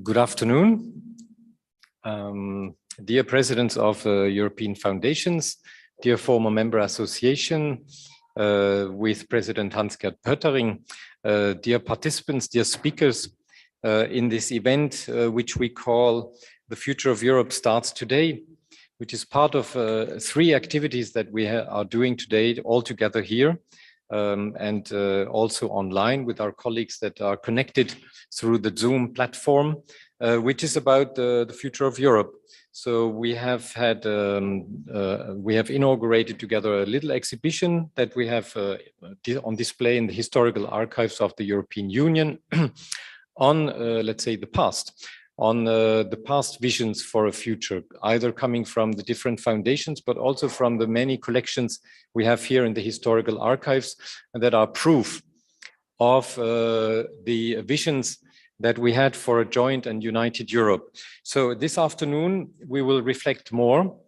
Good afternoon, dear presidents of European foundations, dear former member association with President Hans-Gert Pöttering, dear participants, dear speakers in this event, which we call The Future of Europe Starts Today, which is part of 3 activities that we are doing today all together here. And also online with our colleagues that are connected through the Zoom platform, which is about the future of Europe. So we have had, we have inaugurated together a little exhibition that we have on display in the historical archives of the European Union on, let's say, the past. On the past visions for a future, either coming from the different foundations, but also from the many collections we have here in the historical archives that are proof of the visions that we had for a joint and united Europe. So this afternoon, we will reflect more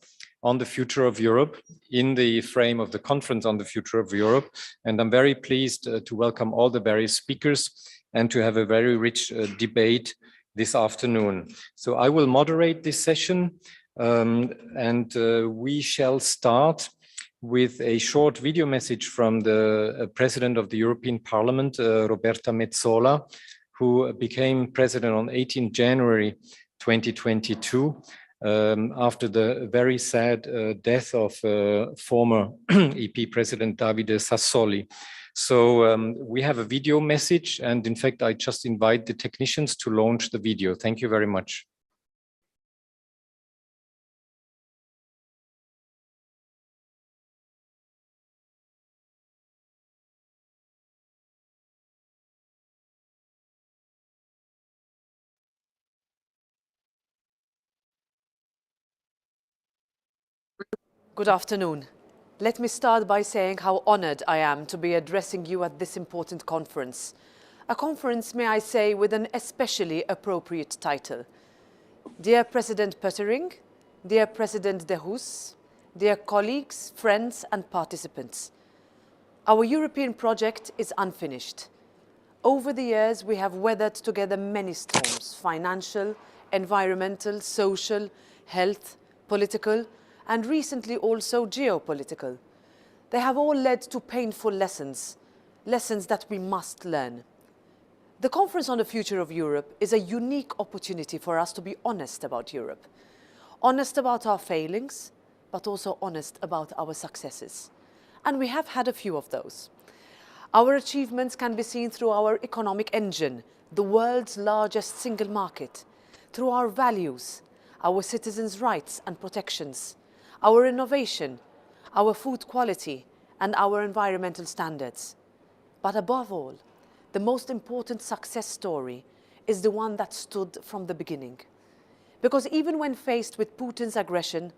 on the future of Europe in the frame of the conference on the future of Europe. And I'm very pleased to welcome all the various speakers and to have a very rich debate this afternoon. So I will moderate this session, and we shall start with a short video message from the President of the European Parliament, Roberta Metsola, who became President on 18 January 2022, after the very sad death of former EP President Davide Sassoli. So we have a video message, and in fact, I just invite the technicians to launch the video. Thank you very much. Good afternoon. Let me start by saying how honored I am to be addressing you at this important conference. A conference, may I say, with an especially appropriate title. Dear President Pöttering, dear President De Hoes, dear colleagues, friends and participants. Our European project is unfinished. Over the years, we have weathered together many storms: financial, environmental, social, health, political, and recently also geopolitical. They have all led to painful lessons, lessons that we must learn. The Conference on the Future of Europe is a unique opportunity for us to be honest about Europe. Honest about our failings, but also honest about our successes. And we have had a few of those. Our achievements can be seen through our economic engine, the world's largest single market, through our values, our citizens' rights and protections, our innovation, our food quality, and our environmental standards. But above all, the most important success story is the one that stood from the beginning. Because even when faced with Putin's aggression,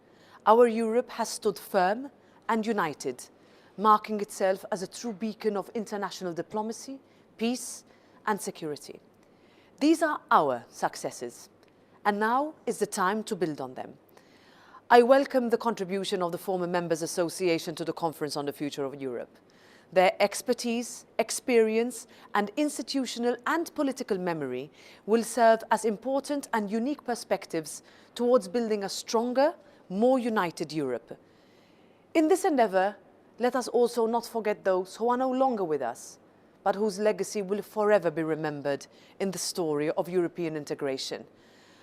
our Europe has stood firm and united, marking itself as a true beacon of international diplomacy, peace, and security. These are our successes, and now is the time to build on them. I welcome the contribution of the former Members Association to the Conference on the Future of Europe. Their expertise, experience, and institutional and political memory will serve as important and unique perspectives towards building a stronger, more united Europe. In this endeavour, let us also not forget those who are no longer with us, but whose legacy will forever be remembered in the story of European integration.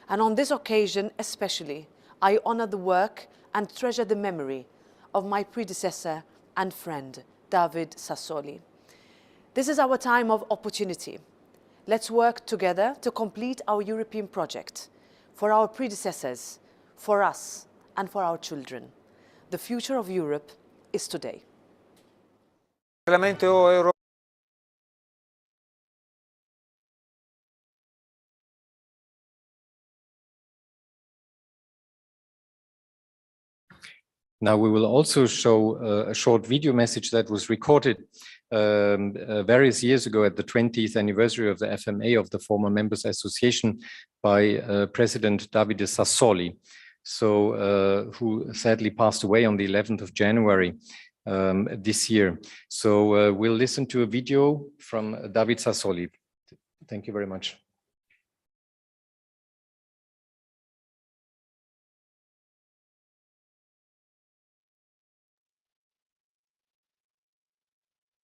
And on this occasion especially, I honour the work and treasure the memory of my predecessor and friend, David Sassoli. This is our time of opportunity. Let's work together to complete our European project, for our predecessors, for us, and for our children. The future of Europe is today. Now we will also show a short video message that was recorded various years ago at the 20th anniversary of the FMA, of the former Members Association, by President Davide Sassoli, who sadly passed away on the 11th of January this year. So we'll listen to a video from David Sassoli. Thank you very much.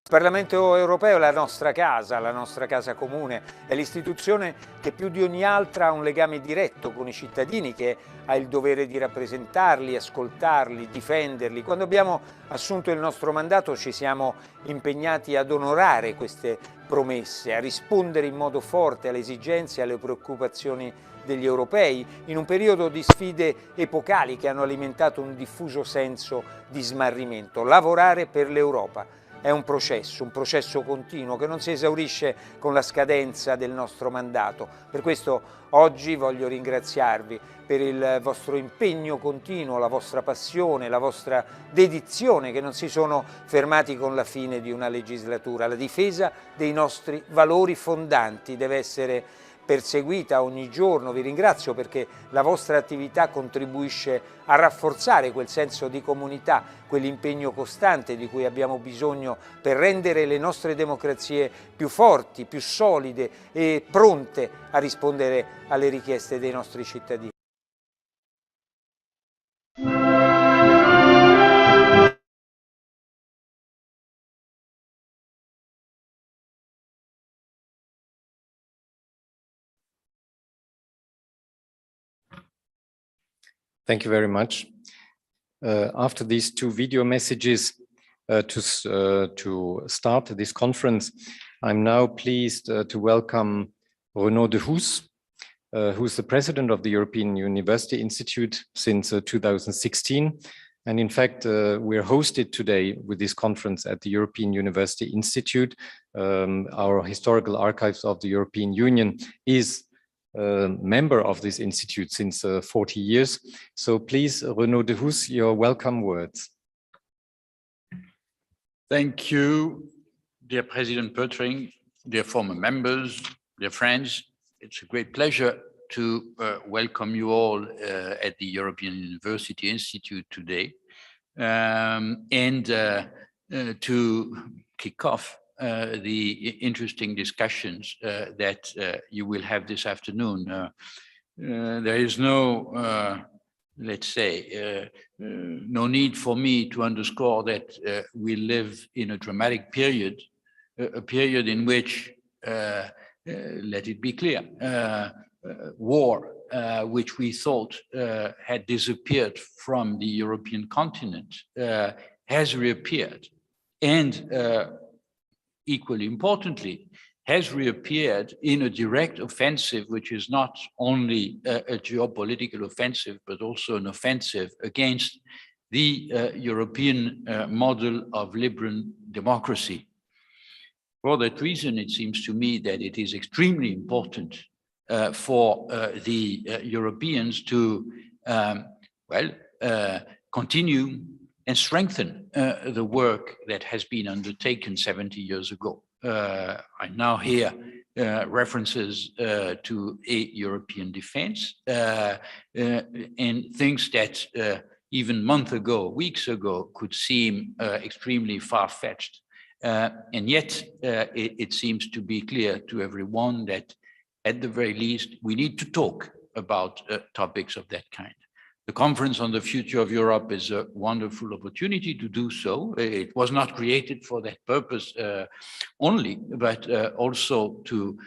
Il Parlamento europeo è la nostra casa comune, è l'istituzione che più di ogni altra ha un legame diretto con i cittadini, che ha il dovere di rappresentarli, ascoltarli, difenderli. Quando abbiamo assunto il nostro mandato ci siamo impegnati ad onorare queste promesse, a rispondere in modo forte alle esigenze e alle preoccupazioni degli europei, in un periodo di sfide epocali che hanno alimentato un diffuso senso di smarrimento. Lavorare per l'Europa è un processo continuo che non si esaurisce con la scadenza del nostro mandato. Per questo oggi voglio ringraziarvi per il vostro impegno continuo, la vostra passione, la vostra dedizione, che non si sono fermati con la fine di una legislatura. La difesa dei nostri valori fondanti deve essere perseguita ogni giorno. Vi ringrazio perché la vostra attività contribuisce a rafforzare quel senso di comunità, quell'impegno costante di cui abbiamo bisogno per rendere le nostre democrazie più forti, più solide e pronte a rispondere alle richieste dei nostri cittadini. Thank you very much. After these two video messages to start this conference, I'm now pleased to welcome Renaud de Hoes, who's the president of the European University Institute since 2016. And in fact, we're hosted today with this conference at the European University Institute. Our historical archives of the European Union is member of this institute since 40 years. So please, Renaud de Hoes, your welcome words. Thank you, dear President Pöttering, dear former members, dear friends. It's a great pleasure to welcome you all at the European University Institute today and to kick off the interesting discussions that you will have this afternoon. There is no, let's say, no need for me to underscore that we live in a dramatic period, a period in which, let it be clear, war, which we thought had disappeared from the European continent, has reappeared. And equally importantly, has reappeared in a direct offensive, which is not only a geopolitical offensive, but also an offensive against the European model of liberal democracy. For that reason, it seems to me that it is extremely important for the Europeans to, continue and strengthen the work that has been undertaken 70 years ago. I now hear references to a European defense and things that even months ago, weeks ago, could seem extremely far-fetched. And yet it seems to be clear to everyone that at the very least, we need to talk about topics of that kind. The Conference on the Future of Europe is a wonderful opportunity to do so. It was not created for that purpose only, but also to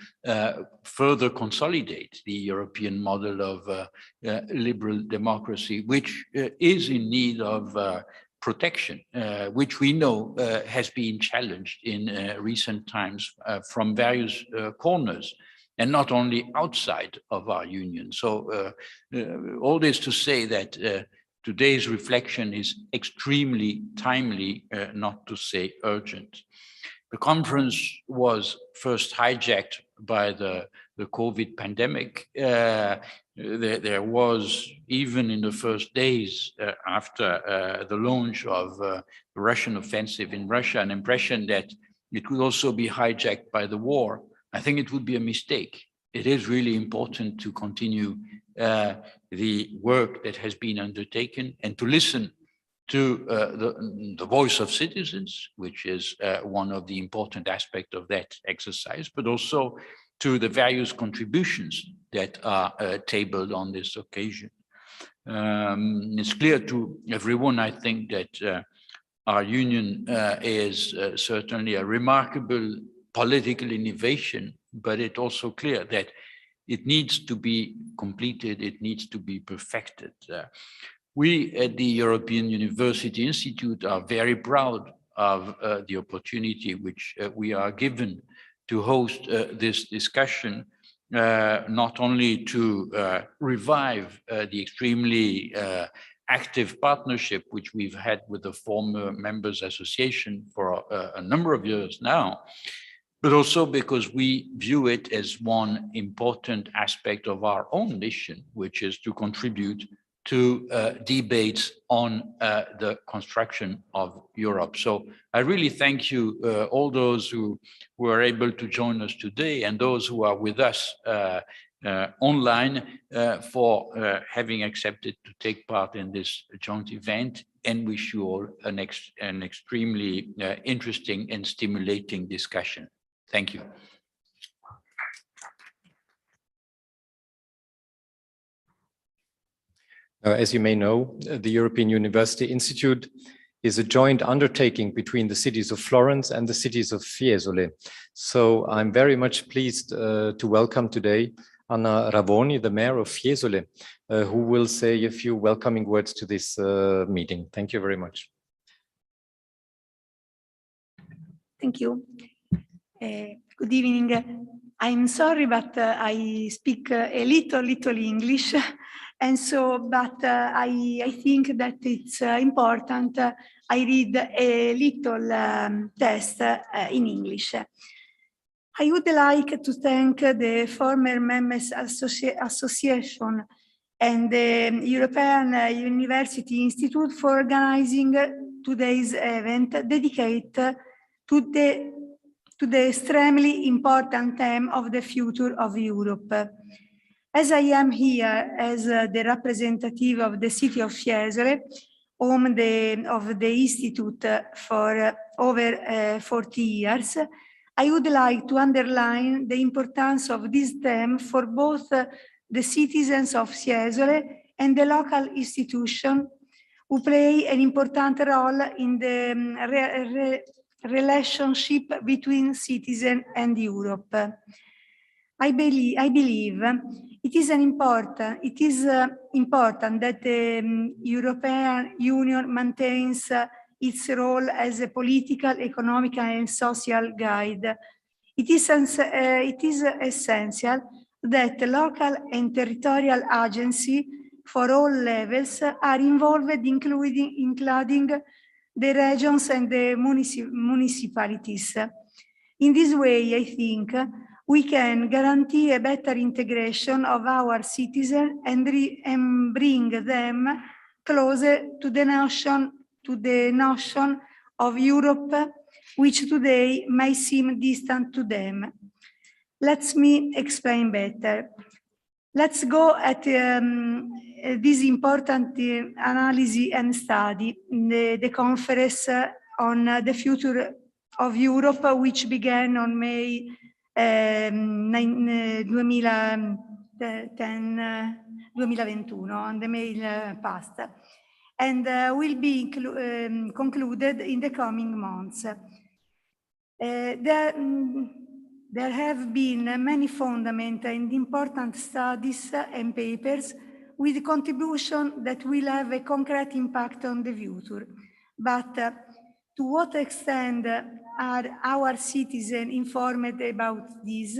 further consolidate the European model of liberal democracy, which is in need of protection, which we know has been challenged in recent times from various corners, and not only outside of our union. So all this to say that today's reflection is extremely timely, not to say urgent. The conference was first hijacked by the COVID pandemic. There was, even in the first days after the launch of the Russian offensive in Russia, an impression that it could also be hijacked by the war. I think it would be a mistake. It is really important to continue the work that has been undertaken and to listen to the voice of citizens, which is one of the important aspects of that exercise, but also to the various contributions that are tabled on this occasion. It's clear to everyone, I think, that our union is certainly a remarkable political innovation, but it's also clear that it needs to be completed, it needs to be perfected. We at the European University Institute are very proud of the opportunity which we are given to host this discussion, not only to revive the extremely active partnership which we've had with the former Members Association for a number of years now, but also because we view it as one important aspect of our own mission, which is to contribute to debates on the construction of Europe. So I really thank you, all those who were able to join us today and those who are with us online for having accepted to take part in this joint event, and wish you all an extremely interesting and stimulating discussion. Thank you. As you may know, the European University Institute is a joint undertaking between the cities of Florence and the cities of Fiesole. So I'm very much pleased to welcome today Anna Ravoni, the mayor of Fiesole, who will say a few welcoming words to this meeting. Thank you very much. Thank you. Good evening. I'm sorry, but I speak a little English. And so, but I think that it's important I read a little text in English. I would like to thank the former Members Association and the European University Institute for organizing today's event dedicated to the extremely important theme of the future of Europe. As I am here as the representative of the city of Fiesole, home of the Institute for over 40 years, I would like to underline the importance of this theme for both the citizens of Fiesole and the local institution who play an important role in the relationship between citizens and Europe. I believe it is important that the European Union maintains its role as a political, economic, and social guide. It is essential that local and territorial agencies for all levels are involved, including the regions and the municipalities. In this way, I think, we can guarantee a better integration of our citizens and bring them closer to the notion of Europe, which today may seem distant to them. Let me explain better. Let's go at this important analysis and study, the conference on the future of Europe, which began on May 2021, on the May past, and will be concluded in the coming months. There have been many fundamental and important studies and papers with contribution that will have a concrete impact on the future. But to what extent are our citizens informed about this?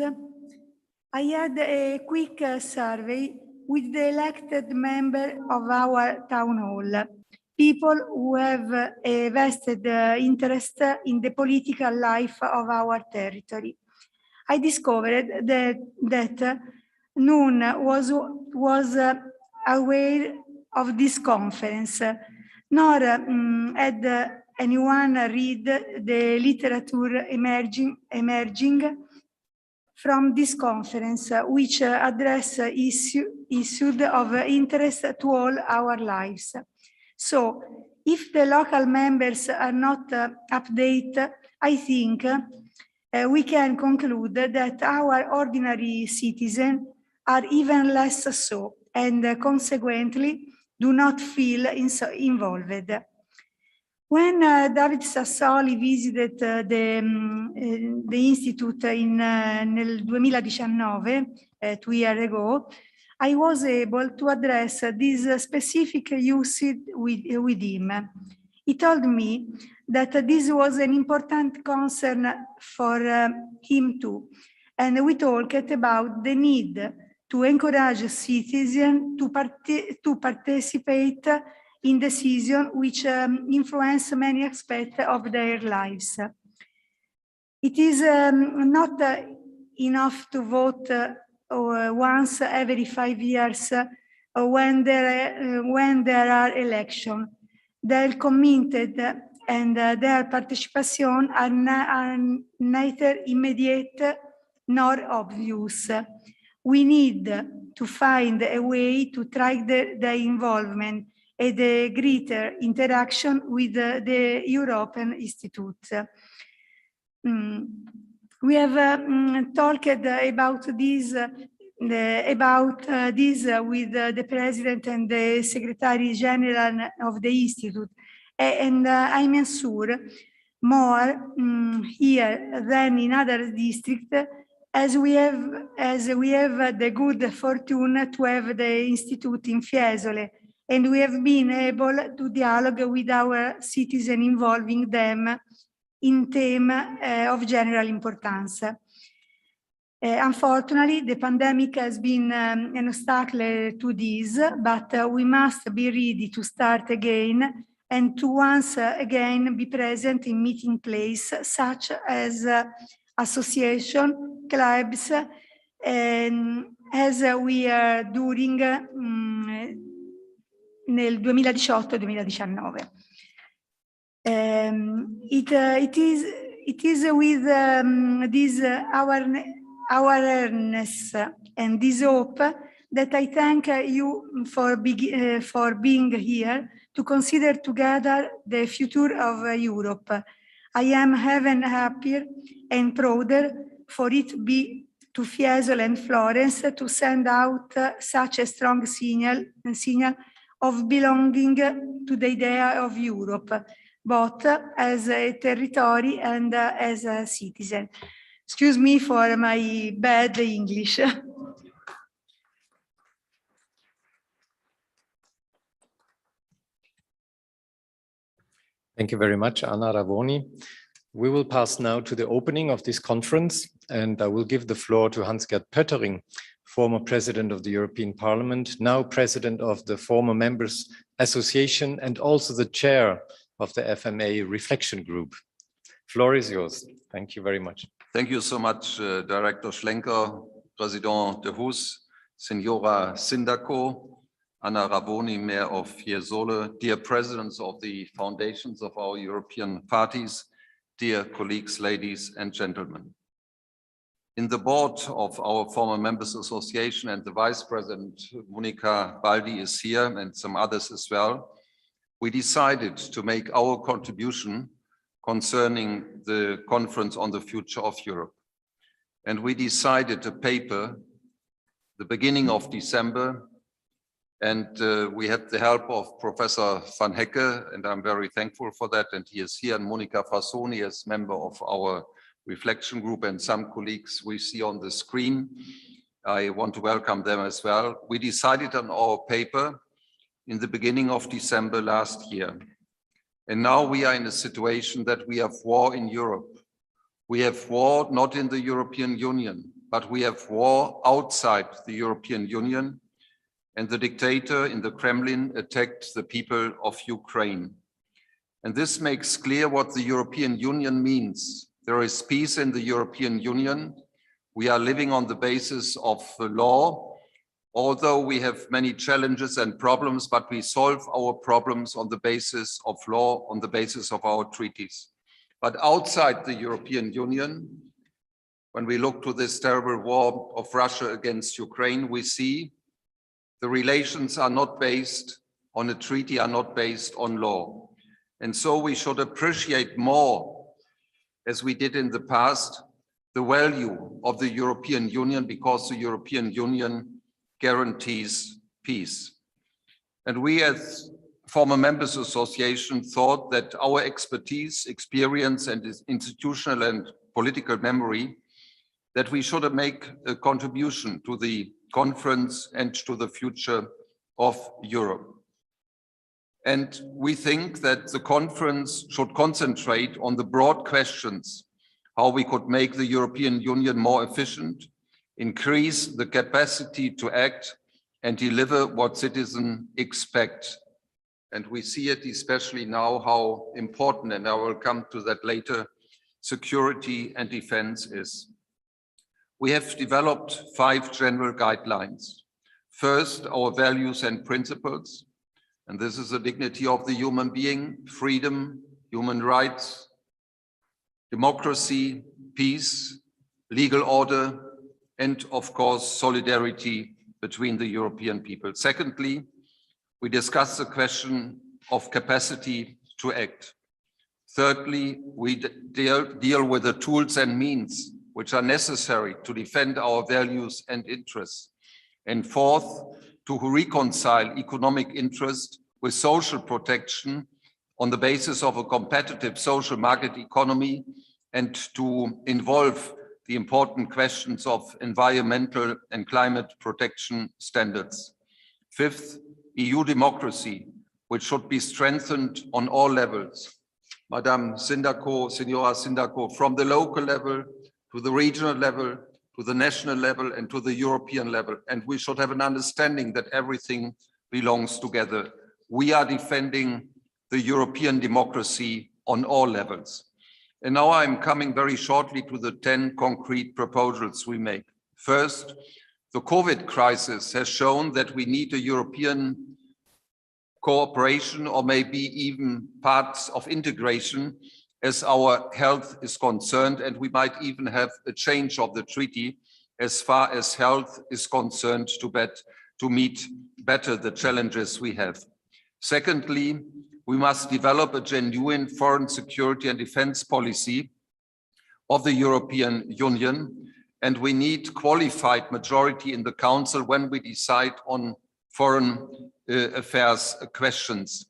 I had a quick survey with the elected member of our town hall, people who have a vested interest in the political life of our territory. I discovered that none was aware of this conference, nor had anyone read the literature emerging from this conference, which address issues of interest to all our lives. So, if the local members are not updated, I think we can conclude that our ordinary citizens are even less so, and consequently do not feel involved. When David Sassoli visited the Institute nel 2019, 2 years ago, I was able to address this specific usage with him. He told me that this was an important concern for him too, and we talked about the need to encourage citizens to participate in decisions which influence many aspects of their lives. It is not enough to vote once every 5 years when there are elections. Their committed and their participation are neither immediate nor obvious. We need to find a way to track the involvement and the greater interaction with the European institutes. We have talked about this with the President and the Secretary General of the Institute, and I'm sure more here than in other districts, as we have the good fortune to have the Institute in Fiesole, and we have been able to dialogue with our citizens, involving them in themes of general importance. Unfortunately, the pandemic has been an obstacle to this, but we must be ready to start again and to once again be present in meeting places such as association, clubs, as we are doing nel 2018-2019. It is with this awareness and this hope that I thank you for being here to consider together the future of Europe. I am even happier and prouder for it be to Fiesole and Florence to send out such a strong signal of belonging to the idea of Europe, both as a territory and as a citizen. Excuse me for my bad English. Thank you very much, Anna Ravoni. We will pass now to the opening of this conference, and I will give the floor to Hans-Gert Pöttering, former President of the European Parliament, now President of the Former Members Association, and also the Chair of the FMA Reflection Group. Floor is yours. Thank you very much. Thank you so much, Director Schlenker, President de Hus, Signora Sindaco, Anna Ravoni, Mayor of Fiesole, dear presidents of the foundations of our European parties, dear colleagues, ladies and gentlemen. In the board of our Former Members Association, and the Vice President, Monica Baldi, is here, and some others as well, we decided to make our contribution concerning the conference on the future of Europe. And we decided a paper the beginning of December, and we had the help of Professor Van Hecke, and I'm very thankful for that, and he is here, and Monica Fasoni as member of our reflection group, and some colleagues we see on the screen. I want to welcome them as well. We decided on our paper in the beginning of December last year. And now we are in a situation that we have war in Europe. We have war not in the European Union, but we have war outside the European Union. And the dictator in the Kremlin attacked the people of Ukraine. And this makes clear what the European Union means. There is peace in the European Union. We are living on the basis of the law, although we have many challenges and problems, but we solve our problems on the basis of law, on the basis of our treaties. But outside the European Union, when we look to this terrible war of Russia against Ukraine, we see the relations are not based on a treaty, are not based on law. And so we should appreciate more, as we did in the past, the value of the European Union, because the European Union guarantees peace. And we as Former Members Association thought that our expertise, experience, and institutional and political memory, that we should make a contribution to the conference and to the future of Europe. And we think that the conference should concentrate on the broad questions, how we could make the European Union more efficient, increase the capacity to act and deliver what citizens expect. And we see it especially now how important, and I will come to that later, security and defense is. We have developed 5 general guidelines. First, our values and principles, and this is the dignity of the human being, freedom, human rights, democracy, peace, legal order, and of course, solidarity between the European people. Secondly, we discuss the question of capacity to act. Thirdly, we deal with the tools and means which are necessary to defend our values and interests. And fourth, to reconcile economic interest with social protection on the basis of a competitive social market economy, and to involve the important questions of environmental and climate protection standards. Fifth, EU democracy, which should be strengthened on all levels. Madame Sindako, Signora Sindako, from the local level to the regional level, to the national level and to the European level. And we should have an understanding that everything belongs together. We are defending the European democracy on all levels. And now I'm coming very shortly to the 10 concrete proposals we make. First, the COVID crisis has shown that we need a European cooperation, or maybe even parts of integration, as our health is concerned, and we might even have a change of the treaty as far as health is concerned to meet better the challenges we have. Secondly, we must develop a genuine foreign security and defense policy of the European Union, and we need qualified majority in the Council when we decide on foreign affairs questions,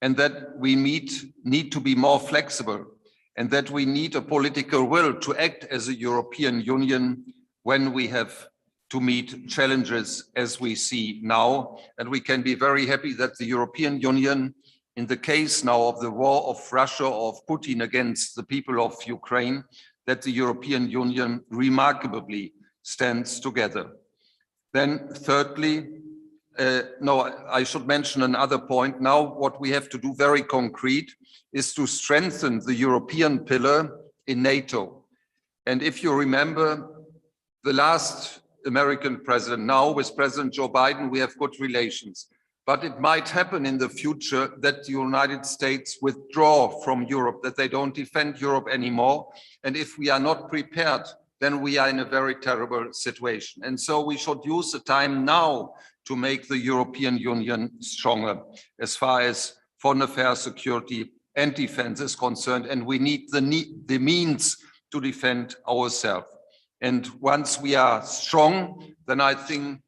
and that we need to be more flexible, and that we need a political will to act as a European Union when we have to meet challenges as we see now. And we can be very happy that the European Union, in the case now of the war of Russia, of Putin against the people of Ukraine, that the European Union remarkably stands together. Then thirdly, I should mention another point. Now what we have to do very concrete is to strengthen the European pillar in NATO. And if you remember, the last American president, now with President Joe Biden, we have good relations. But it might happen in the future that the United States withdraw from Europe, that they don't defend Europe anymore. And if we are not prepared, then we are in a very terrible situation. And so we should use the time now to make the European Union stronger as far as foreign affairs, security and defense is concerned. And we need the means to defend ourselves. And once we are strong, then I think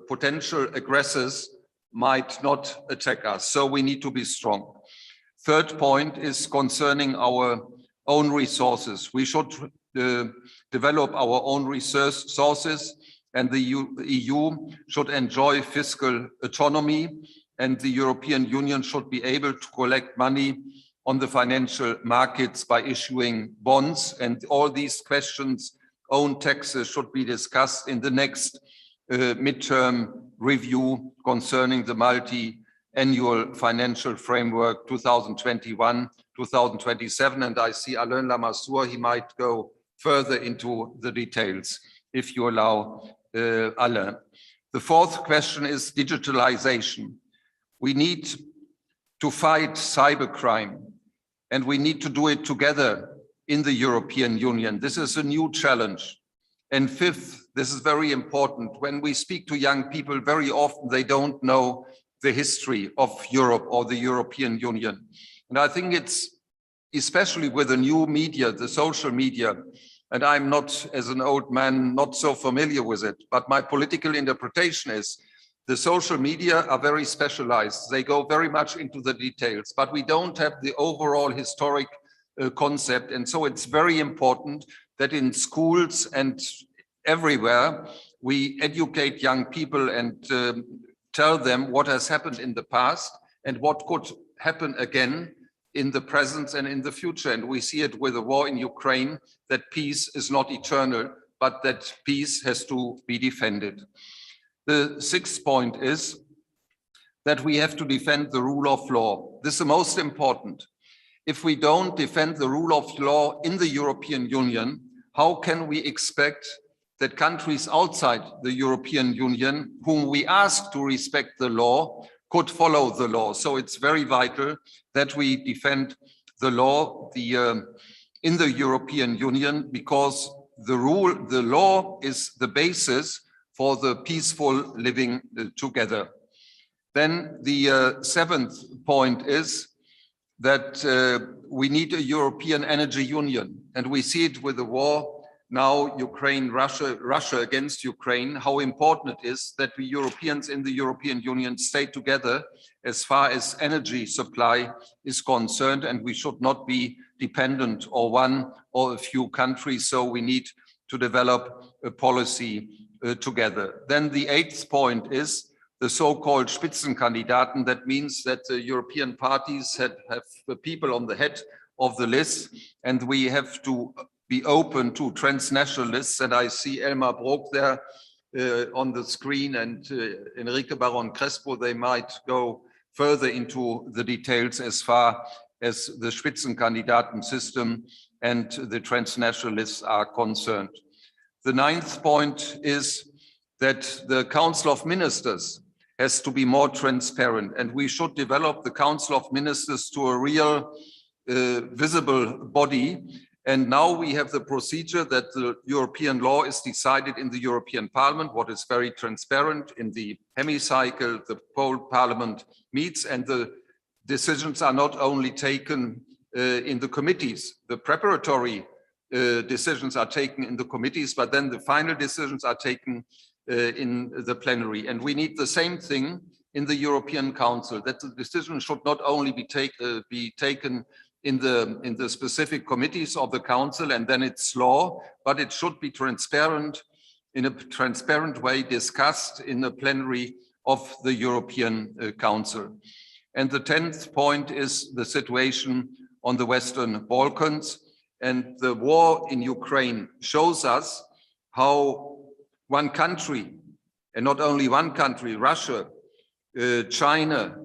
potential aggressors might not attack us. So we need to be strong. Third point is concerning our own resources. We should develop our own resources, and the EU should enjoy fiscal autonomy, and the European Union should be able to collect money on the financial markets by issuing bonds. And all these questions, own taxes, should be discussed in the next midterm review concerning the multi-annual financial framework 2021-2027. And I see Alain Lamassoure, he might go further into the details, if you allow Alain. The fourth question is digitalization. We need to fight cybercrime, and we need to do it together in the European Union. This is a new challenge. And fifth, this is very important. When we speak to young people, very often they don't know the history of Europe or the European Union. And I think it's especially with the new media, the social media, and I'm not, as an old man, not so familiar with it, but my political interpretation is the social media are very specialized. They go very much into the details, but we don't have the overall historic concept. And so it's very important that in schools and everywhere, we educate young people and tell them what has happened in the past and what could happen again in the present and in the future. And we see it with the war in Ukraine, that peace is not eternal, but that peace has to be defended. The sixth point is that we have to defend the rule of law. This is the most important. If we don't defend the rule of law in the European Union, how can we expect that countries outside the European Union, whom we ask to respect the law, could follow the law. So it's very vital that we defend the law in the European Union, because the law is the basis for the peaceful living together. Then the seventh point is that we need a European energy union, and we see it with the war now, Russia against Ukraine, how important it is that we Europeans in the European Union stay together as far as energy supply is concerned, and we should not be dependent on one or a few countries. So we need to develop a policy together. Then the eighth point is the so-called Spitzenkandidaten. That means that the European parties have the people on the head of the list, and we have to be open to transnational lists. And I see Elmar Brok there on the screen, and Enrique Baron Crespo. They might go further into the details as far as the Spitzenkandidaten system and the transnational lists are concerned. The ninth point is that the Council of Ministers has to be more transparent, and we should develop the Council of Ministers to a real visible body. And now we have the procedure that the European law is decided in the European Parliament, what is very transparent. In the hemicycle, the whole Parliament meets, and the decisions are not only taken in the committees. The preparatory decisions are taken in the committees, but then the final decisions are taken in the plenary. And we need the same thing in the European Council, that the decision should not only be taken in the specific committees of the Council and then it's law, but it should be transparent, in a transparent way, discussed in the plenary of the European Council. And the 10th point is the situation on the Western Balkans. And the war in Ukraine shows us how one country, and not only one country, Russia, China,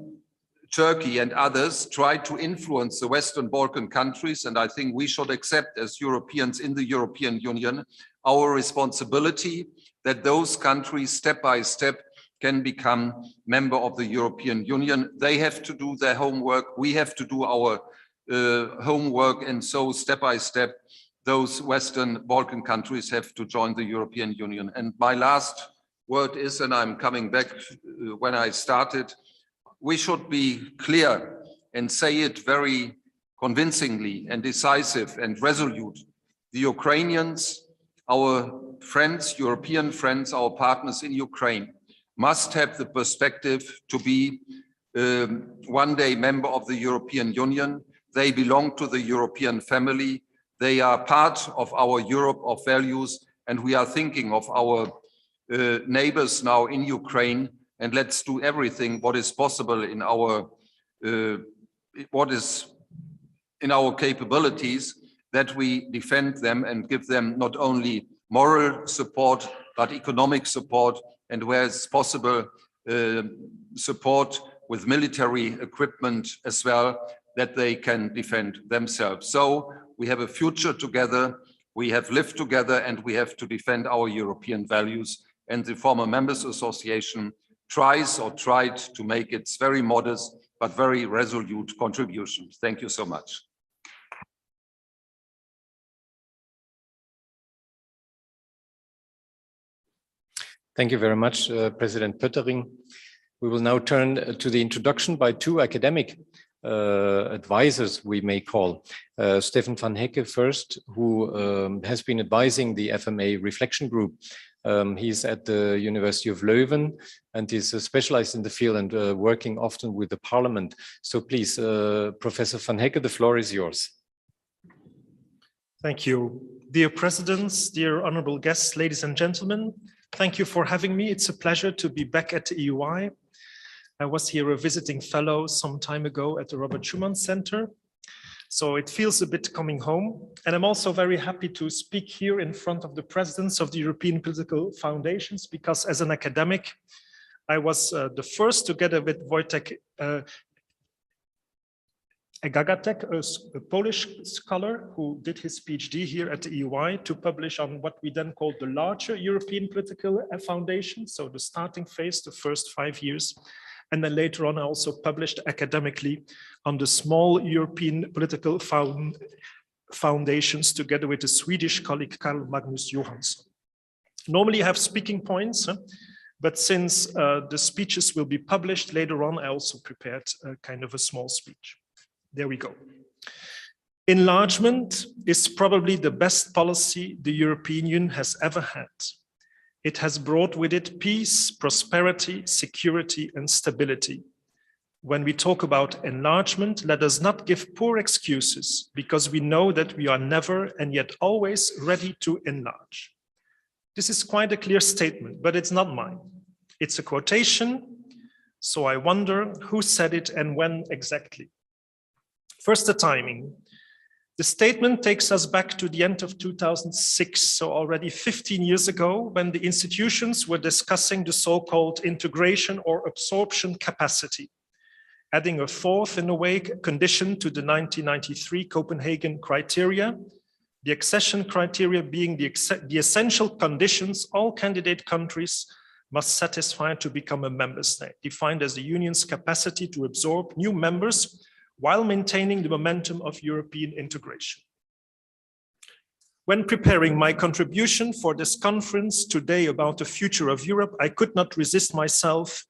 Turkey and others try to influence the Western Balkan countries. And I think we should accept, as Europeans in the European Union, our responsibility that those countries step by step can become member of the European Union. They have to do their homework. We have to do our homework. And so step by step, those Western Balkan countries have to join the European Union. And my last word is, and I'm coming back when I started, we should be clear and say it very convincingly and decisive and resolute. The Ukrainians, our friends, European friends, our partners in Ukraine, must have the perspective to be one day member of the European Union. They belong to the European family. They are part of our Europe of values, and we are thinking of our neighbors now in Ukraine. And let's do everything what is possible in our capabilities, that we defend them and give them not only moral support but economic support, and where it's possible, support with military equipment as well, that they can defend themselves. So we have a future together, we have lived together, and we have to defend our European values. And the former Members Association tried to make its very modest but very resolute contribution. Thank you so much. Thank you very much, President Pöttering. We will now turn to the introduction by two academic advisors, we may call. Stefan van Hecke first, who has been advising the FMA Reflection Group. He's at the University of Leuven and is specialized in the field and working often with the Parliament. So please, Professor van Hecke, the floor is yours. Thank you. Dear presidents, dear honorable guests, ladies and gentlemen, thank you for having me. It's a pleasure to be back at the EUI. I was here a visiting fellow some time ago at the Robert Schuman Center. So it feels a bit coming home. And I'm also very happy to speak here in front of the presidents of the European political foundations, because as an academic, I was the first, together with Wojtek Gagatek, a Polish scholar who did his PhD here at the EUI to publish on what we then called the larger European political foundation. So the starting phase, the first 5 years. And then later on, I also published academically on the small European political foundations together with a Swedish colleague, Carl Magnus Johansson. Normally I have speaking points, but since the speeches will be published later on, I also prepared kind of a small speech. There we go. Enlargement is probably the best policy the European Union has ever had. It has brought with it peace, prosperity, security, and stability. When we talk about enlargement, let us not give poor excuses, because we know that we are never and yet always ready to enlarge. This is quite a clear statement, but it's not mine. It's a quotation, so I wonder who said it and when exactly. First, the timing. The statement takes us back to the end of 2006, so already 15 years ago, when the institutions were discussing the so-called integration or absorption capacity, adding a fourth, in a way, condition to the 1993 Copenhagen criteria, the accession criteria being the essential conditions all candidate countries must satisfy to become a member state, defined as the Union's capacity to absorb new members while maintaining the momentum of European integration. When preparing my contribution for this conference today about the future of Europe, I could not resist myself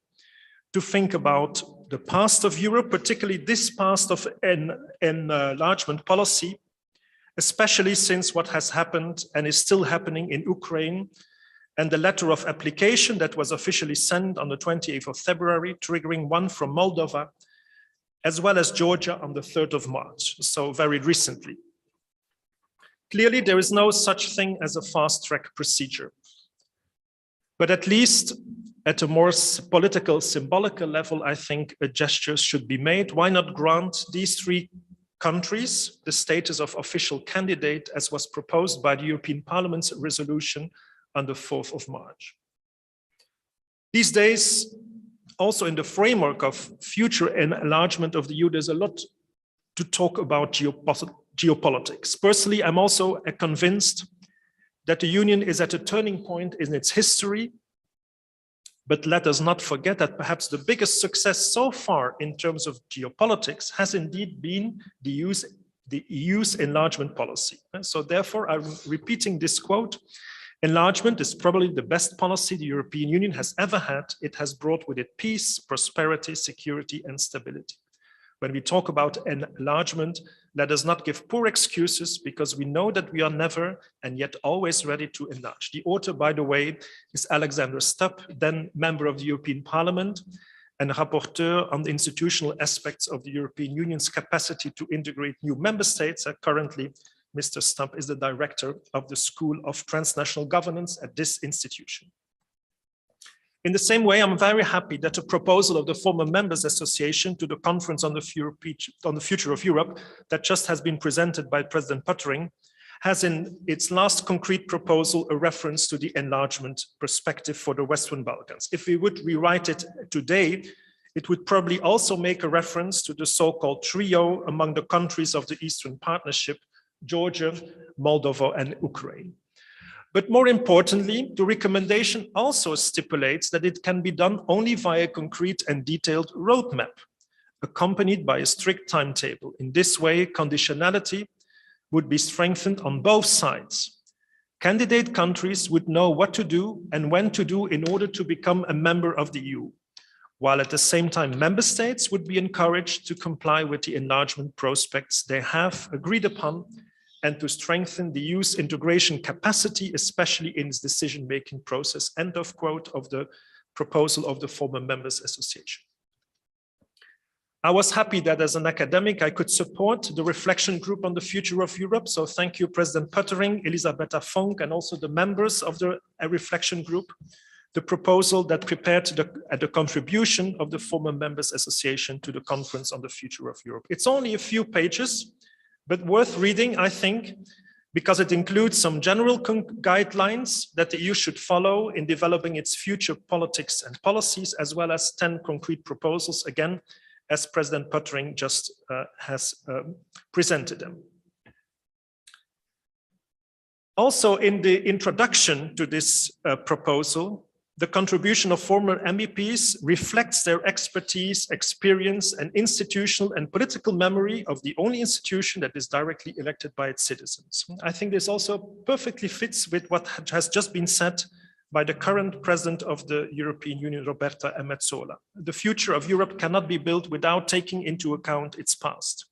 to think about the past of Europe, particularly this past of enlargement policy, especially since what has happened and is still happening in Ukraine, and the letter of application that was officially sent on the 28th of February, triggering one from Moldova, as well as Georgia on the 3rd of March, so very recently. Clearly, there is no such thing as a fast-track procedure. But at least at a more political, symbolic level, I think a gesture should be made. Why not grant these 3 countries the status of official candidate, as was proposed by the European Parliament's resolution on the 4th of March? These days, also in the framework of future enlargement of the EU, there's a lot to talk about geopolitics. Personally, I'm also convinced that the Union is at a turning point in its history, but let us not forget that perhaps the biggest success so far in terms of geopolitics has indeed been the EU's enlargement policy. So therefore, I'm repeating this quote: enlargement is probably the best policy the European Union has ever had. It has brought with it peace, prosperity, security, and stability. When we talk about enlargement, let us not give poor excuses, because we know that we are never and yet always ready to enlarge. The author, by the way, is Alexander Stubb, then member of the European Parliament and rapporteur on the institutional aspects of the European Union's capacity to integrate new member states. Currently, Mr. Stubb is the director of the School of Transnational Governance at this institution. In the same way, I'm very happy that a proposal of the former Members Association to the Conference on the Future of Europe that just has been presented by President Pöttering has in its last concrete proposal a reference to the enlargement perspective for the Western Balkans. If we would rewrite it today, it would probably also make a reference to the so-called trio among the countries of the Eastern Partnership: Georgia, Moldova, and Ukraine. But more importantly, the recommendation also stipulates that it can be done only via a concrete and detailed roadmap, accompanied by a strict timetable. In this way, conditionality would be strengthened on both sides. Candidate countries would know what to do and when to do in order to become a member of the EU, while at the same time, member states would be encouraged to comply with the enlargement prospects they have agreed upon, and to strengthen the EU's integration capacity, especially in its decision-making process. End of quote of the proposal of the former Members Association. I was happy that as an academic, I could support the reflection group on the future of Europe. So thank you, President Pöttering, Elisabetta Funk, and also the members of the reflection group. The proposal that prepared the contribution of the former Members Association to the Conference on the Future of Europe. It's only a few pages, but worth reading, I think, because it includes some general guidelines that the EU should follow in developing its future politics and policies, as well as 10 concrete proposals, again, as President Pöttering just has presented them. Also, in the introduction to this proposal, the contribution of former MEPs reflects their expertise, experience, and institutional and political memory of the only institution that is directly elected by its citizens. I think this also perfectly fits with what has just been said by the current president of the European Union, Roberta Metsola. The future of Europe cannot be built without taking into account its past.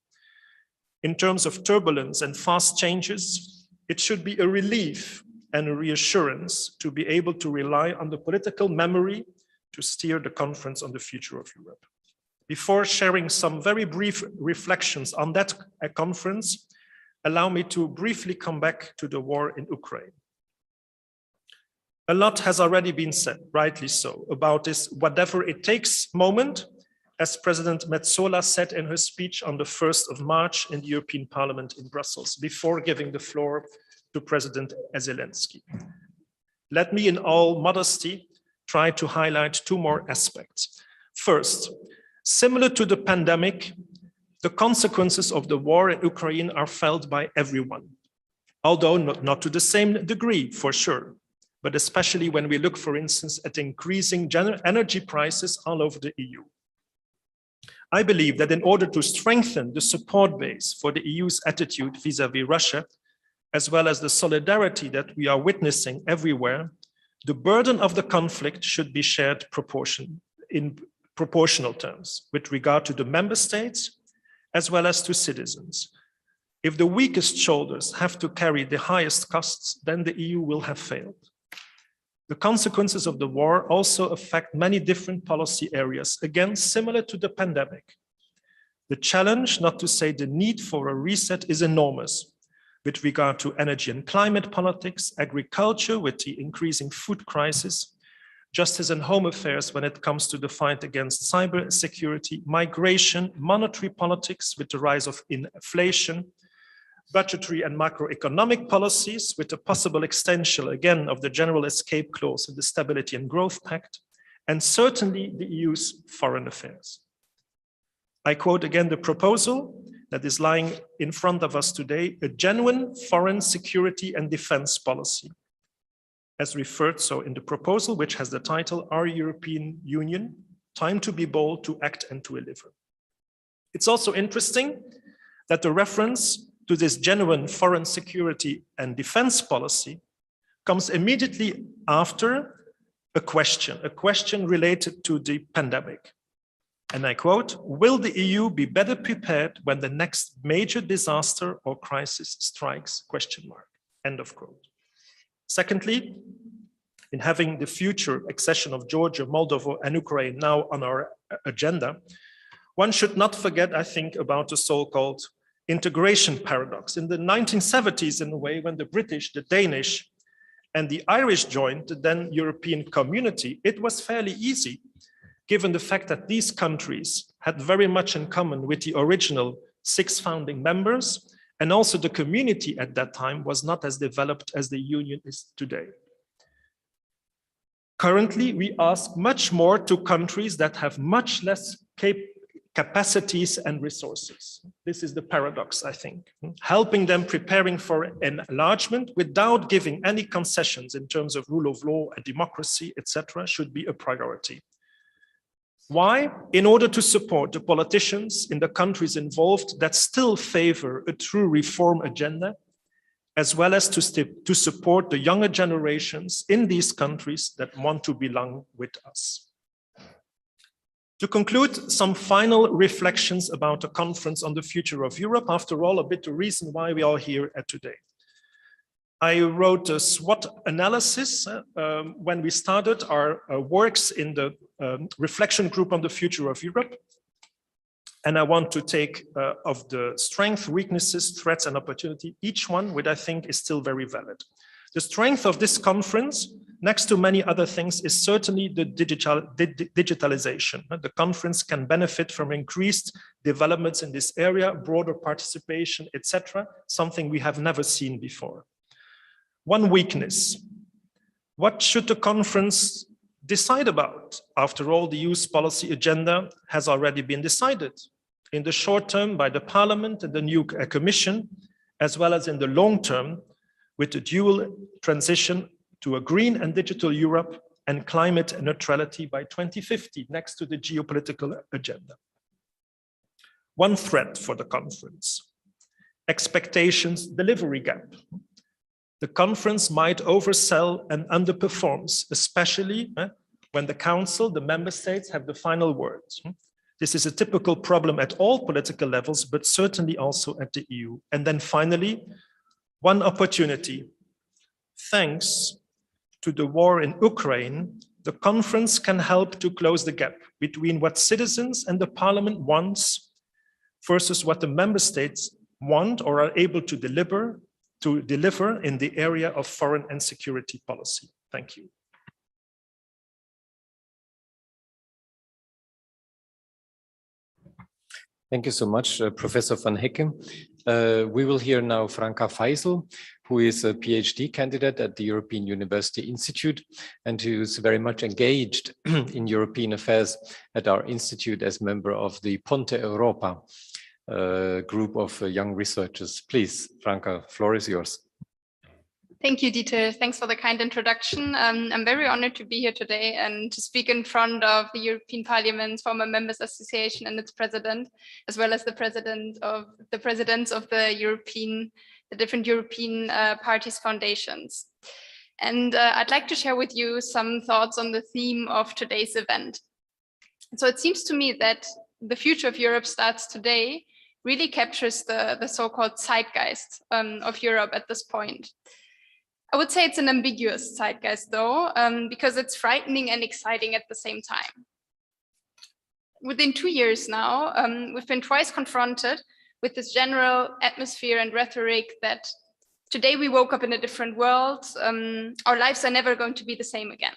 In terms of turbulence and fast changes, it should be a relief and a reassurance to be able to rely on the political memory to steer the conference on the future of Europe. Before sharing some very brief reflections on that conference, allow me to briefly come back to the war in Ukraine. A lot has already been said, rightly so, about this whatever it takes moment, as President Metsola said in her speech on the 1st of March in the European Parliament in Brussels, before giving the floor to President Zelensky. Let me, in all modesty, try to highlight two more aspects. First, similar to the pandemic, the consequences of the war in Ukraine are felt by everyone, although not to the same degree, for sure, but especially when we look, for instance, at increasing energy prices all over the EU. I believe that in order to strengthen the support base for the EU's attitude vis-à-vis Russia, as well as the solidarity that we are witnessing everywhere, the burden of the conflict should be shared in proportional terms with regard to the member states as well as to citizens. If the weakest shoulders have to carry the highest costs, then the EU will have failed. The consequences of the war also affect many different policy areas, again, similar to the pandemic. The challenge, not to say the need for a reset, is enormous with regard to energy and climate politics, agriculture with the increasing food crisis, justice and home affairs when it comes to the fight against cyber security, migration, monetary politics with the rise of inflation, budgetary and macroeconomic policies with the possible extension, again, of the general escape clause in the Stability and Growth Pact, and certainly the EU's foreign affairs. I quote again the proposal that is lying in front of us today, a genuine foreign security and defense policy, as referred so in the proposal, which has the title, Our European Union, Time to be Bold, to Act and to Deliver. It's also interesting that the reference to this genuine foreign security and defense policy comes immediately after a question related to the pandemic. And I quote, will the EU be better prepared when the next major disaster or crisis strikes, ? End of quote. Secondly, in having the future accession of Georgia, Moldova, and Ukraine now on our agenda, one should not forget, I think, about the so-called integration paradox. In the 1970s, in a way, when the British, the Danish, and the Irish joined the then European community, it was fairly easy, given the fact that these countries had very much in common with the original 6 founding members, and also the community at that time was not as developed as the Union is today. Currently, we ask much more to countries that have much less capacities and resources. This is the paradox, I think. Helping them preparing for enlargement without giving any concessions in terms of rule of law and democracy, etc., should be a priority. Why? In order to support the politicians in the countries involved that still favor a true reform agenda, as well as to support the younger generations in these countries that want to belong with us. To conclude, some final reflections about the conference on the future of Europe. After all, a bit the reason why we are here today. I wrote a SWOT analysis when we started our works in the reflection group on the future of Europe. And I want to take of the strengths, weaknesses, threats, and opportunity, each one which I think is still very valid. The strength of this conference, next to many other things, is certainly the digitalization. The conference can benefit from increased developments in this area, broader participation, etc., something we have never seen before. One weakness. What should the conference decide about. After all, the EU's policy agenda has already been decided in the short term by the Parliament and the new Commission, as well as in the long term with the dual transition to a green and digital Europe and climate neutrality by 2050, next to the geopolitical agenda. One threat for the conference: expectations delivery gap. The conference might oversell and underperforms, especially when the Council, the member states, have the final words. This is a typical problem at all political levels, but certainly also at the EU. And then finally, one opportunity. Thanks to the war in Ukraine, the conference can help to close the gap between what citizens and the Parliament wants versus what the member states want or are able to deliver in the area of foreign and security policy. Thank you. Thank you so much, Professor van Hekke. We will hear now Franka Faisal, who is a PhD candidate at the European University Institute and who is very much engaged in European affairs at our institute as member of the Ponte Europa group of young researchers. Please, Franka, floor is yours. Thank you, Dieter. Thanks for the kind introduction. I'm very honored to be here today and to speak in front of the European Parliament's former Members Association and its president, as well as the presidents of the different European parties' foundations. And I'd like to share with you some thoughts on the theme of today's event. So it seems to me that the future of Europe starts today really captures the so-called zeitgeist of Europe at this point. I would say it's an ambiguous zeitgeist, though, because it's frightening and exciting at the same time. Within 2 years now, we've been twice confronted with this general atmosphere and rhetoric that today we woke up in a different world, our lives are never going to be the same again.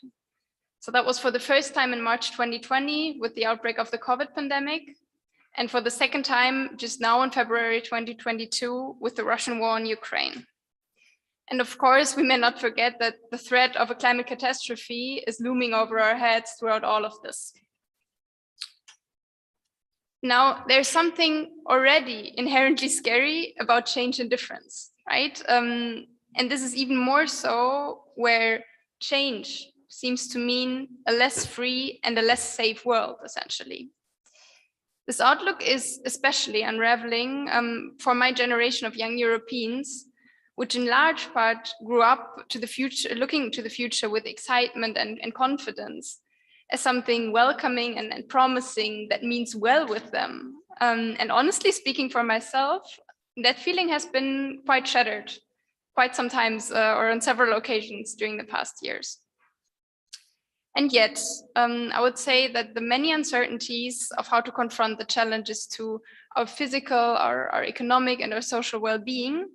So that was for the first time in March 2020 with the outbreak of the COVID pandemic, and for the second time just now in February 2022 with the Russian war in Ukraine. And of course, we may not forget that the threat of a climate catastrophe is looming over our heads throughout all of this. Now, there's something already inherently scary about change and difference, right? And this is even more so where change seems to mean a less free and a less safe world, essentially. This outlook is especially unraveling for my generation of young Europeans, which in large part grew up to the future, looking to the future with excitement and confidence as something welcoming and promising that means well with them. And honestly speaking for myself, that feeling has been quite shattered quite sometimes or on several occasions during the past years. And yet, I would say that the many uncertainties of how to confront the challenges to our physical, our economic and our social well-being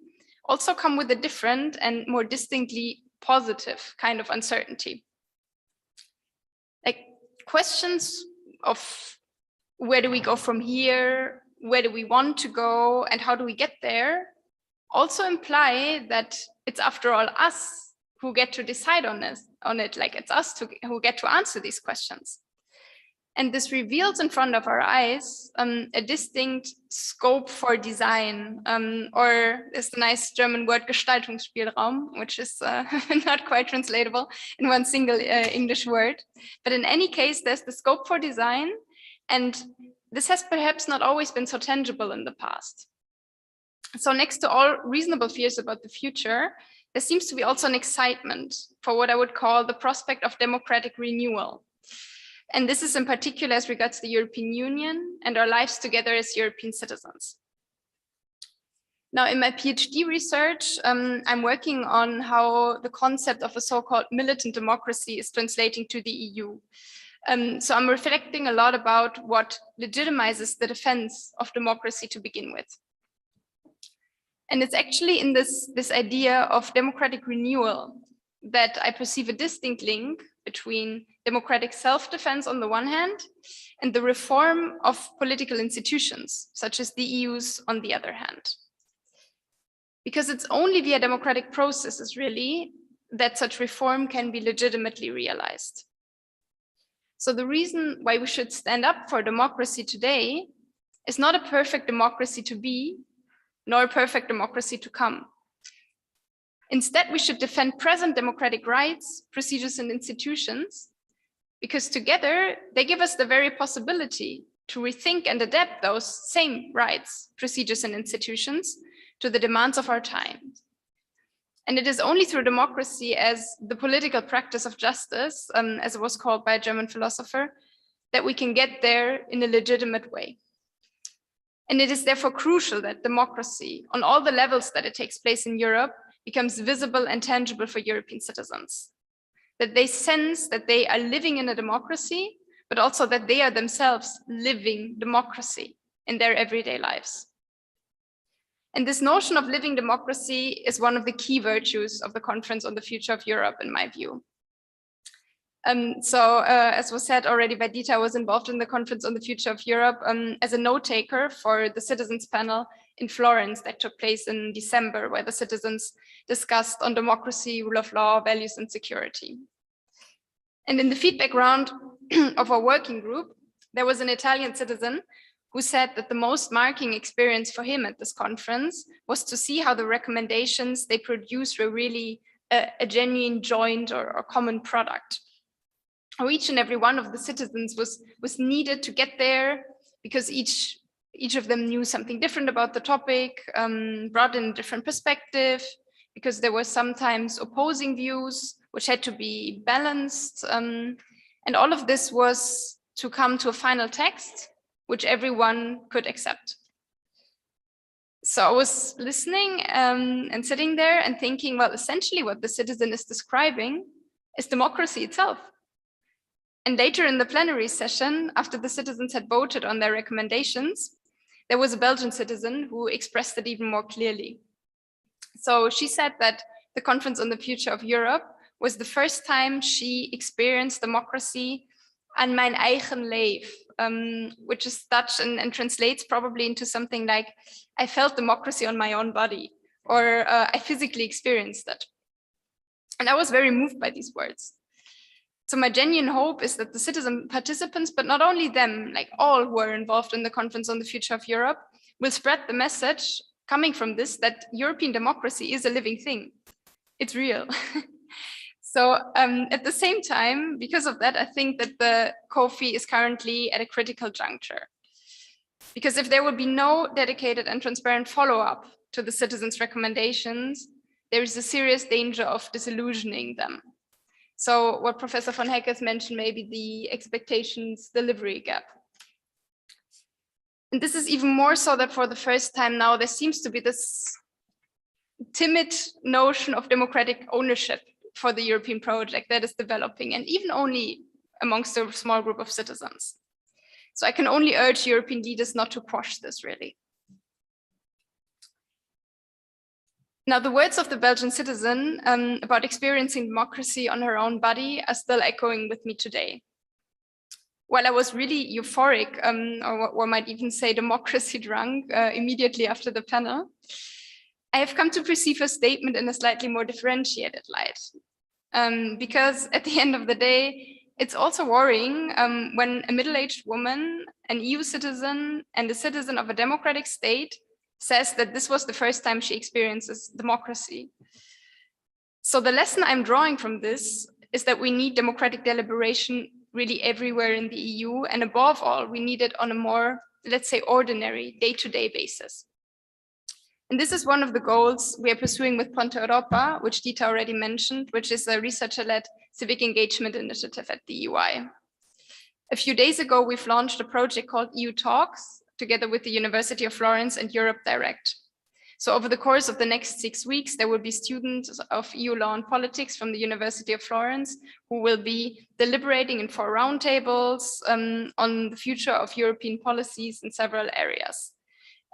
also come with a different and more distinctly positive kind of uncertainty. Like questions of where do we go from here, where do we want to go, and how do we get there also imply that it's after all us who get to decide on it, like it's us who get to answer these questions. And this reveals in front of our eyes a distinct scope for design, or is the nice German word Gestaltungsspielraum, which is not quite translatable in one single English word. But in any case, there's the scope for design, and this has perhaps not always been so tangible in the past. So next to all reasonable fears about the future, there seems to be also an excitement for what I would call the prospect of democratic renewal. And this is in particular as regards the European Union and our lives together as European citizens. Now, in my PhD research, I'm working on how the concept of a so-called militant democracy is translating to the EU. So I'm reflecting a lot about what legitimizes the defense of democracy to begin with. And it's actually in this idea of democratic renewal that I perceive a distinct link between democratic self-defense on the one hand and the reform of political institutions, such as the EU's on the other hand. Because it's only via democratic processes, really, that such reform can be legitimately realized. So the reason why we should stand up for democracy today is not a perfect democracy to be, nor a perfect democracy to come. Instead, we should defend present democratic rights, procedures, and institutions, because together they give us the very possibility to rethink and adapt those same rights, procedures, and institutions to the demands of our time. And it is only through democracy as the political practice of justice, as it was called by a German philosopher, that we can get there in a legitimate way. And it is therefore crucial that democracy, on all the levels that it takes place in Europe, becomes visible and tangible for European citizens. That they sense that they are living in a democracy, but also that they are themselves living democracy in their everyday lives. And this notion of living democracy is one of the key virtues of the Conference on the Future of Europe, in my view. As was said already by Dieter, I was involved in the Conference on the Future of Europe as a note taker for the citizens panel in Florence that took place in December, where the citizens discussed on democracy, rule of law, values, and security. And in the feedback round of our working group, there was an Italian citizen who said that the most marking experience for him at this conference was to see how the recommendations they produced were really a genuine joint or common product. How each and every one of the citizens was needed to get there because each of them knew something different about the topic, brought in a different perspective, because there were sometimes opposing views which had to be balanced. And all of this was to come to a final text which everyone could accept. So I was listening and sitting there and thinking, well, essentially what the citizen is describing is democracy itself. And later in the plenary session, after the citizens had voted on their recommendations, there was a Belgian citizen who expressed it even more clearly. So she said that the Conference on the Future of Europe was the first time she experienced democracy aan mijn eigen leef, which is Dutch and translates probably into something like, I felt democracy on my own body, or I physically experienced it. And I was very moved by these words. So my genuine hope is that the citizen participants, but not only them, like all who are involved in the Conference on the Future of Europe, will spread the message coming from this that European democracy is a living thing. It's real. So at the same time, because of that, I think that the COFI is currently at a critical juncture. Because if there will be no dedicated and transparent follow-up to the citizens' recommendations, there is a serious danger of disillusioning them. So what Professor von Hecke has mentioned, maybe the expectations delivery gap. And this is even more so that for the first time now, there seems to be this timid notion of democratic ownership for the European project that is developing, and even only amongst a small group of citizens. So I can only urge European leaders not to quash this, really. Now, the words of the Belgian citizen about experiencing democracy on her own body are still echoing with me today. While I was really euphoric, or one might even say democracy drunk, immediately after the panel, I have come to perceive her statement in a slightly more differentiated light. Because at the end of the day, it's also worrying when a middle-aged woman, an EU citizen, and a citizen of a democratic state says that this was the first time she experiences democracy. So the lesson I'm drawing from this is that we need democratic deliberation really everywhere in the EU, and above all, we need it on a more, let's say, ordinary, day-to-day basis. And this is one of the goals we are pursuing with Ponte Europa, which Dieter already mentioned, which is a researcher-led civic engagement initiative at the EUI. A few days ago, we've launched a project called EU Talks, together with the University of Florence and Europe Direct. So over the course of the next 6 weeks, there will be students of EU law and politics from the University of Florence who will be deliberating in 4 roundtables on the future of European policies in several areas.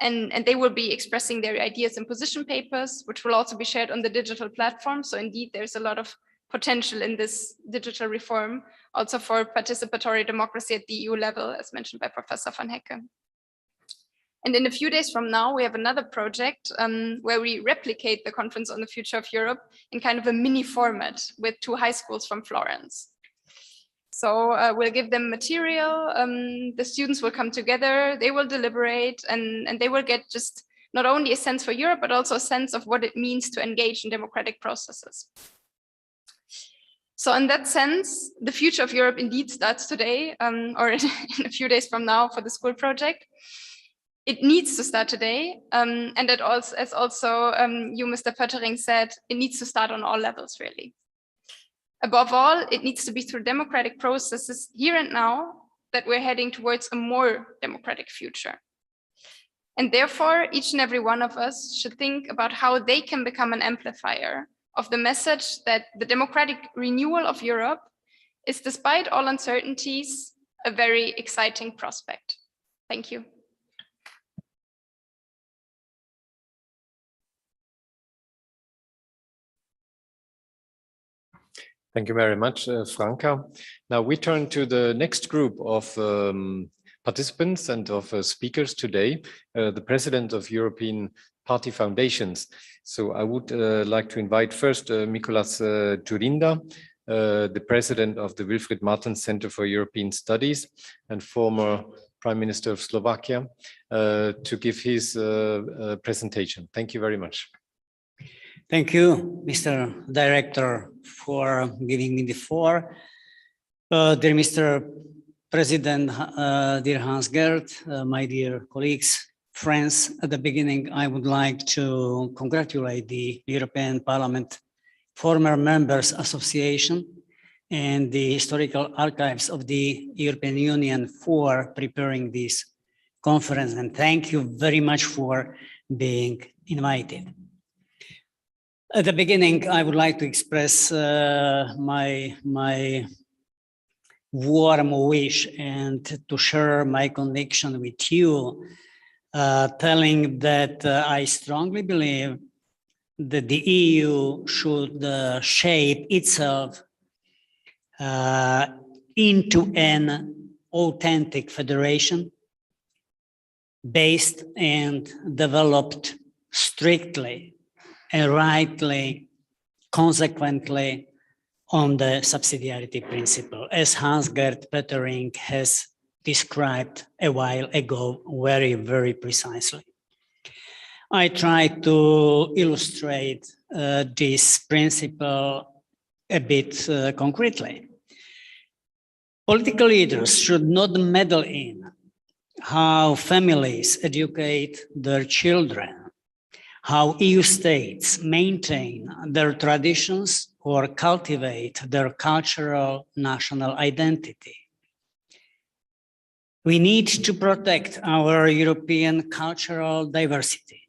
And they will be expressing their ideas in position papers, which will also be shared on the digital platform. So indeed, there's a lot of potential in this digital reform, also for participatory democracy at the EU level, as mentioned by Professor von Hecke. And in a few days from now, we have another project where we replicate the Conference on the Future of Europe in kind of a mini format with 2 high schools from Florence. So we'll give them material, the students will come together, they will deliberate, and they will get just not only a sense for Europe, but also a sense of what it means to engage in democratic processes. So in that sense, the future of Europe indeed starts today, or in a few days from now for the school project. It needs to start today, and that also, as also you, Mr. Pöttering, said, it needs to start on all levels, really. Above all, it needs to be through democratic processes here and now that we're heading towards a more democratic future. And therefore, each and every one of us should think about how they can become an amplifier of the message that the democratic renewal of Europe is, despite all uncertainties, a very exciting prospect. Thank you. Thank you very much, Franka. Now we turn to the next group of participants and of speakers today, the President of European Party Foundations. So I would like to invite first Mikolas Dzurinda, the President of the Wilfried Martens Center for European Studies and former Prime Minister of Slovakia, to give his presentation. Thank you very much. Thank you, Mr. Director, for giving me the floor. Dear Mr. President, dear Hans-Gert, my dear colleagues, friends, at the beginning, I would like to congratulate the European Parliament Former Members Association and the Historical Archives of the European Union for preparing this conference. And thank you very much for being invited. At the beginning, I would like to express my warm wish and to share my conviction with you, telling that I strongly believe that the EU should shape itself into an authentic federation based and developed strictly and rightly, consequently, on the subsidiarity principle, as Hans-Gert Pöttering has described a while ago very, very precisely. I try to illustrate this principle a bit concretely. Political leaders should not meddle in how families educate their children, how EU states maintain their traditions or cultivate their cultural national identity. We need to protect our European cultural diversity,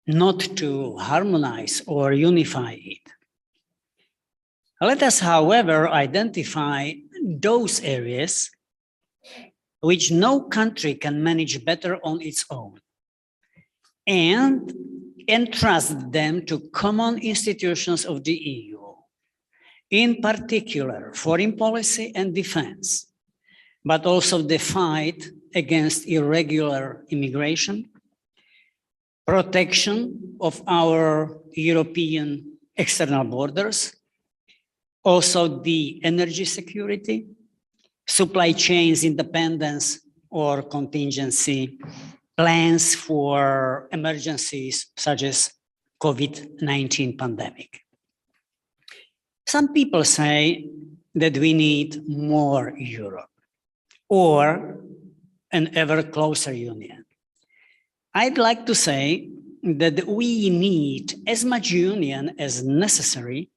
not to harmonize or unify it. Let us, however, identify those areas which no country can manage better on its own, and entrust them to common institutions of the EU, in particular foreign policy and defense, but also the fight against irregular immigration, protection of our European external borders, also the energy security, supply chains independence or contingency, plans for emergencies such as COVID-19 pandemic. Some people say that we need more Europe or an ever closer union. I'd like to say that we need as much union as necessary,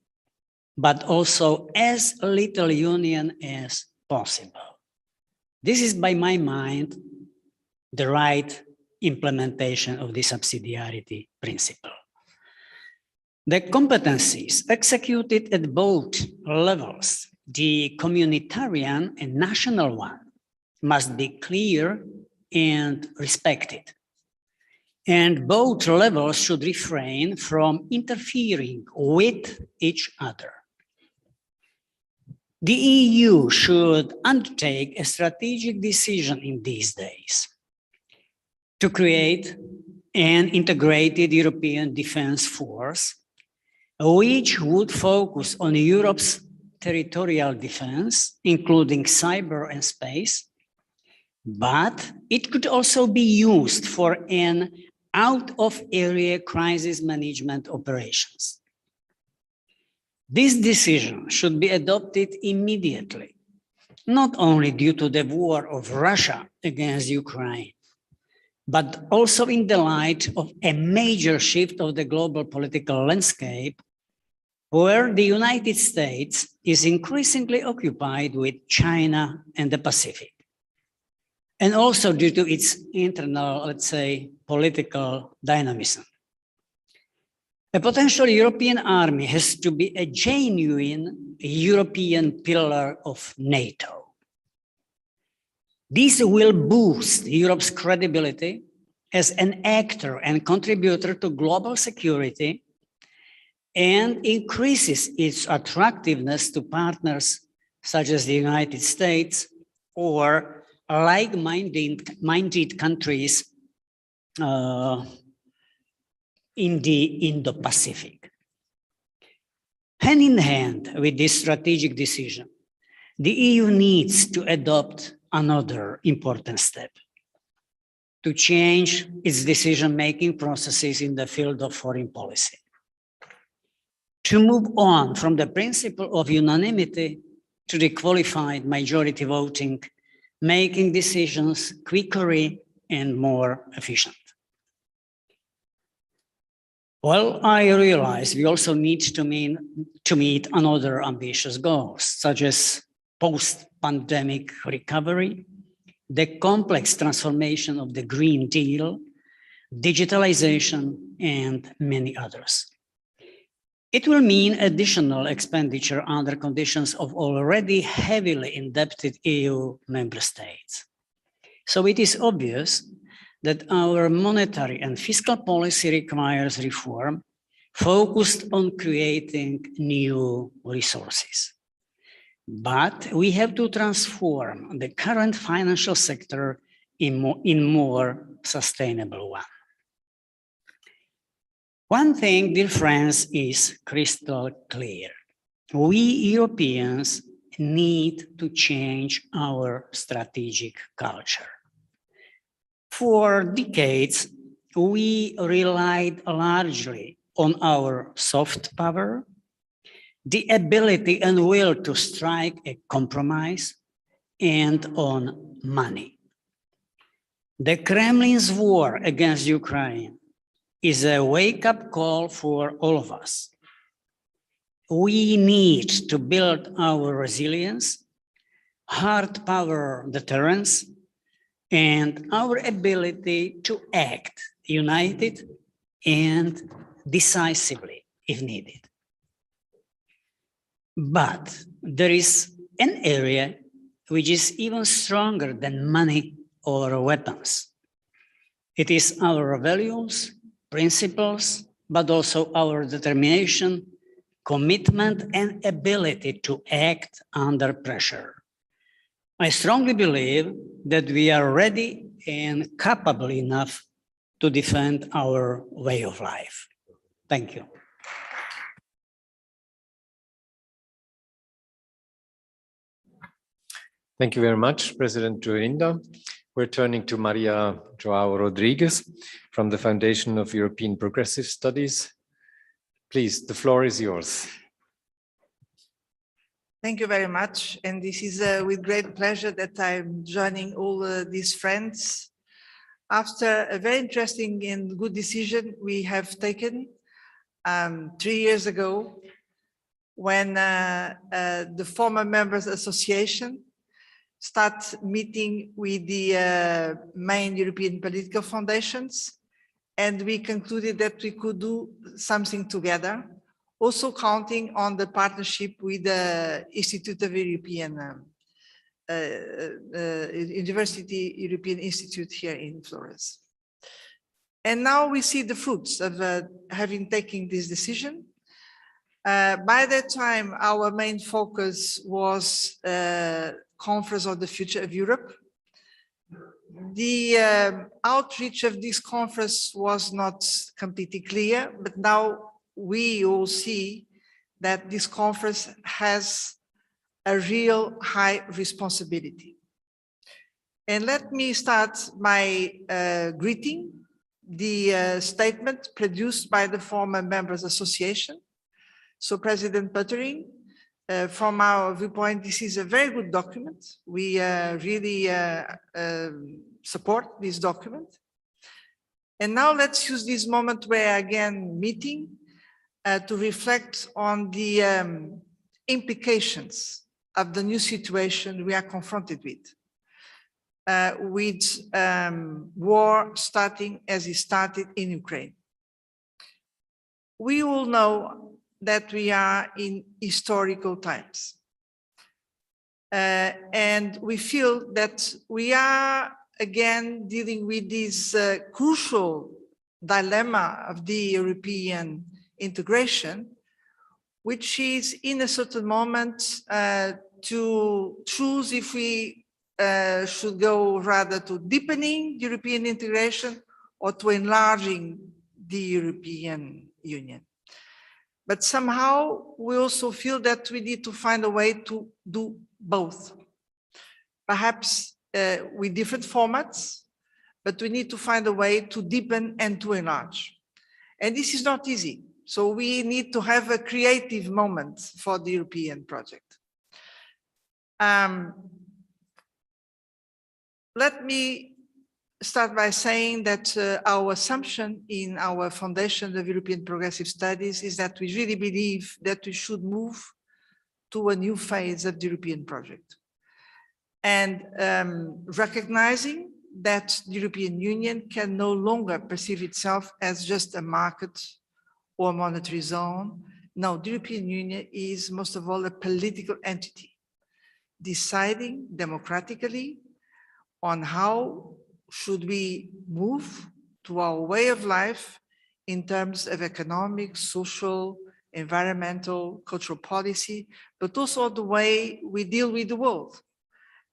but also as little union as possible. This is, by my mind, the right implementation of the subsidiarity principle. The competencies executed at both levels, the communitarian and national one, must be clear and respected. And both levels should refrain from interfering with each other. The EU should undertake a strategic decision in these days to create an integrated European defense force, which would focus on Europe's territorial defense, including cyber and space, but it could also be used for an out-of-area crisis management operations. This decision should be adopted immediately, not only due to the war of Russia against Ukraine, but also in the light of a major shift of the global political landscape, where the United States is increasingly occupied with China and the Pacific, and also due to its internal, let's say, political dynamism. A potential European army has to be a genuine European pillar of NATO. This will boost Europe's credibility as an actor and contributor to global security and increases its attractiveness to partners such as the United States or like-minded countries in the Indo-Pacific. Hand in hand with this strategic decision, the EU needs to adopt another important step: to change its decision-making processes in the field of foreign policy, to move on from the principle of unanimity to the qualified majority voting, making decisions quicker and more efficient. Well, I realize we also need to meet another ambitious goals, such as post-pandemic recovery, the complex transformation of the Green Deal, digitalization, and many others. It will mean additional expenditure under conditions of already heavily indebted EU member states. So it is obvious that our monetary and fiscal policy requires reform focused on creating new resources. But we have to transform the current financial sector in more sustainable one. One thing, dear friends, is crystal clear. We Europeans need to change our strategic culture. For decades, we relied largely on our soft power, the ability and will to strike a compromise, and on money. The Kremlin's war against Ukraine is a wake-up call for all of us. We need to build our resilience, hard power deterrence, and our ability to act united and decisively if needed. But there is an area which is even stronger than money or weapons. It is our values, principles, but also our determination, commitment, and ability to act under pressure. I strongly believe that we are ready and capable enough to defend our way of life. Thank you. Thank you very much, President Joinda. We're turning to Maria Joao Rodriguez from the Foundation of European Progressive Studies. Please, the floor is yours. Thank you very much. And this is with great pleasure that I'm joining all these friends. After a very interesting and good decision we have taken 3 years ago, when the former members association start meeting with the main European political foundations, and we concluded that we could do something together, also counting on the partnership with the Institute of European University European Institute here in Florence. And now we see the fruits of having taken this decision. By that time, our main focus was Conference on the Future of Europe. The outreach of this conference was not completely clear, but now we all see that this conference has a real high responsibility. And let me start by greeting the statement produced by the former Members Association. So President Pöttering, from our viewpoint, this is a very good document. We really support this document. And now let's use this moment we're again meeting to reflect on the implications of the new situation we are confronted with war starting as it started in Ukraine. We all know that we are in historical times. And we feel that we are again dealing with this crucial dilemma of the European integration, which is in a certain moment to choose if we should go rather to deepening European integration or to enlarging the European Union. But somehow we also feel that we need to find a way to do both. Perhaps with different formats, but we need to find a way to deepen and to enlarge. And this is not easy. So we need to have a creative moment for the European project. Let me start by saying that our assumption in our Foundation of European Progressive Studies is that we really believe that we should move to a new phase of the European project. And recognizing that the European Union can no longer perceive itself as just a market or monetary zone. No, the European Union is most of all a political entity, deciding democratically on how should we move to our way of life in terms of economic, social, environmental, cultural policy, but also the way we deal with the world.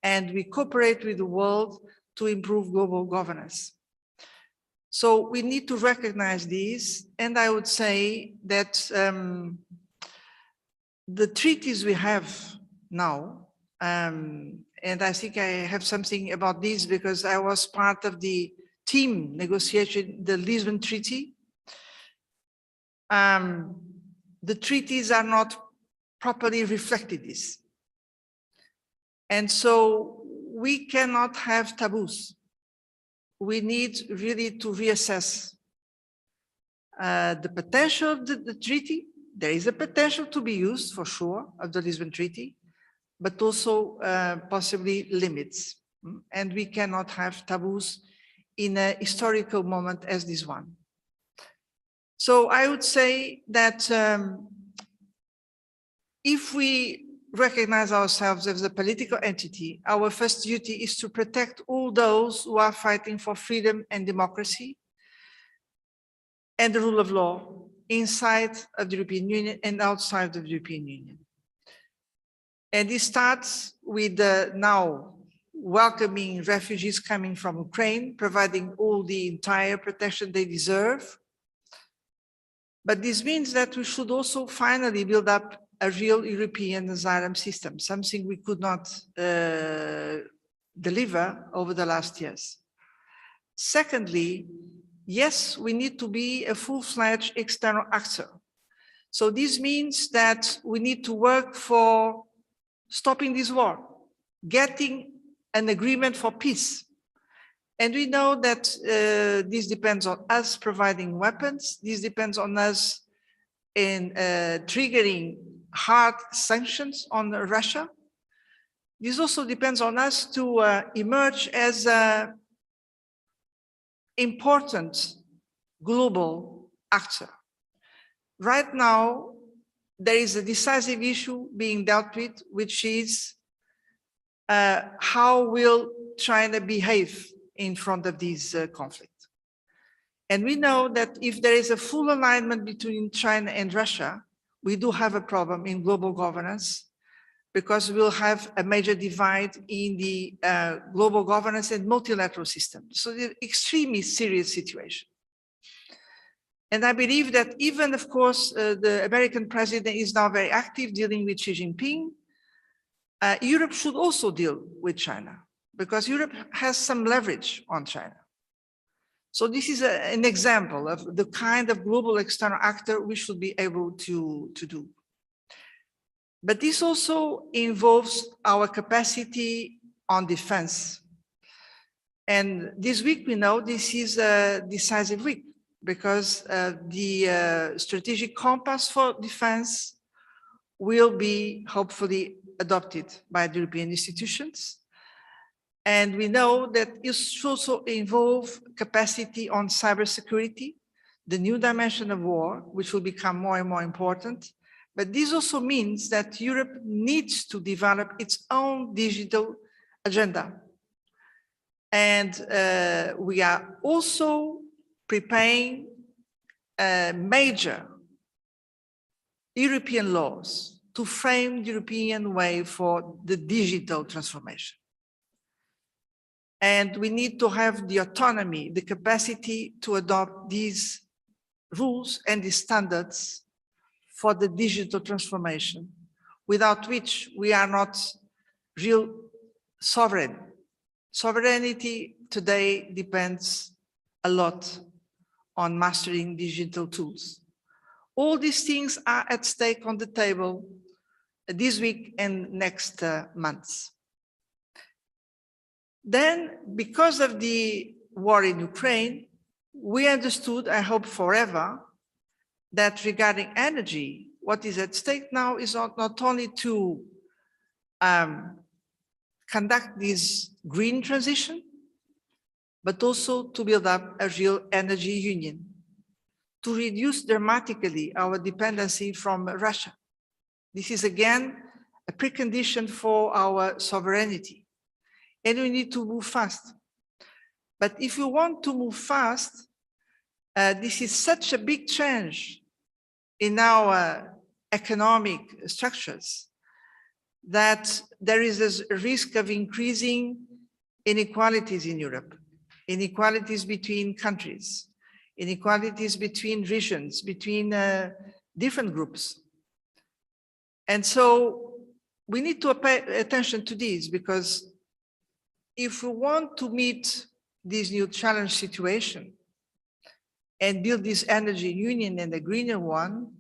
And we cooperate with the world to improve global governance. So we need to recognize this. And I would say that the treaties we have now, and I think I have something about this because I was part of the team negotiation, the Lisbon Treaty. The treaties are not properly reflected this. And so we cannot have taboos. We need really to reassess the potential of the treaty. There is a potential to be used for sure of the Lisbon Treaty, but also possibly limits. And we cannot have taboos in a historical moment as this one. So I would say that if we recognize ourselves as a political entity, our first duty is to protect all those who are fighting for freedom and democracy and the rule of law inside of the European Union and outside of the European Union. And this starts with now welcoming refugees coming from Ukraine, providing all the entire protection they deserve. But this means that we should also finally build up a real European asylum system, something we could not deliver over the last years. Secondly, yes, we need to be a full-fledged external actor. So this means that we need to work for stopping this war, getting an agreement for peace. And we know that this depends on us providing weapons. This depends on us in triggering hard sanctions on Russia. This also depends on us to emerge as an important global actor. Right now, there is a decisive issue being dealt with, which is how will China behave in front of this conflict. And we know that if there is a full alignment between China and Russia, we do have a problem in global governance because we'll have a major divide in the global governance and multilateral system. So it's an extremely serious situation. And I believe that even, of course, the American president is now very active dealing with Xi Jinping. Europe should also deal with China, because Europe has some leverage on China. So this is an example of the kind of global external actor we should be able to do. But this also involves our capacity on defense. And this week, we know this is a decisive week, because the strategic compass for defense will be hopefully adopted by the European institutions. And we know that it should also involve capacity on cybersecurity, the new dimension of war, which will become more and more important. But this also means that Europe needs to develop its own digital agenda. And we are also preparing major European laws to frame the European way for the digital transformation. And we need to have the autonomy, the capacity to adopt these rules and these standards for the digital transformation, without which we are not real sovereign. Sovereignty today depends a lot on mastering digital tools. All these things are at stake on the table this week and next months. Then, because of the war in Ukraine, we understood, I hope forever, that regarding energy, what is at stake now is not only to conduct this green transition, but also to build up a real energy union, to reduce dramatically our dependency from Russia. This is again a precondition for our sovereignty, and we need to move fast. But if you want to move fast, this is such a big change in our economic structures that there is a risk of increasing inequalities in Europe, inequalities between countries, inequalities between regions, between different groups. And so we need to pay attention to this, because if we want to meet this new challenge situation and build this energy union and a greener one,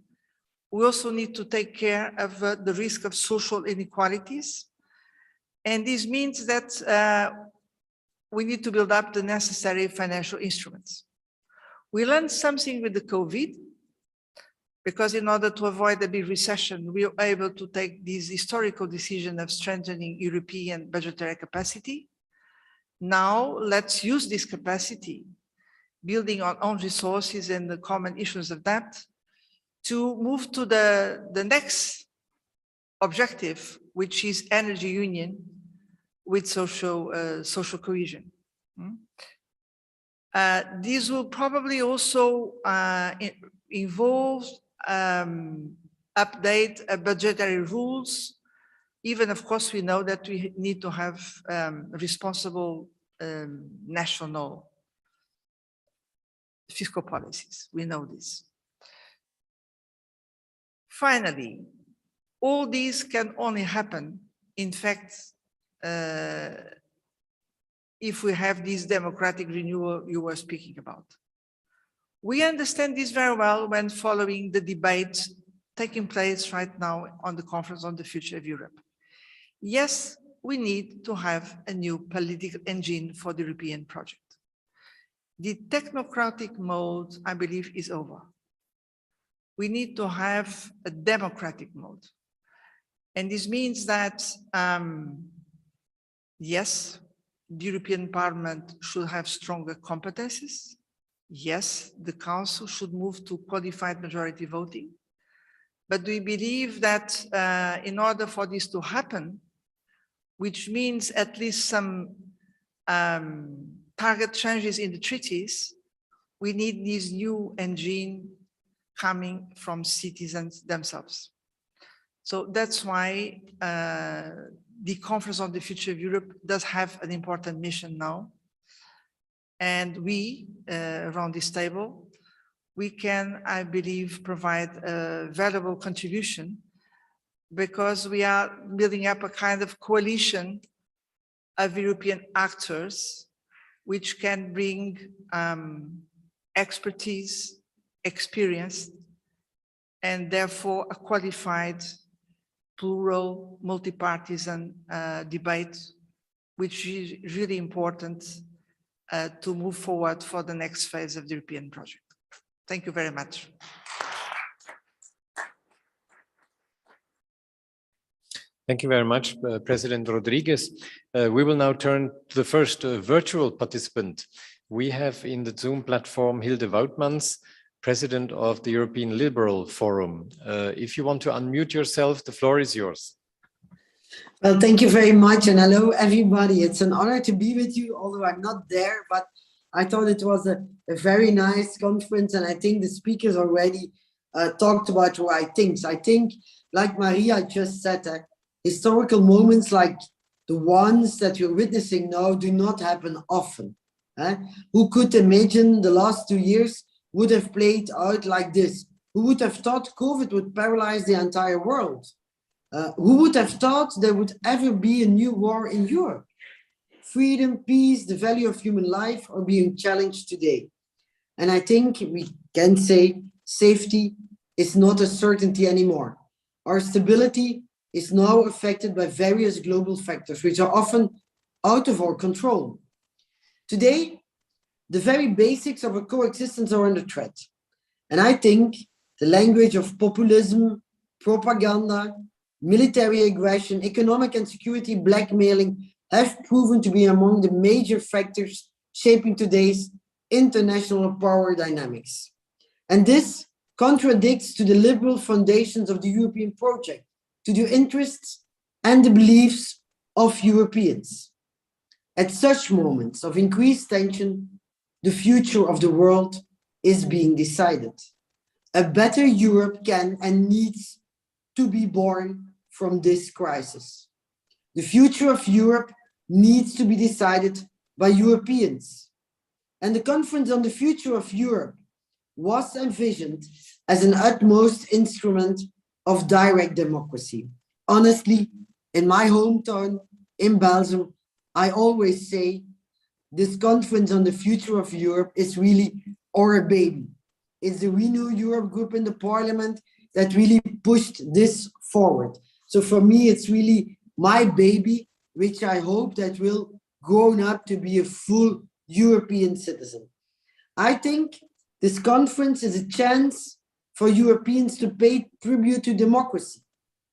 we also need to take care of the risk of social inequalities. And this means that we need to build up the necessary financial instruments. We learned something with the COVID, because in order to avoid a big recession, we were able to take this historical decision of strengthening European budgetary capacity. Now let's use this capacity, building on own resources and the common issues of debt, to move to the next objective, which is energy union with social cohesion. This will probably also involve update budgetary rules. Even, of course, we know that we need to have responsible national fiscal policies. We know this. Finally, all these can only happen, in fact, if we have this democratic renewal you were speaking about. We understand this very well when following the debate taking place right now on the Conference on the Future of Europe. Yes, we need to have a new political engine for the European project. The technocratic mode, I believe, is over. We need to have a democratic mode. And this means that, yes, the European Parliament should have stronger competences. Yes, the Council should move to qualified majority voting. But we believe that in order for this to happen, which means at least some target changes in the treaties, we need this new engine coming from citizens themselves. So that's why the Conference on the Future of Europe does have an important mission now. And we, around this table, we can, I believe, provide a valuable contribution because we are building up a kind of coalition of European actors which can bring expertise, experience, and therefore a qualified, plural, multi-partisan debate, which is really important to move forward for the next phase of the European project. Thank you very much. Thank you very much, President Rodriguez. We will now turn to the first virtual participant. We have in the Zoom platform Hilde Woutmans, President of the European Liberal Forum. If you want to unmute yourself, the floor is yours. Well, thank you very much, and hello, everybody. It's an honor to be with you, although I'm not there, but I thought it was a very nice conference, and I think the speakers already talked about the right things. I think, like Maria just said, historical moments like the ones that we're witnessing now do not happen often. Who could imagine the last 2 years would have played out like this? Who would have thought COVID would paralyze the entire world? Who would have thought there would ever be a new war in Europe? Freedom, peace, the value of human life are being challenged today. And I think we can say safety is not a certainty anymore. Our stability is now affected by various global factors, which are often out of our control. Today, the very basics of a coexistence are under threat. And I think the language of populism, propaganda, military aggression, economic and security blackmailing have proven to be among the major factors shaping today's international power dynamics. And this contradicts to the liberal foundations of the European project, to the interests and the beliefs of Europeans. At such moments of increased tension, the future of the world is being decided. A better Europe can and needs to be born from this crisis. The future of Europe needs to be decided by Europeans. And the Conference on the Future of Europe was envisioned as an utmost instrument of direct democracy. Honestly, in my hometown, in Belgium, I always say this Conference on the Future of Europe is really our baby. It's the Renew Europe group in the parliament that really pushed this forward. So for me, it's really my baby, which I hope that will grow up to be a full European citizen. I think this conference is a chance for Europeans to pay tribute to democracy,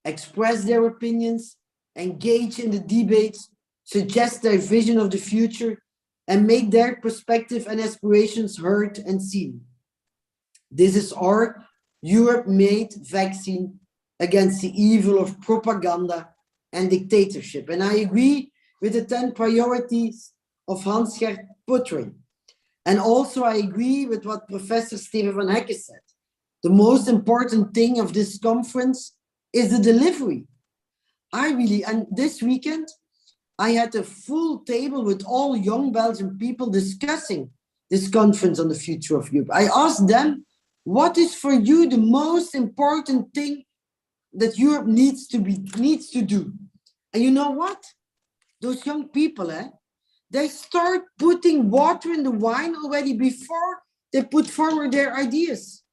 express their opinions, engage in the debates, suggest their vision of the future, and make their perspective and aspirations heard and seen. This is our Europe-made vaccine against the evil of propaganda and dictatorship. And I agree with the 10 priorities of Hans-Gert Püttering. And also I agree with what Professor Steven van Hekke said. The most important thing of this conference is the delivery. And this weekend, I had a full table with all young Belgian people discussing this conference on the future of Europe. I asked them, what is for you the most important thing that Europe needs to do? And you know what? Those young people, they start putting water in the wine already before they put forward their ideas.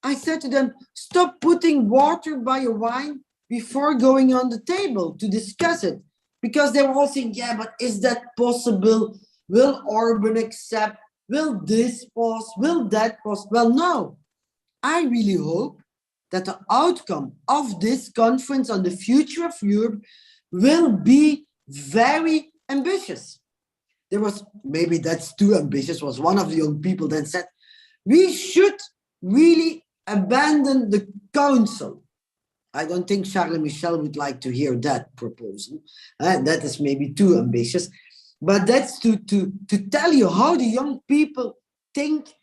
I said to them, stop putting water by a wine before going on the table to discuss it. Because they were all saying, yeah, but is that possible? Will Orban accept? Will this pass? Will that pass? Well, no. I really hope that the outcome of this conference on the future of Europe will be very ambitious. There was, maybe that's too ambitious, was one of the young people that said, we should really abandon the council. I don't think Charles Michel would like to hear that proposal. That is maybe too ambitious. But that's to tell you how the young people think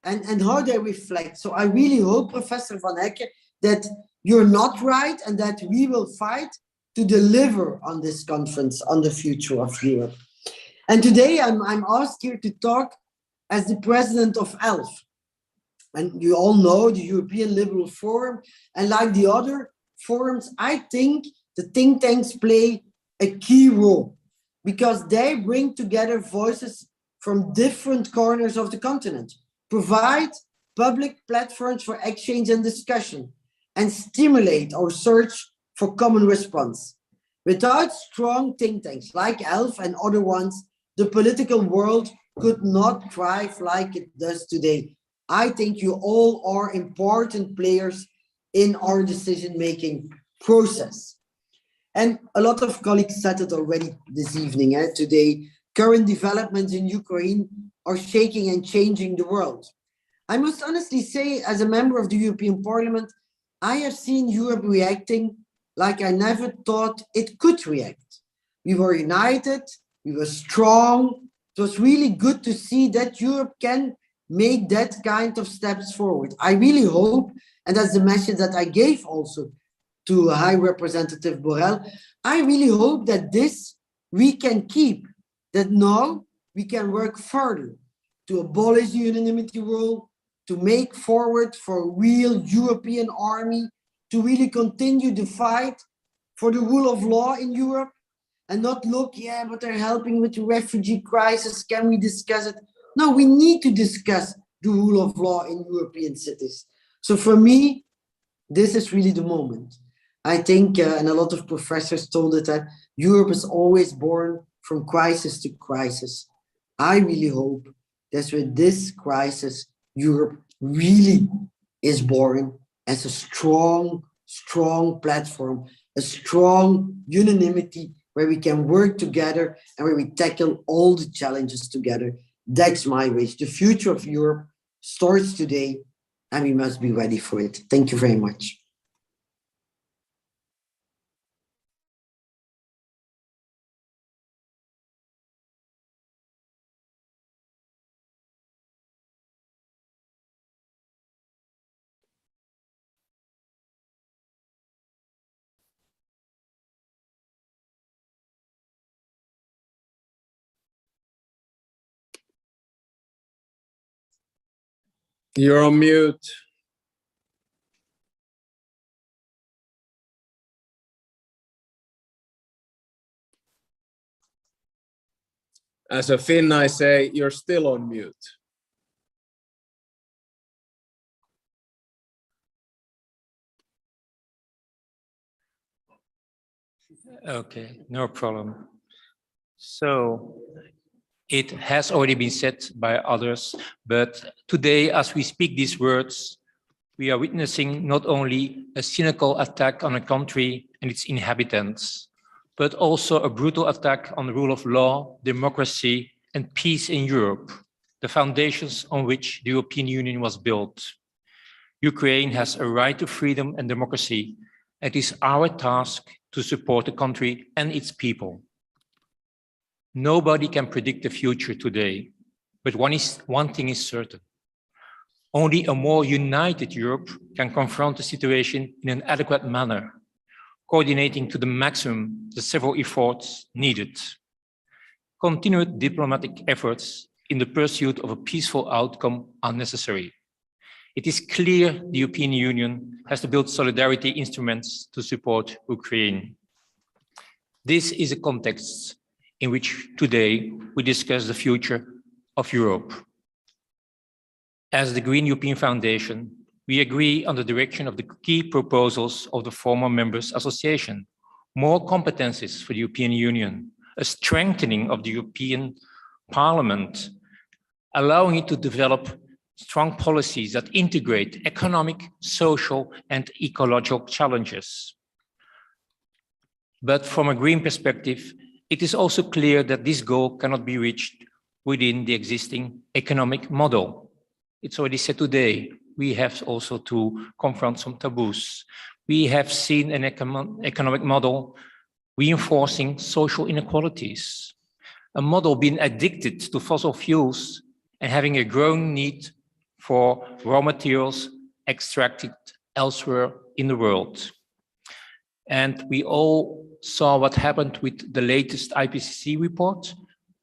and how they reflect. So I really hope, Professor Van Hekke, that you're not right and that we will fight to deliver on this conference on the future of Europe. And today I'm asked here to talk as the president of ELF. And you all know the European Liberal Forum, and like the other forums, I think the think tanks play a key role because they bring together voices from different corners of the continent, provide public platforms for exchange and discussion, and stimulate our search for common response. Without strong think tanks like ELF and other ones, the political world could not thrive like it does today. I think you all are important players in our decision-making process. And a lot of colleagues said it already this evening, today. Current developments in Ukraine are shaking and changing the world. I must honestly say, as a member of the European Parliament, I have seen Europe reacting like I never thought it could react. We were united, we were strong. It was really good to see that Europe can make that kind of steps forward. I really hope, and that's the message that I gave also to High Representative Borrell, I really hope that this we can keep, that now we can work further to abolish the unanimity rule, to make forward for a real European army, to really continue the fight for the rule of law in Europe, and not look, yeah, but they're helping with the refugee crisis, can we discuss it? No, we need to discuss the rule of law in European cities. So for me, this is really the moment. I think, and a lot of professors told it, that Europe is always born from crisis to crisis. I really hope that with this crisis, Europe really is born as a strong platform, a strong unanimity where we can work together and where we tackle all the challenges together. That's my wish. The future of Europe starts today and we must be ready for it. Thank you very much. You're on mute. As a Finn, I say you're still on mute. Okay, no problem. So it has already been said by others, but today, as we speak these words, we are witnessing not only a cynical attack on a country and its inhabitants, but also a brutal attack on the rule of law, democracy, and peace in Europe, the foundations on which the European Union was built. Ukraine has a right to freedom and democracy. It is our task to support the country and its people. Nobody can predict the future today, but one thing is certain. Only a more united Europe can confront the situation in an adequate manner, coordinating to the maximum the several efforts needed. Continued diplomatic efforts in the pursuit of a peaceful outcome are necessary. It is clear the European Union has to build solidarity instruments to support Ukraine. This is a context in which today we discuss the future of Europe. As the Green European Foundation, we agree on the direction of the key proposals of the former Members Association, more competencies for the European Union, a strengthening of the European Parliament, allowing it to develop strong policies that integrate economic, social, and ecological challenges. But from a green perspective, it is also clear that this goal cannot be reached within the existing economic model. It's already said today, we have also to confront some taboos. We have seen an economic model reinforcing social inequalities, a model being addicted to fossil fuels and having a growing need for raw materials extracted elsewhere in the world. And we all saw what happened with the latest IPCC report.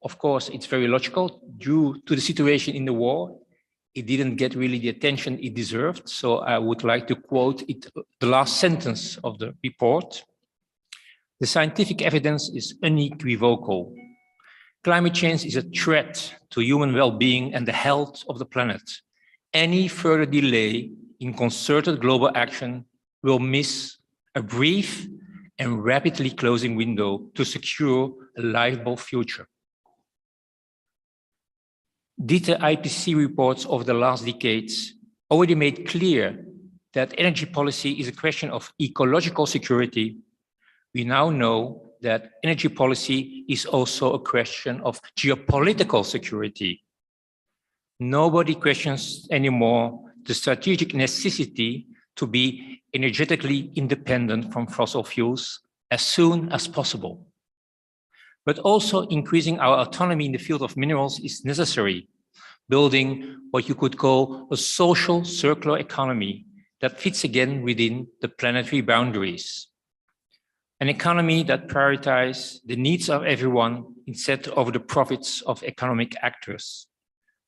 Of course, it's very logical due to the situation in the war. it didn't get really the attention it deserved. So I would like to quote it, the last sentence of the report. The scientific evidence is unequivocal. Climate change is a threat to human well-being and the health of the planet. Any further delay in concerted global action will miss a brief and rapidly closing window to secure a livable future. Detailed IPCC reports over the last decades already made clear that energy policy is a question of ecological security. We now know that energy policy is also a question of geopolitical security. Nobody questions anymore the strategic necessity to be energetically independent from fossil fuels as soon as possible. But also increasing our autonomy in the field of minerals is necessary, building what you could call a social circular economy that fits again within the planetary boundaries. An economy that prioritizes the needs of everyone instead of the profits of economic actors.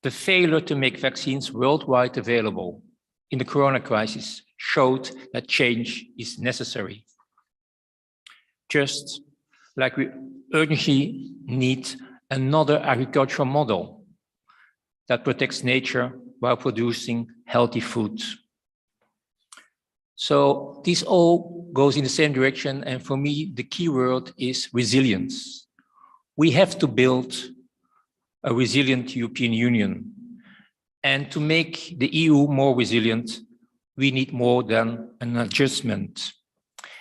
The failure to make vaccines worldwide available in the corona crisis showed that change is necessary. Just like we urgently need another agricultural model that protects nature while producing healthy food. So this all goes in the same direction, and for me, the key word is resilience. We have to build a resilient European Union. And to make the EU more resilient, we need more than an adjustment.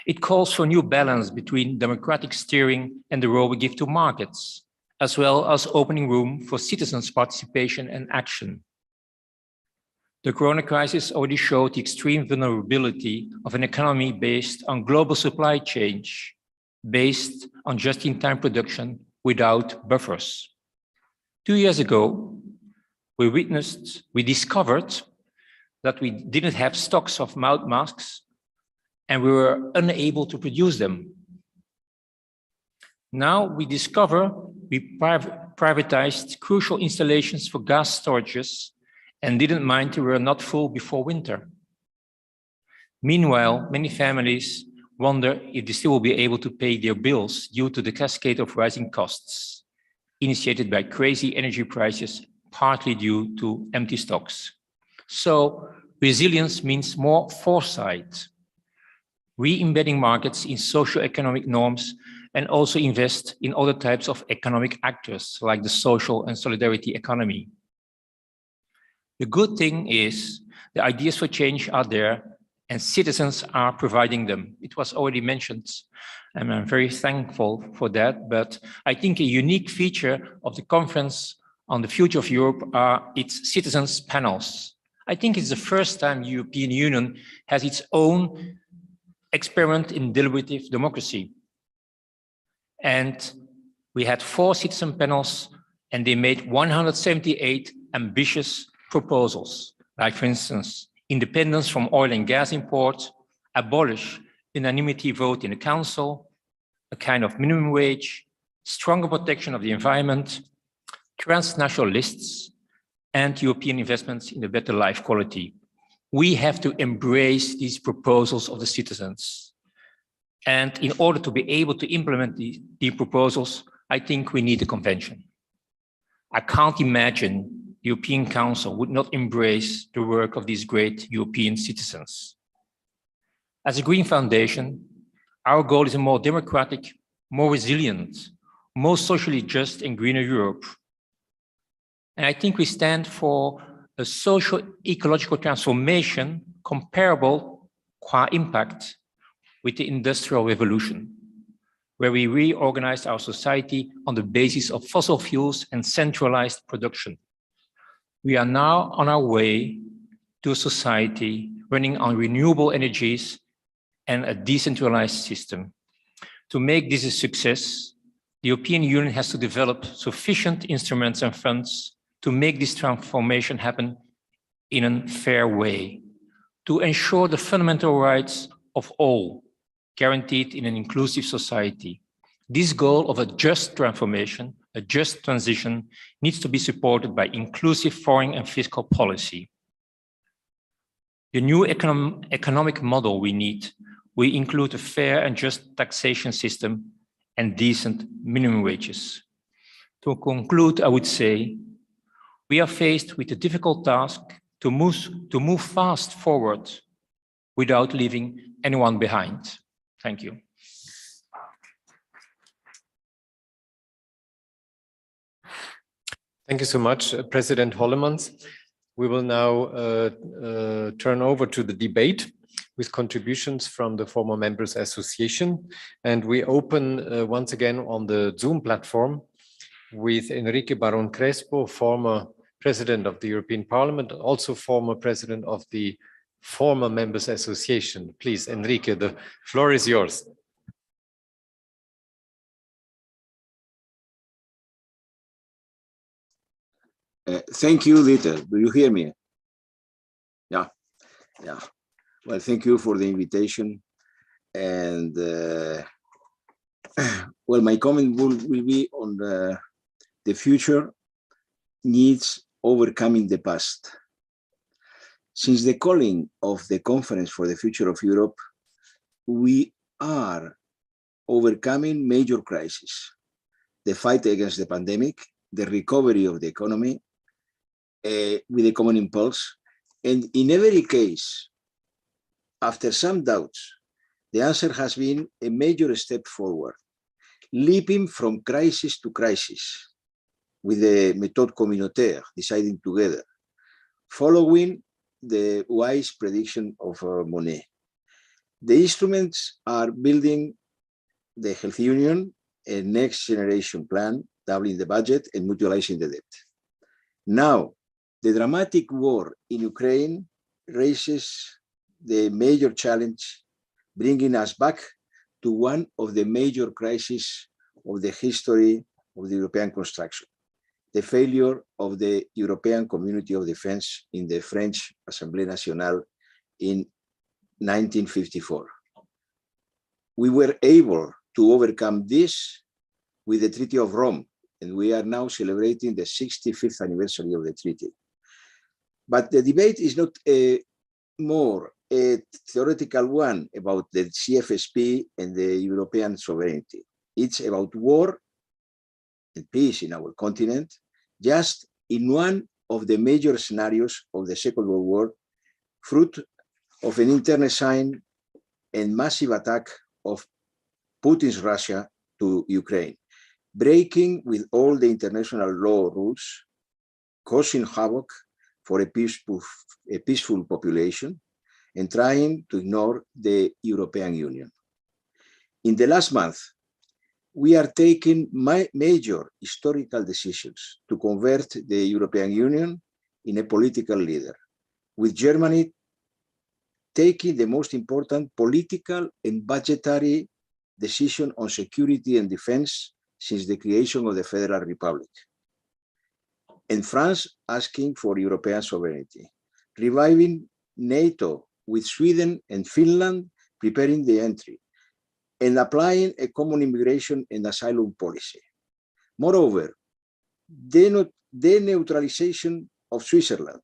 It calls for a new balance between democratic steering and the role we give to markets, as well as opening room for citizens' participation and action. The corona crisis already showed the extreme vulnerability of an economy based on global supply chains, based on just-in-time production without buffers. 2 years ago, we discovered that we didn't have stocks of mouth masks and we were unable to produce them. Now we discover we privatized crucial installations for gas storages and didn't mind they were not full before winter. Meanwhile, many families wonder if they still will be able to pay their bills due to the cascade of rising costs, initiated by crazy energy prices, partly due to empty stocks. So resilience means more foresight, re-embedding markets in socio-economic norms, and also invest in other types of economic actors like the social and solidarity economy. The good thing is the ideas for change are there and citizens are providing them. It was already mentioned, and I'm very thankful for that, but I think a unique feature of the conference on the future of Europe are its citizens panels. I think it's the first time the European Union has its own experiment in deliberative democracy. And we had 4 citizen panels and they made 178 ambitious proposals, like for instance, independence from oil and gas imports, abolish unanimity vote in the council, a kind of minimum wage, stronger protection of the environment, transnational lists, and European investments in a better life quality. We have to embrace these proposals of the citizens. And in order to be able to implement the proposals, I think we need a convention. I can't imagine the European Council would not embrace the work of these great European citizens. As a Green Foundation, our goal is a more democratic, more resilient, more socially just and greener Europe. And I think we stand for a social ecological transformation comparable qua impact with the Industrial Revolution, where we reorganized our society on the basis of fossil fuels and centralized production. We are now on our way to a society running on renewable energies and a decentralized system. To make this a success, the European Union has to develop sufficient instruments and funds to make this transformation happen in a fair way, to ensure the fundamental rights of all guaranteed in an inclusive society. This goal of a just transformation a just transition needs to be supported by inclusive foreign and fiscal policy. The new economic model we need will include a fair and just taxation system and decent minimum wages. To conclude, I would say, we are faced with a difficult task to move fast forward without leaving anyone behind. Thank you. Thank you so much, President Hollemans. We will now turn over to the debate with contributions from the former Members Association. And we open once again on the Zoom platform with Enrique Baron Crespo, former President of the European Parliament, also former President of the former Members Association. Please, Enrique, the floor is yours. Thank you, Dieter. Do you hear me? Yeah. Well, thank you for the invitation. And well, my comment will be on the future needs overcoming the past. Since the calling of the Conference for the Future of Europe, we are overcoming major crises: the fight against the pandemic, the recovery of the economy, with a common impulse. And in every case, after some doubts, the answer has been a major step forward, leaping from crisis to crisis with the méthode communautaire, deciding together, following the wise prediction of Monet. The instruments are building the health union, a next generation plan, doubling the budget and mutualizing the debt. Now, the dramatic war in Ukraine raises the major challenge, bringing us back to one of the major crises of the history of the European construction: the failure of the European Community of Defense in the French Assemblée Nationale in 1954. We were able to overcome this with the Treaty of Rome, and we are now celebrating the 65th anniversary of the treaty. But the debate is not more a theoretical one about the CFSP and the European sovereignty. It's about war and peace in our continent, just in one of the major scenarios of the Second World War, fruit of an internecine and massive attack of Putin's Russia to Ukraine, breaking with all the international law rules, causing havoc for a peaceful population, and trying to ignore the European Union. In the last month, we are taking major historical decisions to convert the European Union in a political leader, with Germany taking the most important political and budgetary decision on security and defense since the creation of the Federal Republic, and France asking for European sovereignty, reviving NATO with Sweden and Finland preparing the entry, and applying a common immigration and asylum policy. Moreover, the neutralization of Switzerland,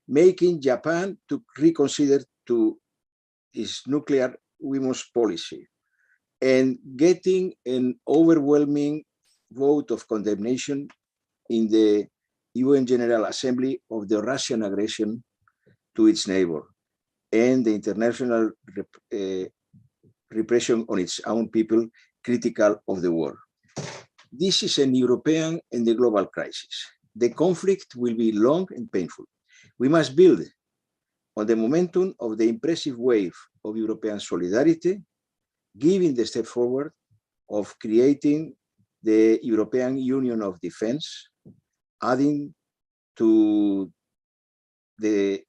making Japan to reconsider its nuclear weapons policy, and getting an overwhelming vote of condemnation in the UN General Assembly of the Russian aggression to its neighbor and the international repression on its own people critical of the war. This is an European and a global crisis. The conflict will be long and painful. We must build on the momentum of the impressive wave of European solidarity, giving the step forward of creating the European Union of Defense, adding to the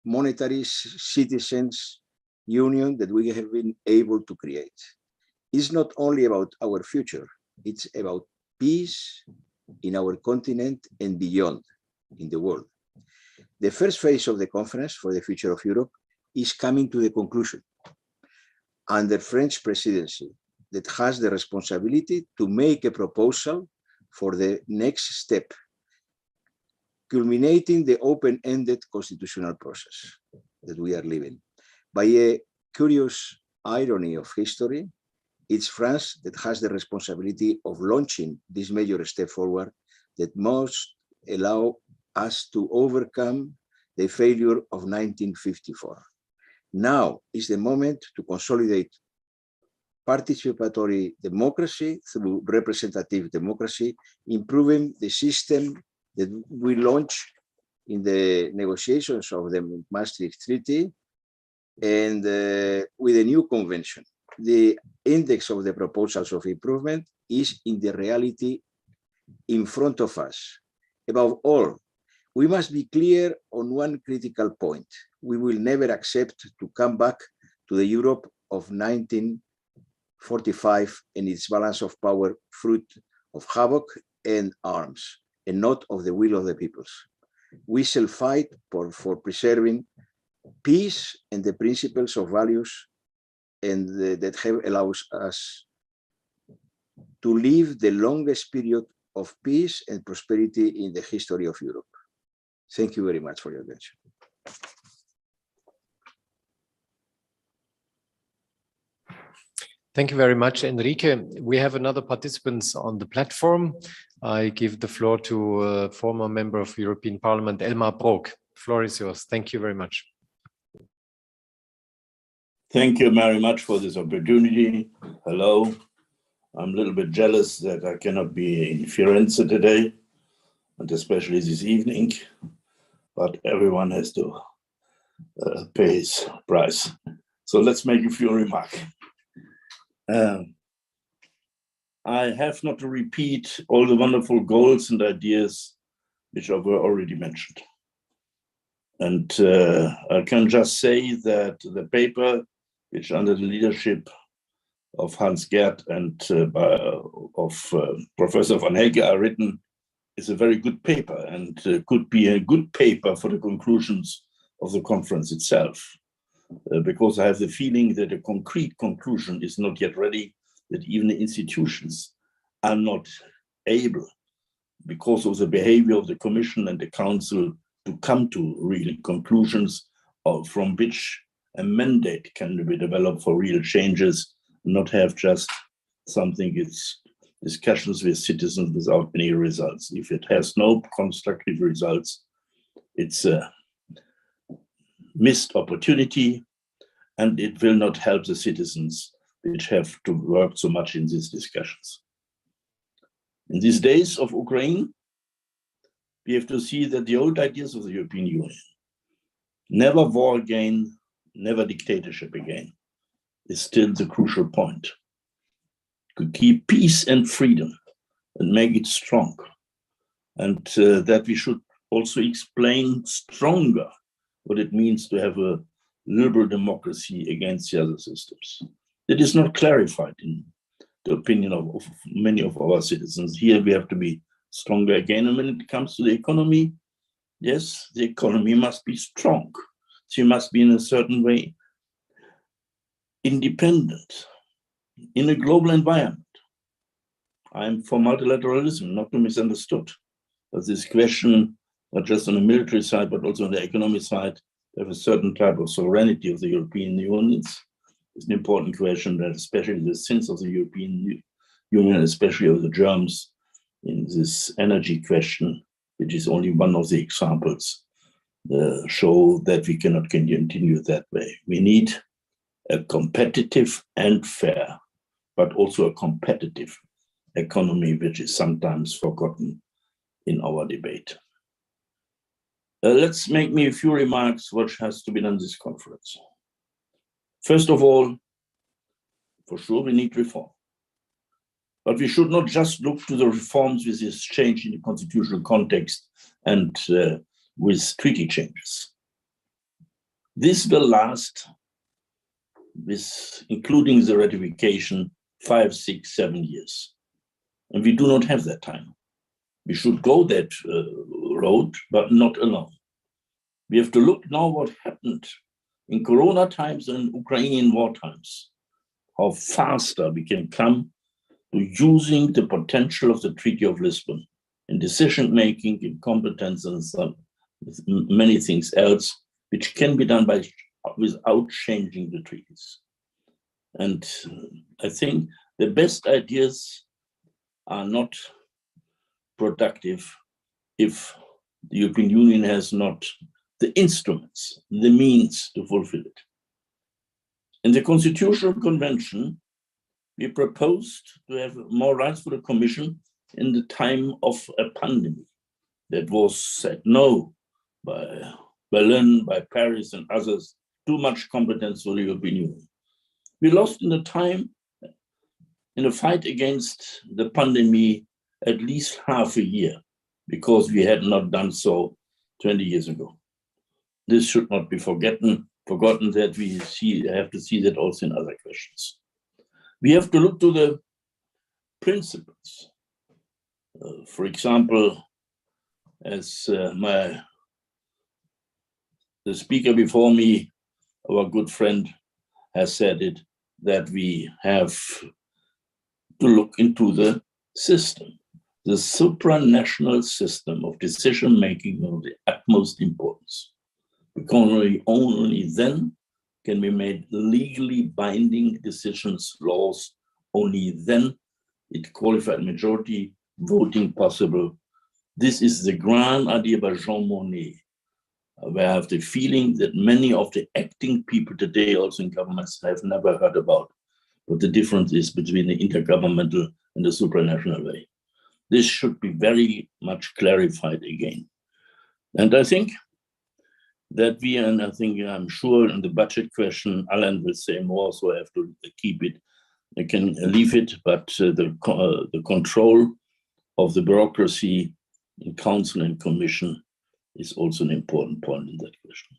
monetary citizens union that we have been able to create. It's not only about our future, it's about peace in our continent and beyond in the world. The first phase of the Conference for the Future of Europe is coming to the conclusion under French presidency that has the responsibility to make a proposal for the next step, culminating the open-ended constitutional process that we are living. By a curious irony of history, it's France that has the responsibility of launching this major step forward that must allow us to overcome the failure of 1954. Now is the moment to consolidate participatory democracy through representative democracy, improving the system that we launched in the negotiations of the Maastricht Treaty and with a new convention. The index of the proposals of improvement is in the reality in front of us. Above all, we must be clear on one critical point. We will never accept to come back to the Europe of 1945 and its balance of power, fruit of havoc and arms, and not of the will of the peoples. We shall fight for preserving peace and the principles of values and that have allowed us to live the longest period of peace and prosperity in the history of Europe. Thank you very much for your attention. Thank you very much, Enrique. We have another participant on the platform. I give the floor to former member of European Parliament, Elmar Brok. The floor is yours. Thank you very much. Thank you very much for this opportunity. Hello. I'm a little bit jealous that I cannot be in Firenze today, and especially this evening, but everyone has to pay his price. So let's make a few remarks. I have not to repeat all the wonderful goals and ideas which were already mentioned. And I can just say that the paper, which under the leadership of Hans Gert and of Professor van Helge are written, is a very good paper and could be a good paper for the conclusions of the conference itself. Because I have the feeling that a concrete conclusion is not yet ready, that even the institutions are not able, because of the behavior of the Commission and the Council, to come to real conclusions from which a mandate can be developed for real changes, not have just something, it's discussions with citizens without any results. If it has no constructive results, it's a missed opportunity, and it will not help the citizens which have to work so much in these discussions. In these days of Ukraine, we have to see that the old ideas of the European Union, never war again, never dictatorship again, is still the crucial point. To keep peace and freedom and make it strong. And that we should also explain stronger what it means to have a liberal democracy against the other systems. It is not clarified in the opinion of many of our citizens. Here we have to be stronger again. And when it comes to the economy, yes, the economy must be strong. She must be in a certain way independent in a global environment. I'm for multilateralism, not to be misunderstood. But this question, not just on the military side, but also on the economic side, have a certain type of sovereignty of the European Union. It's an important question, that especially the sins of the European Union, especially of the Germans, in this energy question, which is only one of the examples, show that we cannot continue that way. We need a competitive and fair, but also a competitive economy, which is sometimes forgotten in our debate. Let's make me a few remarks what has to be done in this conference. First of all, for sure we need reform. But we should not just look to the reforms with this change in the constitutional context and with treaty changes. This will last, with including the ratification, 5, 6, 7 years. And we do not have that time. We should go that road, but not alone. We have to look now what happened in Corona times and Ukrainian war times, how faster we can come to using the potential of the Treaty of Lisbon in decision-making, in competence, and many things else, which can be done without changing the treaties. And I think the best ideas are not productive if the European Union has not the instruments, the means to fulfill it. In the Constitutional Convention, we proposed to have more rights for the Commission in the time of a pandemic. That was said no by Berlin, by Paris and others, too much competence for the European Union. We lost in the time, in the fight against the pandemic, at least half a year, because we had not done so 20 years ago. This should not be forgotten that we have to see that also in other questions. We have to look to the principles. For example, as the speaker before me, our good friend, has said it, that we have to look into the system. The supranational system of decision-making of the utmost importance. Because only then can we make legally binding decisions, laws, only then it qualified majority voting possible. This is the grand idea by Jean Monnet, where I have the feeling that many of the acting people today also in governments have never heard about what the difference is between the intergovernmental and the supranational way. This should be very much clarified again. And I think that I'm sure in the budget question, Alan will say more, so I have to keep it. I can leave it, but the control of the bureaucracy in Council and Commission is also an important point in that question.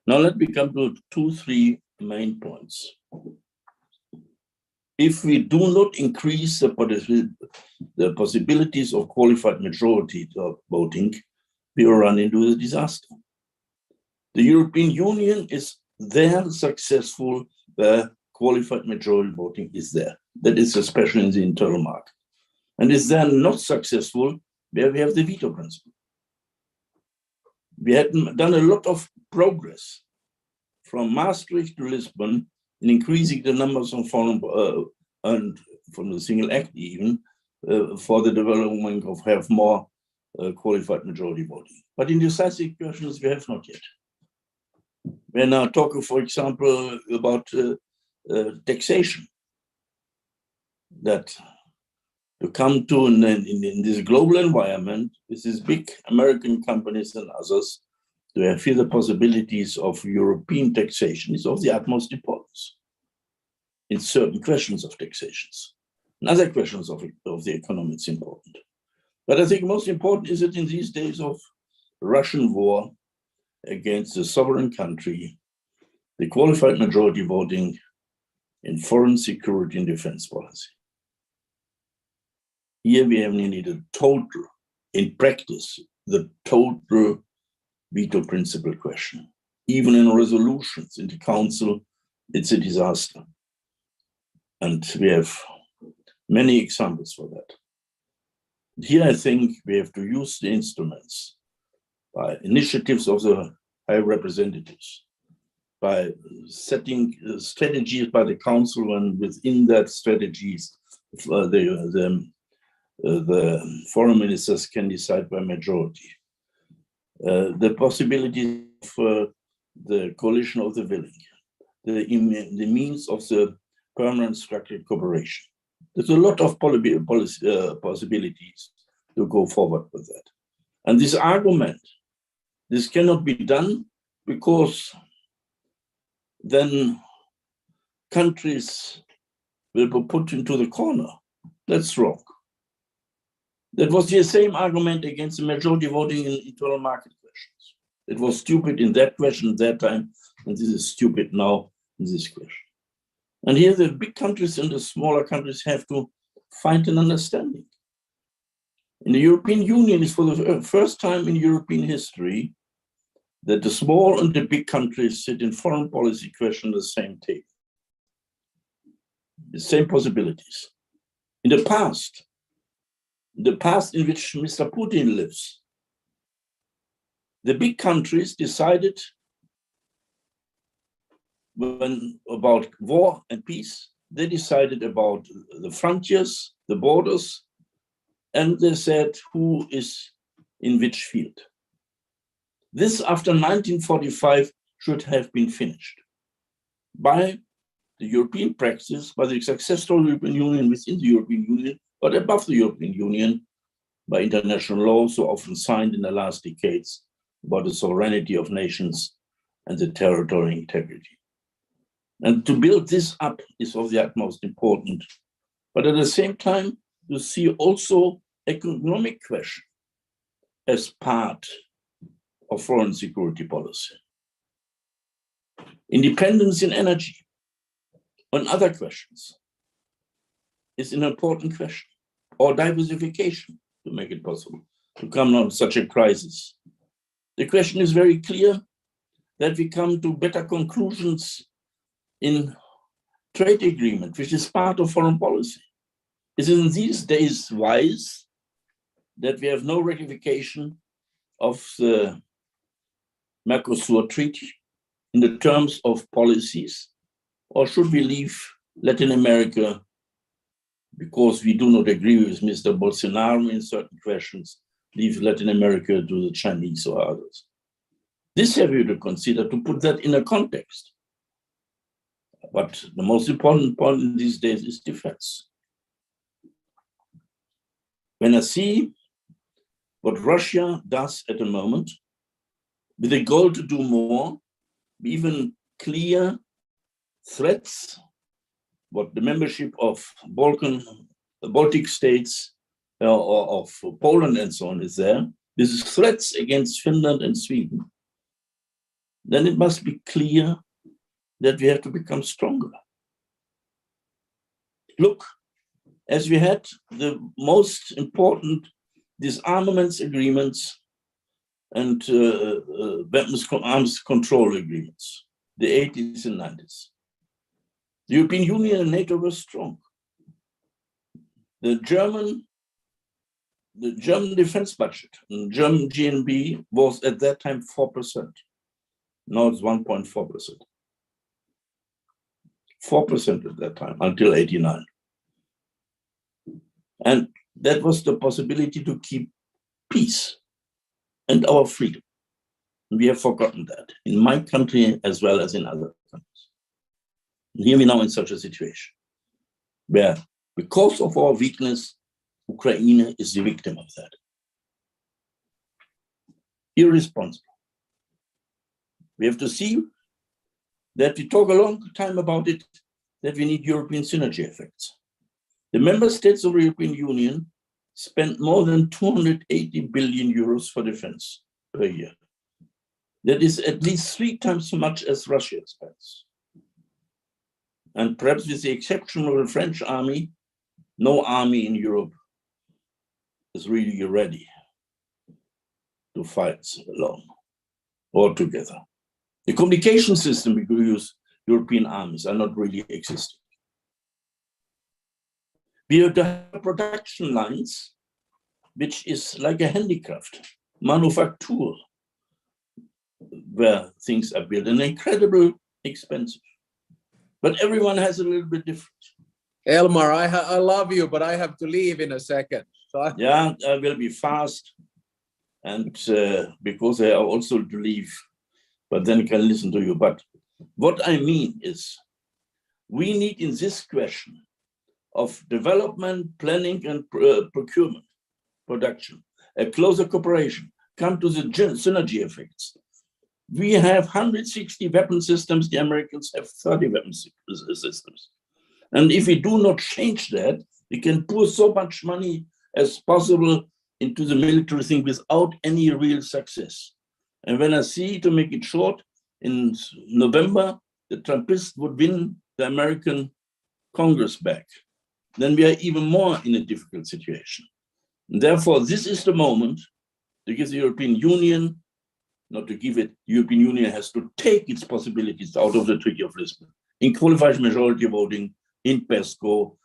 Now let me come to 2-3 main points. If we do not increase the possibilities of qualified majority voting, we will run into a disaster. The European Union is there successful where qualified majority voting is there. That is especially in the internal market. And is there not successful where we have the veto principle. We had done a lot of progress from Maastricht to Lisbon in increasing the numbers of foreign and from the single act even for the development of have more qualified majority voting. But in decisive questions, we have not yet. We're now talking, for example, about taxation. That to come to in this global environment, with these big American companies and others, to have the possibilities of European taxation is of the utmost importance in certain questions of taxations. In other questions of the economy, it's important. But I think most important is that in these days of Russian war against a sovereign country, the qualified majority voting in foreign security and defense policy. Here we have needed a total, in practice, the total veto principle question. Even in resolutions in the council, it's a disaster. And we have many examples for that. Here I think we have to use the instruments by initiatives of the high representatives, by setting strategies by the council, and within that strategies, the foreign ministers can decide by majority. The possibility of the coalition of the willing, the means of the permanent structured cooperation. There's a lot of possibilities to go forward with that. And this argument, this cannot be done because then countries will be put into the corner. That's wrong. That was the same argument against the majority voting in internal market questions. It was stupid in that question at that time, and this is stupid now in this question. And here the big countries and the smaller countries have to find an understanding. In the European Union, it's for the first time in European history that the small and the big countries sit in foreign policy question at the same table. The same possibilities. In the past in which Mr. Putin lives, the big countries decided about war and peace. They decided about the frontiers, the borders, and they said who is in which field. This, after 1945, should have been finished by the European practice, by the successful European Union within the European Union, but above the European Union, by international law so often signed in the last decades about the sovereignty of nations and the territorial integrity. And to build this up is of the utmost important. But at the same time, you see also economic question as part of foreign security policy. Independence in energy and other questions is an important question, or diversification to make it possible to come out of such a crisis. The question is very clear that we come to better conclusions in trade agreement, which is part of foreign policy. It is in these days wise that we have no ratification of the Mercosur Treaty in the terms of policies, or should we leave Latin America because we do not agree with Mr. Bolsonaro in certain questions, leave Latin America to the Chinese or others? This have you to consider, to put that in a context. But the most important point in these days is defense. When I see what Russia does at the moment, with the goal to do more, even clear threats, what the membership of Baltic states or of Poland and so on is there, this is threats against Finland and Sweden, then it must be clear that we have to become stronger. Look, as we had the most important disarmaments agreements and weapons arms control agreements, the 80s and 90s. The European Union and NATO were strong. The German defense budget, the German GNB was at that time 4%. Now it's 1.4%. 4% at that time, until 89. And that was the possibility to keep peace and our freedom. We have forgotten that in my country as well as in other countries. And here we now in such a situation where, because of our weakness, Ukraine is the victim of that. Irresponsible. We have to see that we talk a long time about it, that we need European synergy effects. The member states of the European Union spent more than 280 billion euros for defense per year. That is at least 3 times so much as Russia spends. And perhaps with the exception of the French army, no army in Europe is really ready to fight alone or together. The communication system we use European armies are not really existing. We have the production lines, which is like a handicraft, manufacture, where things are built and incredibly expensive. But everyone has a little bit different. Elmar, I love you, but I have to leave in a second. So yeah, I will be fast. And because I also to leave, but then I can listen to you. But what I mean is, we need in this question of development, planning, and procurement, production, a closer cooperation, come to the synergy effects. We have 160 weapon systems, the Americans have 30 weapon systems. And if we do not change that, we can pour so much money as possible into the military thing without any real success. And when I see, to make it short, in November, the Trumpists would win the American Congress back, then we are even more in a difficult situation. And therefore, this is the moment to give the European Union, not to give it, the European Union has to take its possibilities out of the Treaty of Lisbon, in qualified majority voting, in PESCO,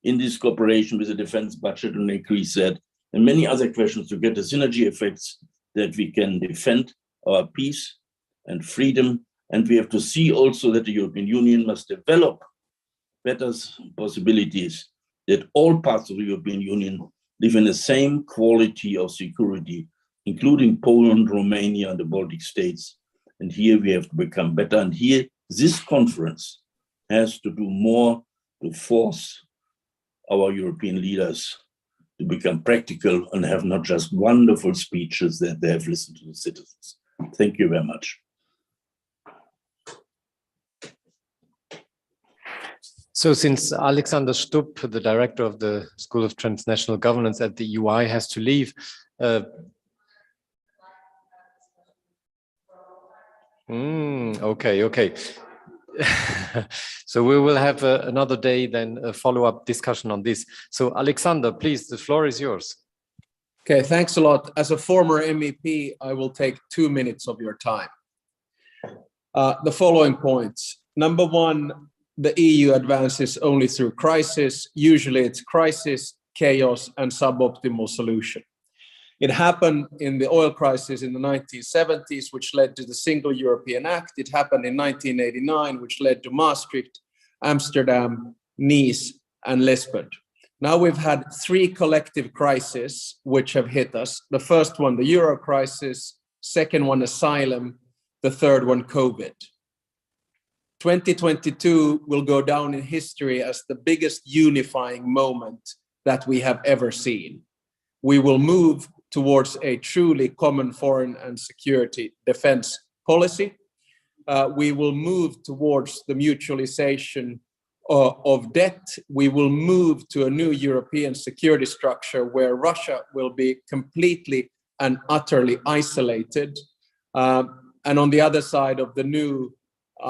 in this cooperation with the defense budget and increase that, and many other questions to get the synergy effects that we can defend our peace and freedom. And we have to see also that the European Union must develop better possibilities that all parts of the European Union live in the same quality of security, including Poland, Romania, and the Baltic states. And here we have to become better. And here, this conference has to do more to force our European leaders to become practical and have not just wonderful speeches that they have listened to the citizens. Thank you very much. So since Alexander Stupp, the director of the School of Transnational Governance at the EY, has to leave, okay. So we will have another day then a follow-up discussion on this. So Alexander, please, the floor is yours. Okay, thanks a lot. As a former MEP, I will take 2 minutes of your time. The following points. Number one, the EU advances only through crisis. Usually it's crisis, chaos, and suboptimal solution. It happened in the oil crisis in the 1970s, which led to the Single European Act. It happened in 1989, which led to Maastricht, Amsterdam, Nice, and Lisbon. Now we've had 3 collective crises which have hit us. The first one, the Euro crisis, second one, asylum, the third one, COVID. 2022 will go down in history as the biggest unifying moment that we have ever seen. We will move towards a truly common foreign and security defense policy. We will move towards the mutualization of debt. We will move to a new European security structure where Russia will be completely and utterly isolated. And on the other side of the new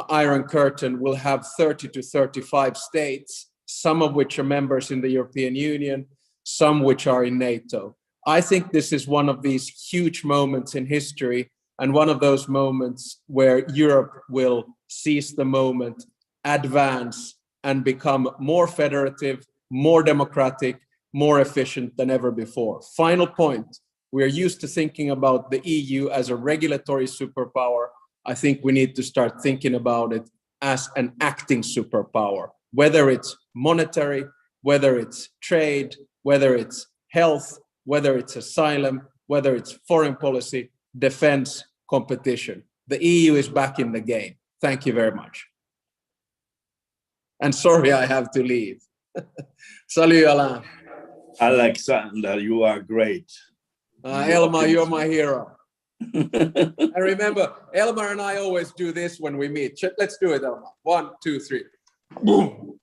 Iron Curtain, we'll have 30 to 35 states, some of which are members in the European Union, some which are in NATO. I think this is one of these huge moments in history and one of those moments where Europe will seize the moment, advance, and become more federative, more democratic, more efficient than ever before. Final point, we are used to thinking about the EU as a regulatory superpower. I think we need to start thinking about it as an acting superpower, whether it's monetary, whether it's trade, whether it's health, whether it's asylum, whether it's foreign policy, defense, competition. The EU is back in the game. Thank you very much. And sorry, I have to leave. Salut, Alain. Alexander, you are great. Elmar, you're my hero. And remember, Elmar and I always do this when we meet. Let's do it, Elmar. 1, 2, 3. Boom.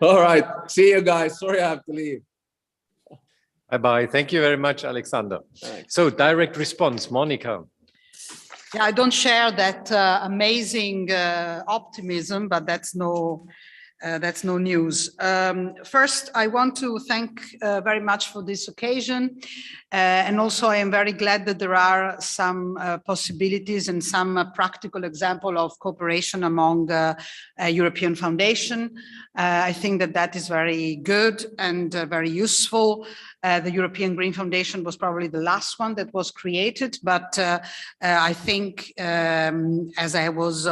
All right. See you guys. Sorry I have to leave. Bye-bye. Thank you very much, Alexander. Thanks. So direct response, Monica. Yeah, I don't share that amazing optimism, but that's no news. First, I want to thank very much for this occasion. And also I am very glad that there are some possibilities and some practical example of cooperation among European Foundation. I think that that is very good and very useful. The European Green Foundation was probably the last one that was created, but I think as I was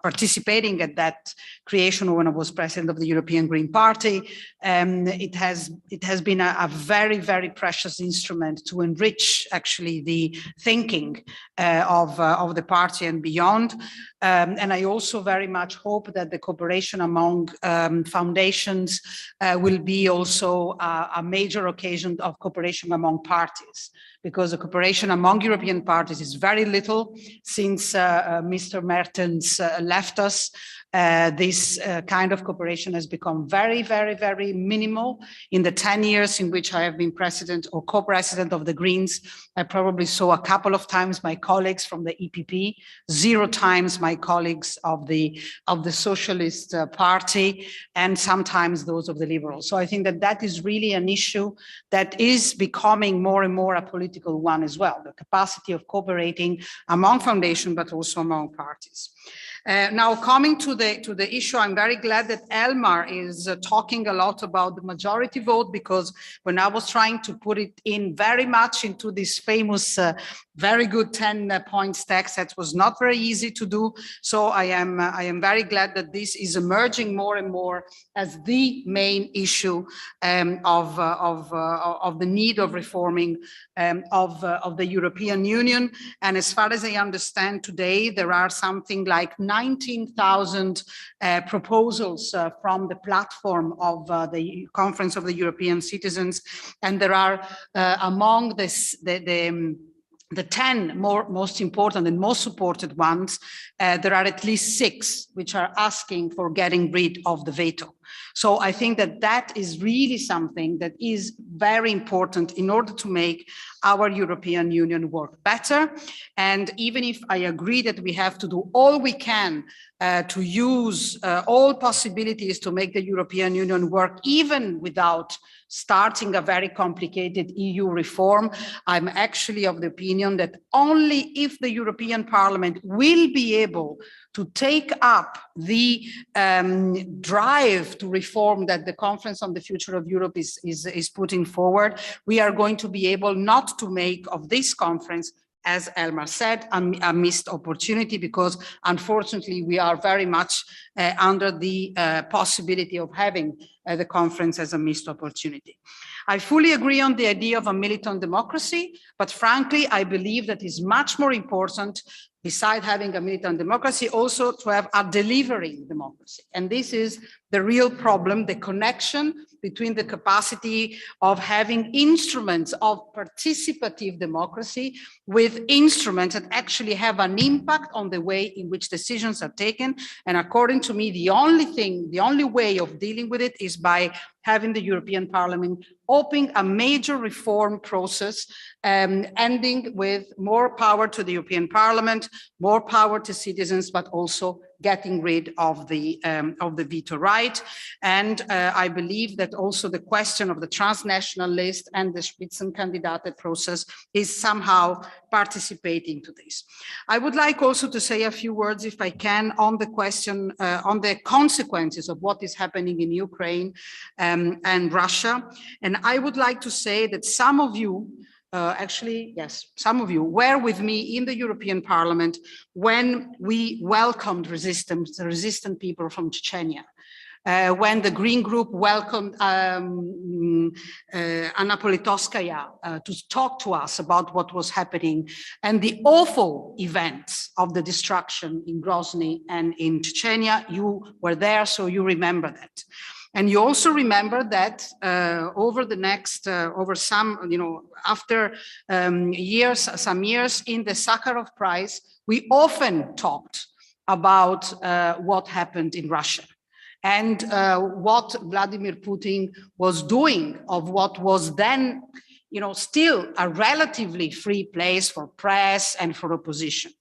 participating at that creation when I was president of the European Green Party, it has been a very, very precious instrument to enrich actually the thinking of the party and beyond. And I also very much hope that the cooperation among foundations will be also a major occasion of cooperation among parties, because the cooperation among European parties is very little since Mr. Mertens left us. This kind of cooperation has become very, very, very minimal. In the 10 years in which I have been president or co-president of the Greens, I probably saw a couple of times my colleagues from the EPP, 0 times my colleagues of the Socialist Party, and sometimes those of the Liberals. So I think that that is really an issue that is becoming more and more a political one as well, the capacity of cooperating among foundations, but also among parties. Now, coming to the issue, I'm very glad that Elmar is talking a lot about the majority vote, because when I was trying to put it in very much into this famous, very good 10-point text, that was not very easy to do. So I am very glad that this is emerging more and more as the main issue of the need of reforming of the European Union. And as far as I understand today, there are something like 19,000 proposals from the platform of the Conference of the European Citizens. And there are among this, the 10 most important and most supported ones, there are at least 6 which are asking for getting rid of the veto. So I think that that is really something that is very important in order to make our European Union work better. And even if I agree that we have to do all we can to use all possibilities to make the European Union work, even without starting a very complicated EU reform, I'm actually of the opinion that only if the European Parliament will be able to take up the drive to reform that the Conference on the Future of Europe is putting forward, we are going to be able not to make of this conference, as Elmar said, a missed opportunity, because unfortunately we are very much under the possibility of having the conference as a missed opportunity. I fully agree on the idea of a militant democracy, but frankly, I believe that is much more important, beside having a militant democracy, also to have a delivering democracy. And this is the real problem, the connection between the capacity of having instruments of participative democracy with instruments that actually have an impact on the way in which decisions are taken. And according to me, the only way of dealing with it is by having the European Parliament opening a major reform process, ending with more power to the European Parliament, more power to citizens, but also getting rid of the veto right. And I believe that also the question of the transnational list and the Spitzenkandidaten process is somehow participating to this. I would like also to say a few words, if I can, on the question, on the consequences of what is happening in Ukraine and Russia. And I would like to say that some of you, actually, yes, some of you were with me in the European Parliament when we welcomed resistant people from Chechnya, when the Green Group welcomed Anna Politkovskaya to talk to us about what was happening and the awful events of the destruction in Grozny and in Chechnya. You were there, so you remember that. And you also remember that over the next, over some, after some years in the Sakharov Prize, we often talked about what happened in Russia and what Vladimir Putin was doing of what was then, still a relatively free place for press and for opposition.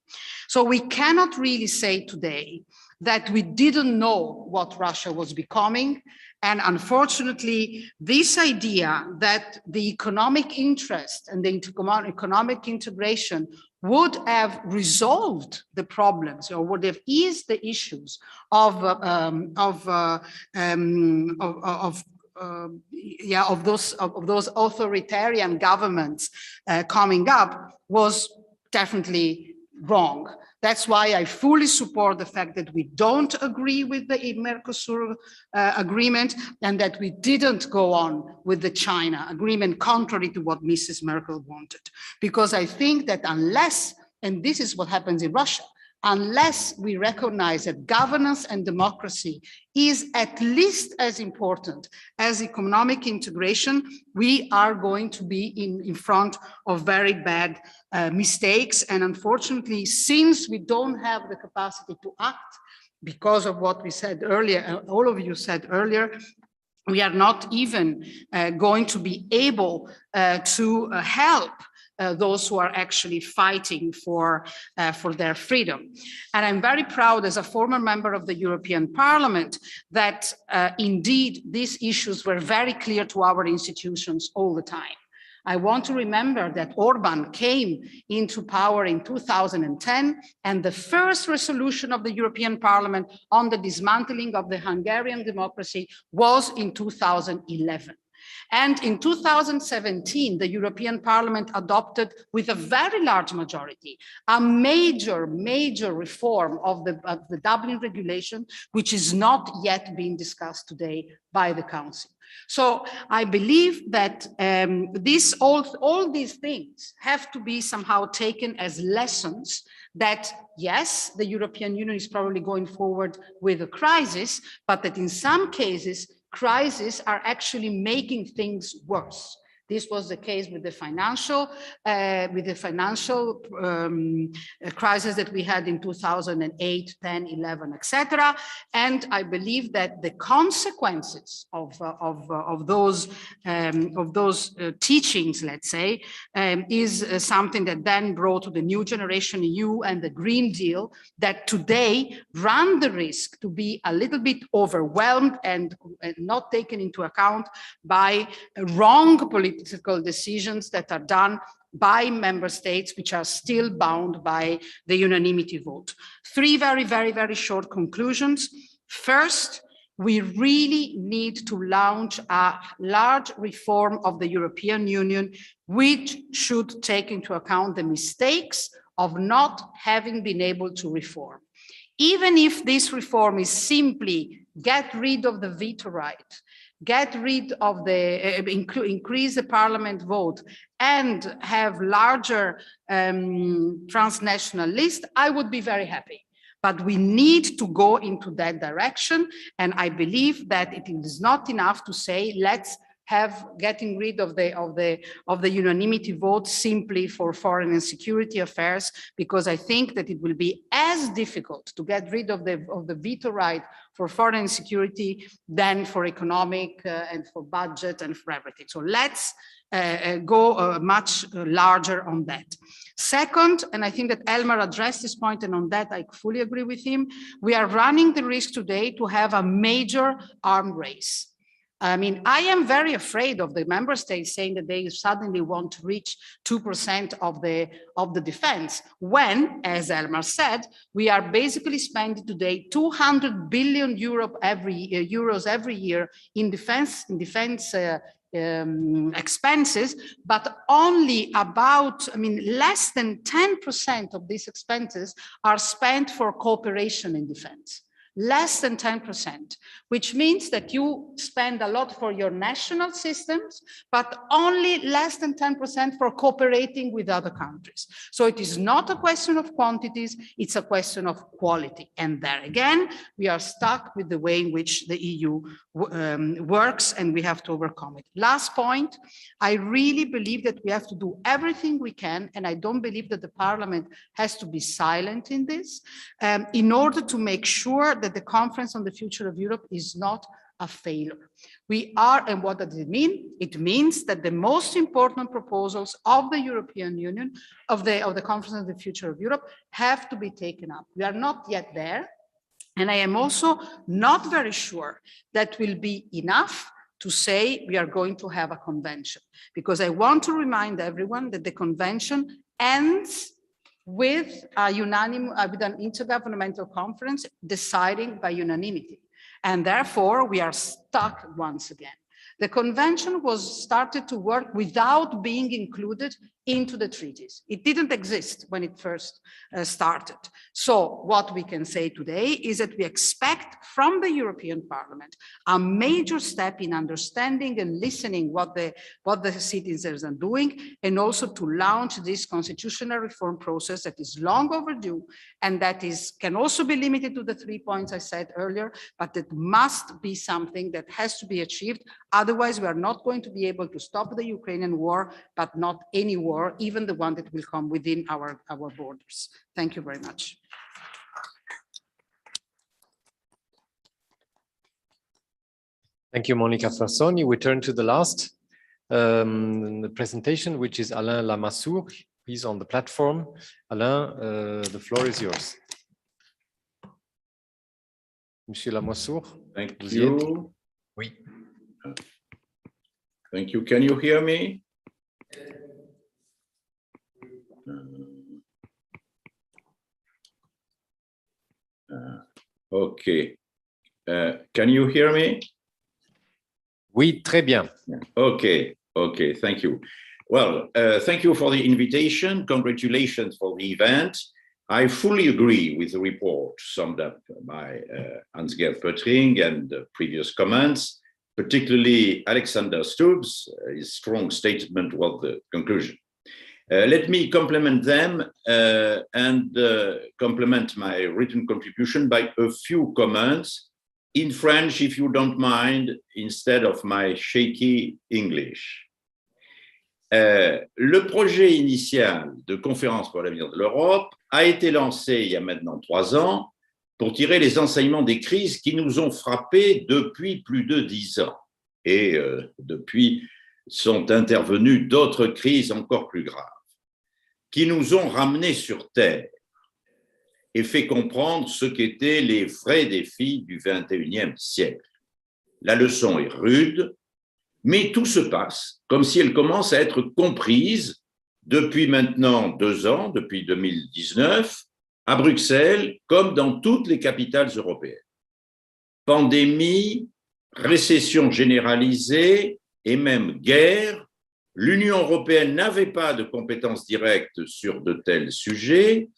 So we cannot really say today that we didn't know what Russia was becoming. And unfortunately, this idea that the economic interest and the economic integration would have resolved the problems or would have eased the issues of those authoritarian governments coming up was definitely wrong. That's why I fully support the fact that we don't agree with the Mercosur agreement and that we didn't go on with the China agreement, contrary to what Mrs. Merkel wanted. Because I think that unless, and this is what happens in Russia, unless we recognize that governance and democracy is at least as important as economic integration, we are going to be in front of very bad mistakes. And unfortunately, since we don't have the capacity to act because of what we said earlier, all of you said earlier, we are not even going to be able to help those who are actually fighting for their freedom. And I'm very proud as a former member of the European Parliament that indeed these issues were very clear to our institutions all the time. I want to remember that Orban came into power in 2010, and the first resolution of the European Parliament on the dismantling of the Hungarian democracy was in 2011. And in 2017, the European Parliament adopted with a very large majority a major reform of the Dublin regulation, which is not yet being discussed today by the Council. So I believe that all these things have to be somehow taken as lessons that, yes, the European Union is probably going forward with a crisis, but that in some cases, crises are actually making things worse. This was the case with the financial crisis that we had in 2008, 10, 11, etc. And I believe that the consequences of those teachings, let's say, is something that then brought to the New Generation EU and the Green Deal that today run the risk to be a little bit overwhelmed and not taken into account by wrong political decisions that are done by member states, which are still bound by the unanimity vote. Three very short conclusions. First, we really need to launch a large reform of the European Union, which should take into account the mistakes of not having been able to reform. Even if this reform is simply get rid of the veto right, get rid of the, increase the parliament vote and have larger transnational list, I would be very happy. But we need to go into that direction. And I believe that it is not enough to say, let's have getting rid of the unanimity vote simply for foreign and security affairs, because I think that it will be as difficult to get rid of the veto right for foreign and security than for economic and for budget and for everything. So let's go much larger on that. Second, and I think that Elmar addressed this point, and on that I fully agree with him, we are running the risk today to have a major arms race. I mean, I am very afraid of the member states saying that they suddenly want to reach 2% of the defense, when, as Elmar said, we are basically spending today 200 billion euros every year in defense expenses, but only about, less than 10% of these expenses are spent for cooperation in defense. Less than 10%, which means that you spend a lot for your national systems, but only less than 10% for cooperating with other countries. So it is not a question of quantities, it's a question of quality. And there again, we are stuck with the way in which the EU works, and we have to overcome it. Last point, I really believe that we have to do everything we can, and I don't believe that the Parliament has to be silent in this, in order to make sure that the Conference on the Future of Europe is not a failure. We are, and what does it mean? It means that the most important proposals of the European Union, of the Conference on the Future of Europe, have to be taken up. We are not yet there, and I am also not very sure that will be enough to say we are going to have a convention, because I want to remind everyone that the convention ends with an intergovernmental conference deciding by unanimity. And therefore, we are stuck once again. The convention was started to work without being included into the treaties. It didn't exist when it first started. So what we can say today is that we expect from the European Parliament a major step in understanding and listening what the citizens are doing, and also to launch this constitutional reform process that is long overdue, and that can also be limited to the 3 points I said earlier, but it must be something that has to be achieved. Otherwise, we are not going to be able to stop the Ukrainian war, but not any war, even the one that will come within our borders. Thank you very much. Thank you, Monica Frassoni. We turn to the last the presentation, which is Alain Lamassoure. He's on the platform. Alain, the floor is yours. Monsieur Lamassoure. Thank you. Oui. Thank you. Can you hear me? Okay. Can you hear me? Oui, très bien. Okay, okay, thank you. Well, thank you for the invitation. Congratulations for the event. I fully agree with the report summed up by Hans-Gert Pöttering and the previous comments, particularly Alexander Stubbs. His strong statement was the conclusion. Let me complement them and complement my written contribution by a few comments in French, if you don't mind, instead of my shaky English. Le projet initial de conférence pour l'avenir de l'Europe a été lancé il y a maintenant 3 ans pour tirer les enseignements des crises qui nous ont frappés depuis plus de 10 ans. Et depuis sont intervenues d'autres crises encore plus graves, qui nous ont ramenés sur Terre et fait comprendre ce qu'étaient les vrais défis du XXIe siècle. La leçon est rude, mais tout se passe comme si elle commence à être comprise depuis maintenant 2 ans, depuis 2019, à Bruxelles, comme dans toutes les capitales européennes. Pandémie, récession généralisée et même guerre, l'Union européenne n'avait pas de compétences directes sur de tels sujets.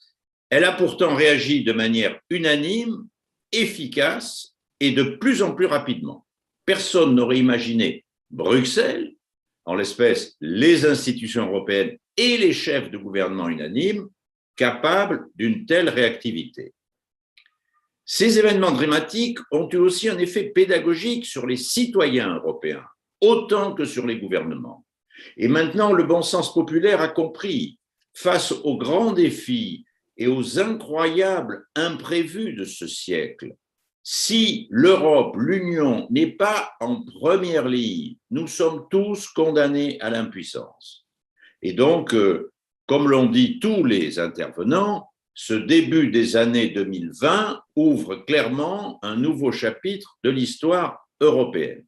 Elle a pourtant réagi de manière unanime, efficace et de plus en plus rapidement. Personne n'aurait imaginé Bruxelles, en l'espèce les institutions européennes et les chefs de gouvernement unanimes, capables d'une telle réactivité. Ces événements dramatiques ont eu aussi un effet pédagogique sur les citoyens européens, autant que sur les gouvernements. Et maintenant, le bon sens populaire a compris, face aux grands défis et aux incroyables imprévus de ce siècle, si l'Europe, l'Union n'est pas en première ligne, nous sommes tous condamnés à l'impuissance. Et donc, comme l'ont dit tous les intervenants, ce début des années 2020 ouvre clairement un nouveau chapitre de l'histoire européenne.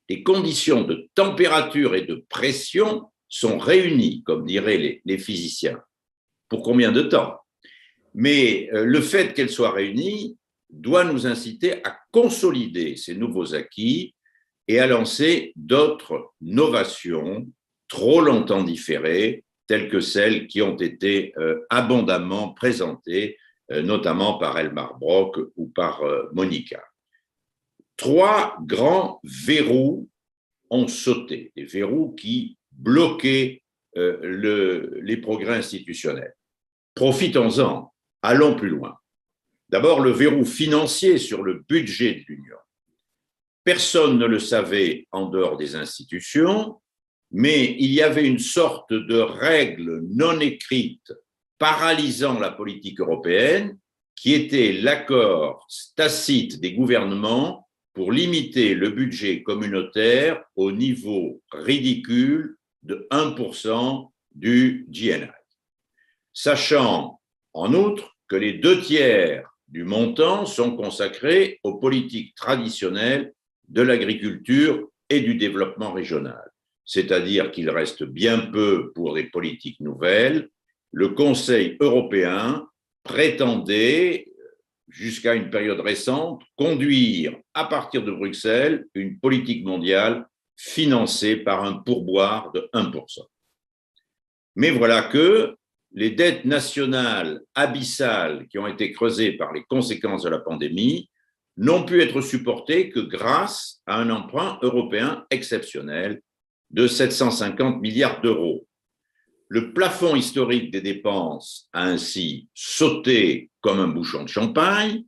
Les conditions de température et de pression sont réunies, comme diraient les physiciens. Pour combien de temps? Mais le fait qu'elles soient réunies doit nous inciter à consolider ces nouveaux acquis et à lancer d'autres novations trop longtemps différées, telles que celles qui ont été abondamment présentées, notamment par Elmar Brok ou par Monica. 3 grands verrous ont sauté, des verrous qui bloquaient les progrès institutionnels. Profitons-en, allons plus loin. D'abord, le verrou financier sur le budget de l'Union. Personne ne le savait en dehors des institutions, mais il y avait une sorte de règle non écrite paralysant la politique européenne qui était l'accord tacite des gouvernements pour limiter le budget communautaire au niveau ridicule de 1% du GNI. Sachant en outre que les 2/3 du montant sont consacrés aux politiques traditionnelles de l'agriculture et du développement régional, c'est-à-dire qu'il reste bien peu pour des politiques nouvelles. Le Conseil européen prétendait, jusqu'à une période récente, conduire à partir de Bruxelles une politique mondiale financée par un pourboire de 1%. Mais voilà que les dettes nationales abyssales qui ont été creusées par les conséquences de la pandémie n'ont pu être supportées que grâce à un emprunt européen exceptionnel de 750 milliards d'euros. Le plafond historique des dépenses a ainsi sauté comme un bouchon de champagne.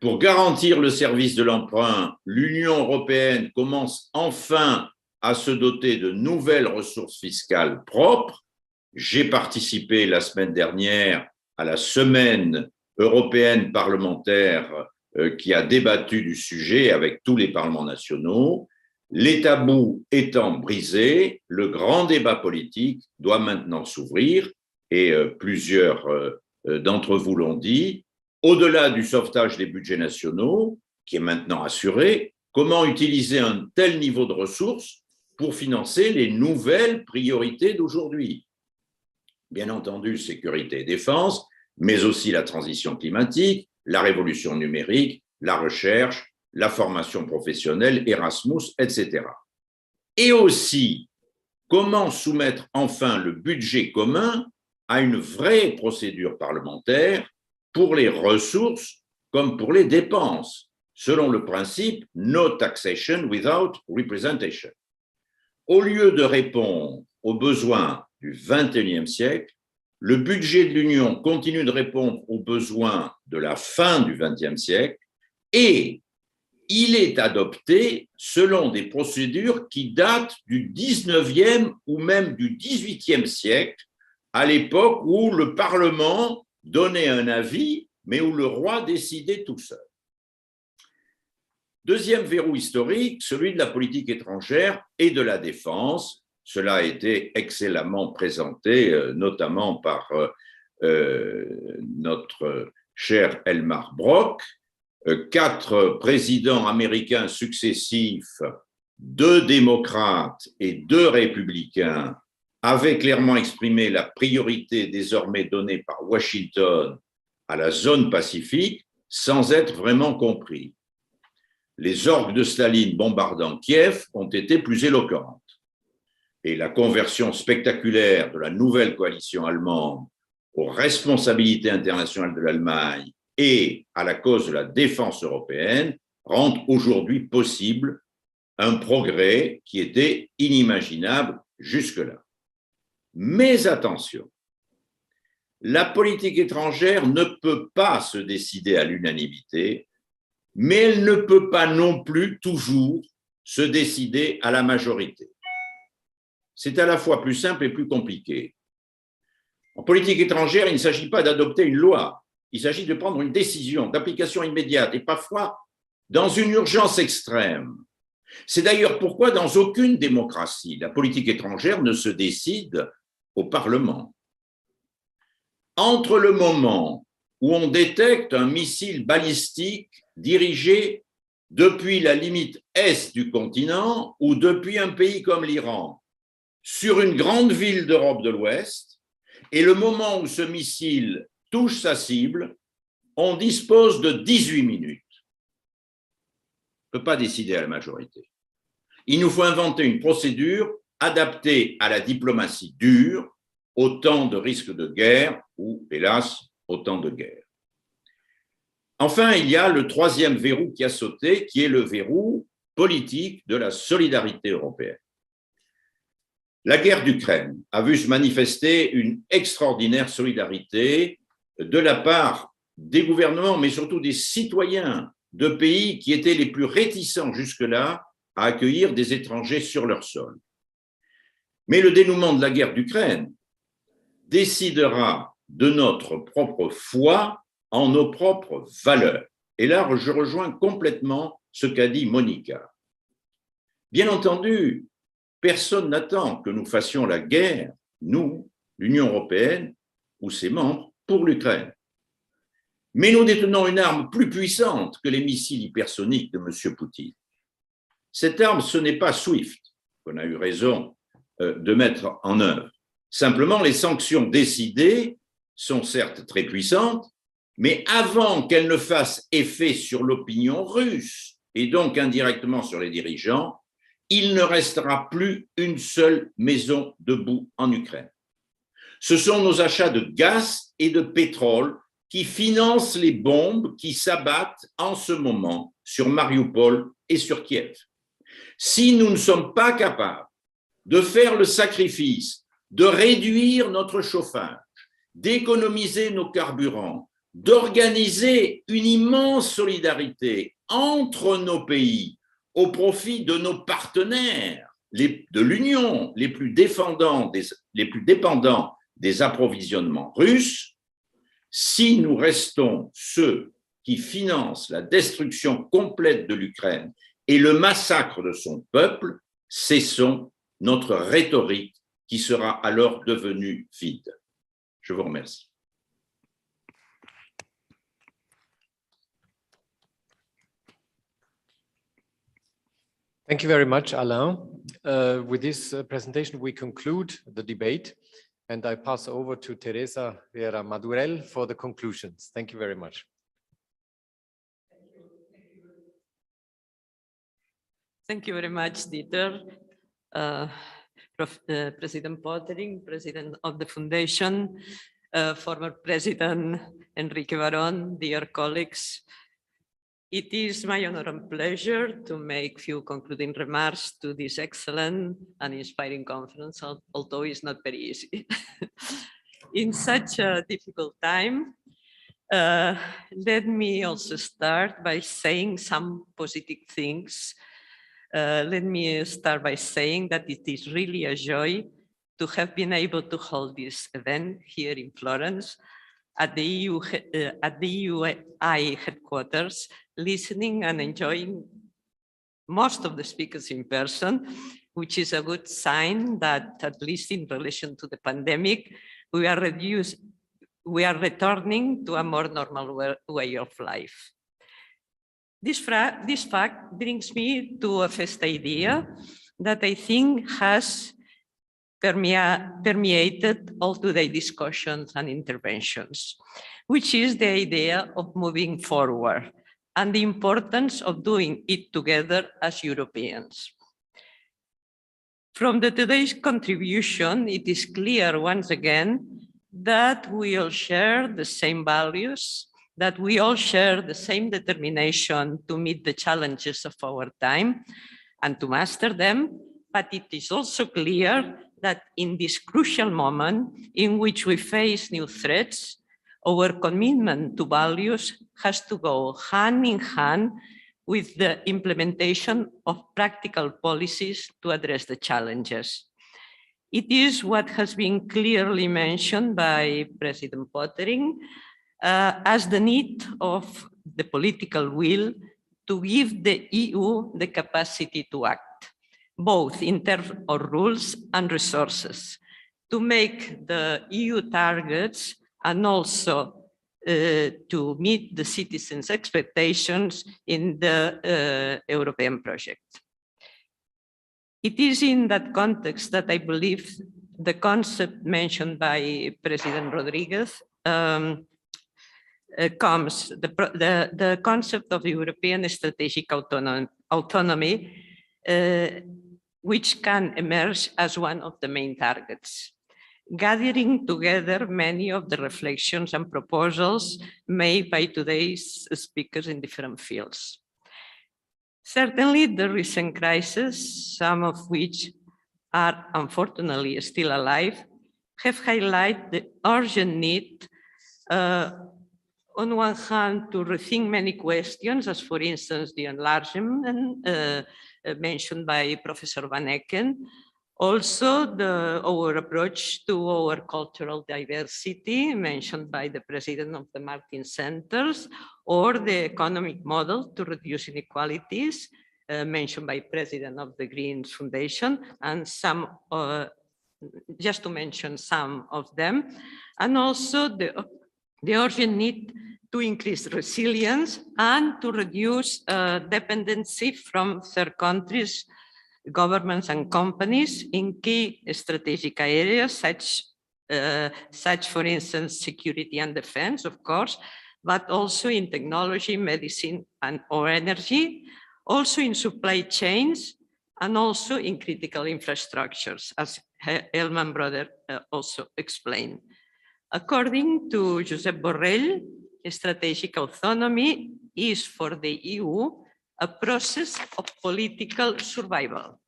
Pour garantir le service de l'emprunt, l'Union européenne commence enfin à se doter de nouvelles ressources fiscales propres. J'ai participé la semaine dernière à la semaine européenne parlementaire qui a débattu du sujet avec tous les parlements nationaux. Les tabous étant brisés, le grand débat politique doit maintenant s'ouvrir et plusieurs d'entre vous l'ont dit. Au-delà du sauvetage des budgets nationaux, qui est maintenant assuré, comment utiliser un tel niveau de ressources pour financer les nouvelles priorités d'aujourd'hui? Bien entendu, sécurité et défense, mais aussi la transition climatique, la révolution numérique, la recherche, la formation professionnelle, Erasmus, etc. Et aussi, comment soumettre enfin le budget commun à une vraie procédure parlementaire pour les ressources comme pour les dépenses, selon le principe « no taxation without representation ». Au lieu de répondre aux besoins du XXIe siècle, le budget de l'Union continue de répondre aux besoins de la fin du XXe siècle et il est adopté selon des procédures qui datent du XIXe ou même du XVIIIe siècle, à l'époque où le Parlement donnait un avis, mais où le roi décidait tout seul. Deuxième verrou historique, celui de la politique étrangère et de la défense. Cela a été excellemment présenté, notamment par notre cher Elmar Brok. 4 présidents américains successifs, 2 démocrates et 2 républicains, avaient clairement exprimé la priorité désormais donnée par Washington à la zone Pacifique sans être vraiment compris. Les orgues de Staline bombardant Kiev ont été plus éloquentes. Et la conversion spectaculaire de la nouvelle coalition allemande aux responsabilités internationales de l'Allemagne et à la cause de la défense européenne rend aujourd'hui possible un progrès qui était inimaginable jusque-là. Mais attention, la politique étrangère ne peut pas se décider à l'unanimité, mais elle ne peut pas non plus toujours se décider à la majorité. C'est à la fois plus simple et plus compliqué. En politique étrangère, il ne s'agit pas d'adopter une loi, il s'agit de prendre une décision d'application immédiate et parfois dans une urgence extrême. C'est d'ailleurs pourquoi dans aucune démocratie, la politique étrangère ne se décide au Parlement. Entre le moment où on détecte un missile balistique dirigé depuis la limite est du continent ou depuis un pays comme l'Iran, sur une grande ville d'Europe de l'Ouest, et le moment où ce missile touche sa cible, on dispose de 18 minutes. On ne peut pas décider à la majorité. Il nous faut inventer une procédure adaptée à la diplomatie dure, au temps de risque de guerre ou, hélas, au temps de guerre. Enfin, il y a le troisième verrou qui a sauté, qui est le verrou politique de la solidarité européenne. La guerre d'Ukraine a vu se manifester une extraordinaire solidarité de la part des gouvernements, mais surtout des citoyens de pays qui étaient les plus réticents jusque-là à accueillir des étrangers sur leur sol. Mais le dénouement de la guerre d'Ukraine décidera de notre propre foi en nos propres valeurs. Et là, je rejoins complètement ce qu'a dit Monica. Bien entendu, personne n'attend que nous fassions la guerre, nous, l'Union européenne ou ses membres, pour l'Ukraine. Mais nous détenons une arme plus puissante que les missiles hypersoniques de M. Poutine. Cette arme, ce n'est pas SWIFT, qu'on a eu raison de mettre en œuvre. Simplement, les sanctions décidées sont certes très puissantes, mais avant qu'elles ne fassent effet sur l'opinion russe et donc indirectement sur les dirigeants, il ne restera plus une seule maison debout en Ukraine. Ce sont nos achats de gaz et de pétrole qui financent les bombes qui s'abattent en ce moment sur Mariupol et sur Kiev. Si nous ne sommes pas capables de faire le sacrifice, de réduire notre chauffage, d'économiser nos carburants, d'organiser une immense solidarité entre nos pays au profit de nos partenaires de l'Union les plus dépendants des approvisionnements russes, si nous restons ceux qui financent la destruction complète de l'Ukraine et le massacre de son peuple, cessons notre rhétorique qui sera alors devenue vide. Je vous remercie. Thank you very much, Alain. With this presentation, we conclude the debate, and I pass over to Teresa Vera Madurell for the conclusions. Thank you very much. Thank you very much, Dieter. President Pottering, President of the Foundation, former President Enrique Baron, dear colleagues. It is my honor and pleasure to make few concluding remarks to this excellent and inspiring conference, although it's not very easy. In such a difficult time, let me also start by saying some positive things. Let me start by saying that it is really a joy to have been able to hold this event here in Florence at the EUI headquarters, listening and enjoying most of the speakers in person, which is a good sign that, at least in relation to the pandemic, we are returning to a more normal way of life. This fact brings me to a first idea that I think has permeated all today's discussions and interventions, which is the idea of moving forward and the importance of doing it together as Europeans. From today's contribution, it is clear once again that we all share the same values, that we all share the same determination to meet the challenges of our time and to master them. But it is also clear that in this crucial moment in which we face new threats, our commitment to values has to go hand in hand with the implementation of practical policies to address the challenges. It is what has been clearly mentioned by President Pottering as the need of the political will to give the EU the capacity to act, both in terms of rules and resources, to make the EU targets and also to meet the citizens' expectations in the European project. It is in that context that I believe the concept mentioned by President Rodriguez comes, the concept of European strategic autonomy, which can emerge as one of the main targets, gathering together many of the reflections and proposals made by today's speakers in different fields. Certainly, the recent crises, some of which are unfortunately still alive, have highlighted the urgent need, on one hand, to rethink many questions, as for instance, the enlargement mentioned by Professor Van Ecken, also our approach to our cultural diversity, mentioned by the president of the Martin Centers, or the economic model to reduce inequalities, mentioned by president of the Greens Foundation, and some, just to mention some of them, and also the urgent need to increase resilience and to reduce dependency from third countries, governments and companies in key strategic areas, such for instance, security and defense, of course, but also in technology, medicine, or energy, also in supply chains, and also in critical infrastructures, as Elman Brother also explained. According to Josep Borrell, strategic autonomy is for the EU a process of political survival,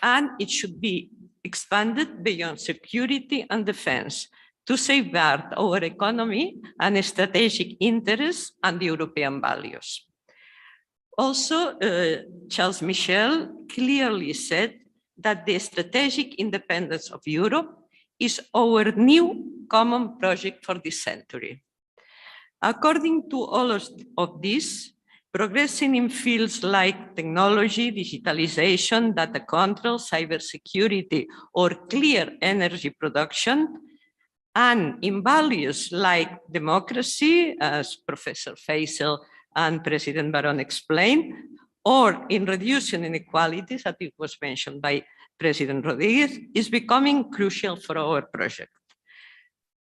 and it should be expanded beyond security and defense to safeguard our economy and strategic interests and European values. Also, Charles Michel clearly said that the strategic independence of Europe is our new common project for this century. According to all of this, progressing in fields like technology, digitalization, data control, cybersecurity, or clear energy production, and in values like democracy, as Professor Faisal and President Baron explained, or in reducing inequalities, as it was mentioned by President Rodriguez, is becoming crucial for our project.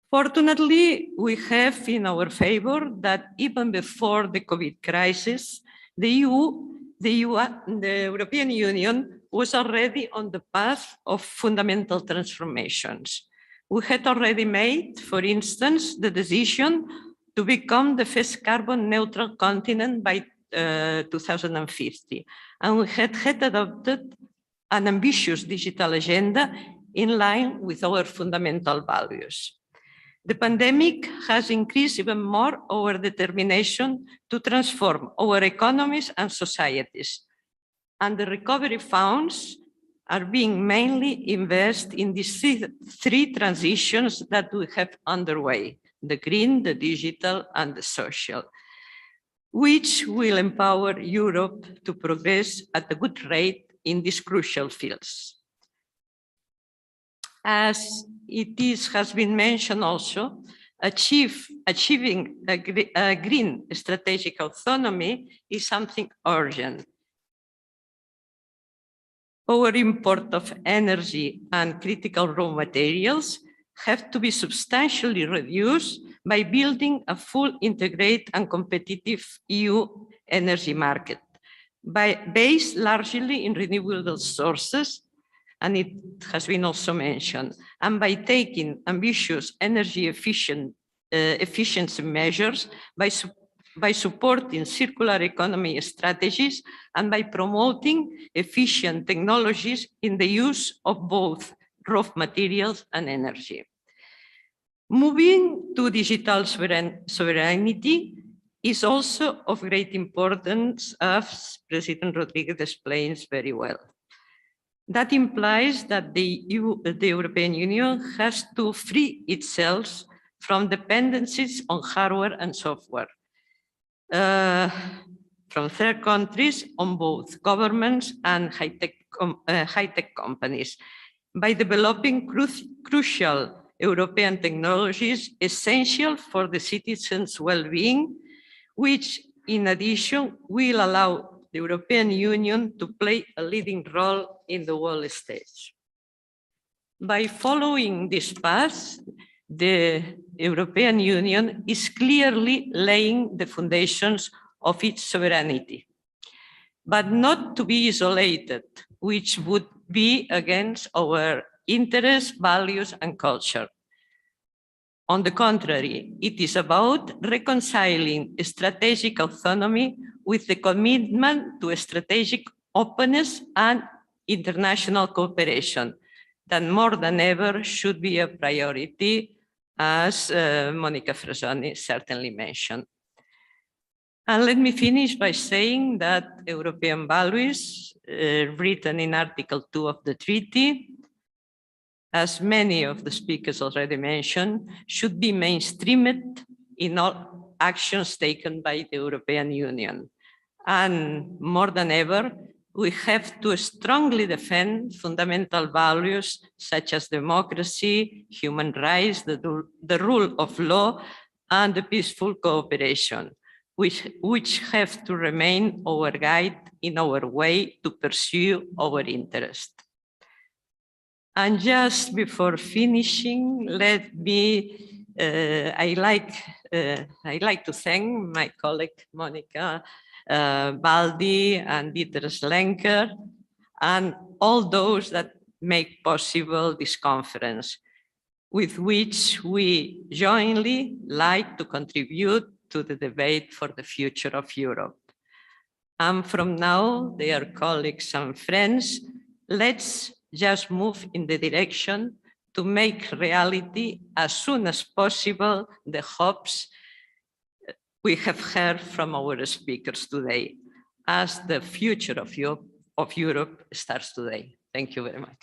Fortunately, we have in our favor that even before the COVID crisis, the EU the European Union was already on the path of fundamental transformations. We had already made, for instance, the decision to become the first carbon neutral continent by 2050. And we had adopted an ambitious digital agenda in line with our fundamental values. The pandemic has increased even more our determination to transform our economies and societies. And the recovery funds are being mainly invested in these three transitions that we have underway: the green, the digital, and the social, which will empower Europe to progress at a good rate in these crucial fields. As has been mentioned also, achieving a green strategic autonomy is something urgent. Our import of energy and critical raw materials have to be substantially reduced by building a full integrated and competitive EU energy market, based largely in renewable sources, and it has been also mentioned, and by taking ambitious energy efficiency measures, by supporting circular economy strategies, and by promoting efficient technologies in the use of both raw materials and energy. Moving to digital sovereignty is also of great importance, as President Rodriguez explains very well. That implies that the European Union has to free itself from dependencies on hardware and software from third countries, on both governments and high-tech companies, by developing crucial European technologies essential for the citizens' well-being, which in addition will allow the European Union to play a leading role in the world stage. By following this path, the European Union is clearly laying the foundations of its sovereignty, but not to be isolated, which would be against our interests, values, and culture. On the contrary, it is about reconciling strategic autonomy with the commitment to strategic openness and international cooperation that more than ever should be a priority, as Monica Frassoni certainly mentioned. And let me finish by saying that European values, written in Article 2 of the treaty, as many of the speakers already mentioned, should be mainstreamed in all actions taken by the European Union. And more than ever, we have to strongly defend fundamental values such as democracy, human rights, the rule of law, and the peaceful cooperation, which have to remain our guide in our way to pursue our interest. And just before finishing, let me, I like to thank my colleague Monica Baldi and Dieter Schlenker and all those that make possible this conference, with which we jointly like to contribute to the debate for the future of Europe. And from now, dear colleagues and friends, let's just move in the direction to make reality as soon as possible the hopes we have heard from our speakers today, as the future of Europe starts today. Thank you very much.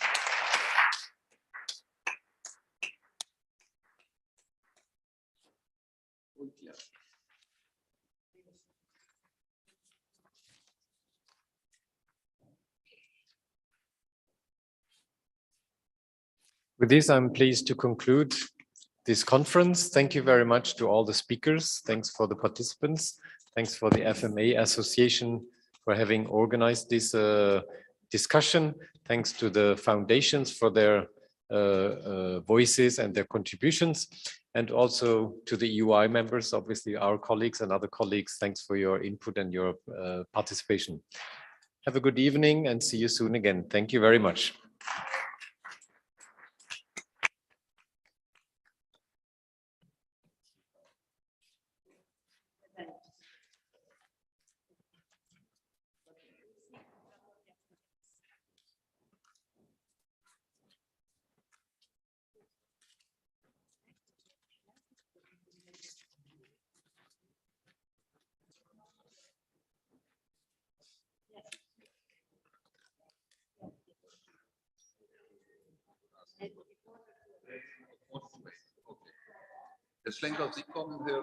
With this, I'm pleased to conclude this conference. Thank you very much to all the speakers. Thanks for the participants. Thanks for the FMA Association for having organized this discussion. Thanks to the foundations for their voices and their contributions. And also to the EUI members, obviously our colleagues and other colleagues. Thanks for your input and your participation. Have a good evening and see you soon again. Thank you very much. Herr Schlenker, Sie kommen, Herr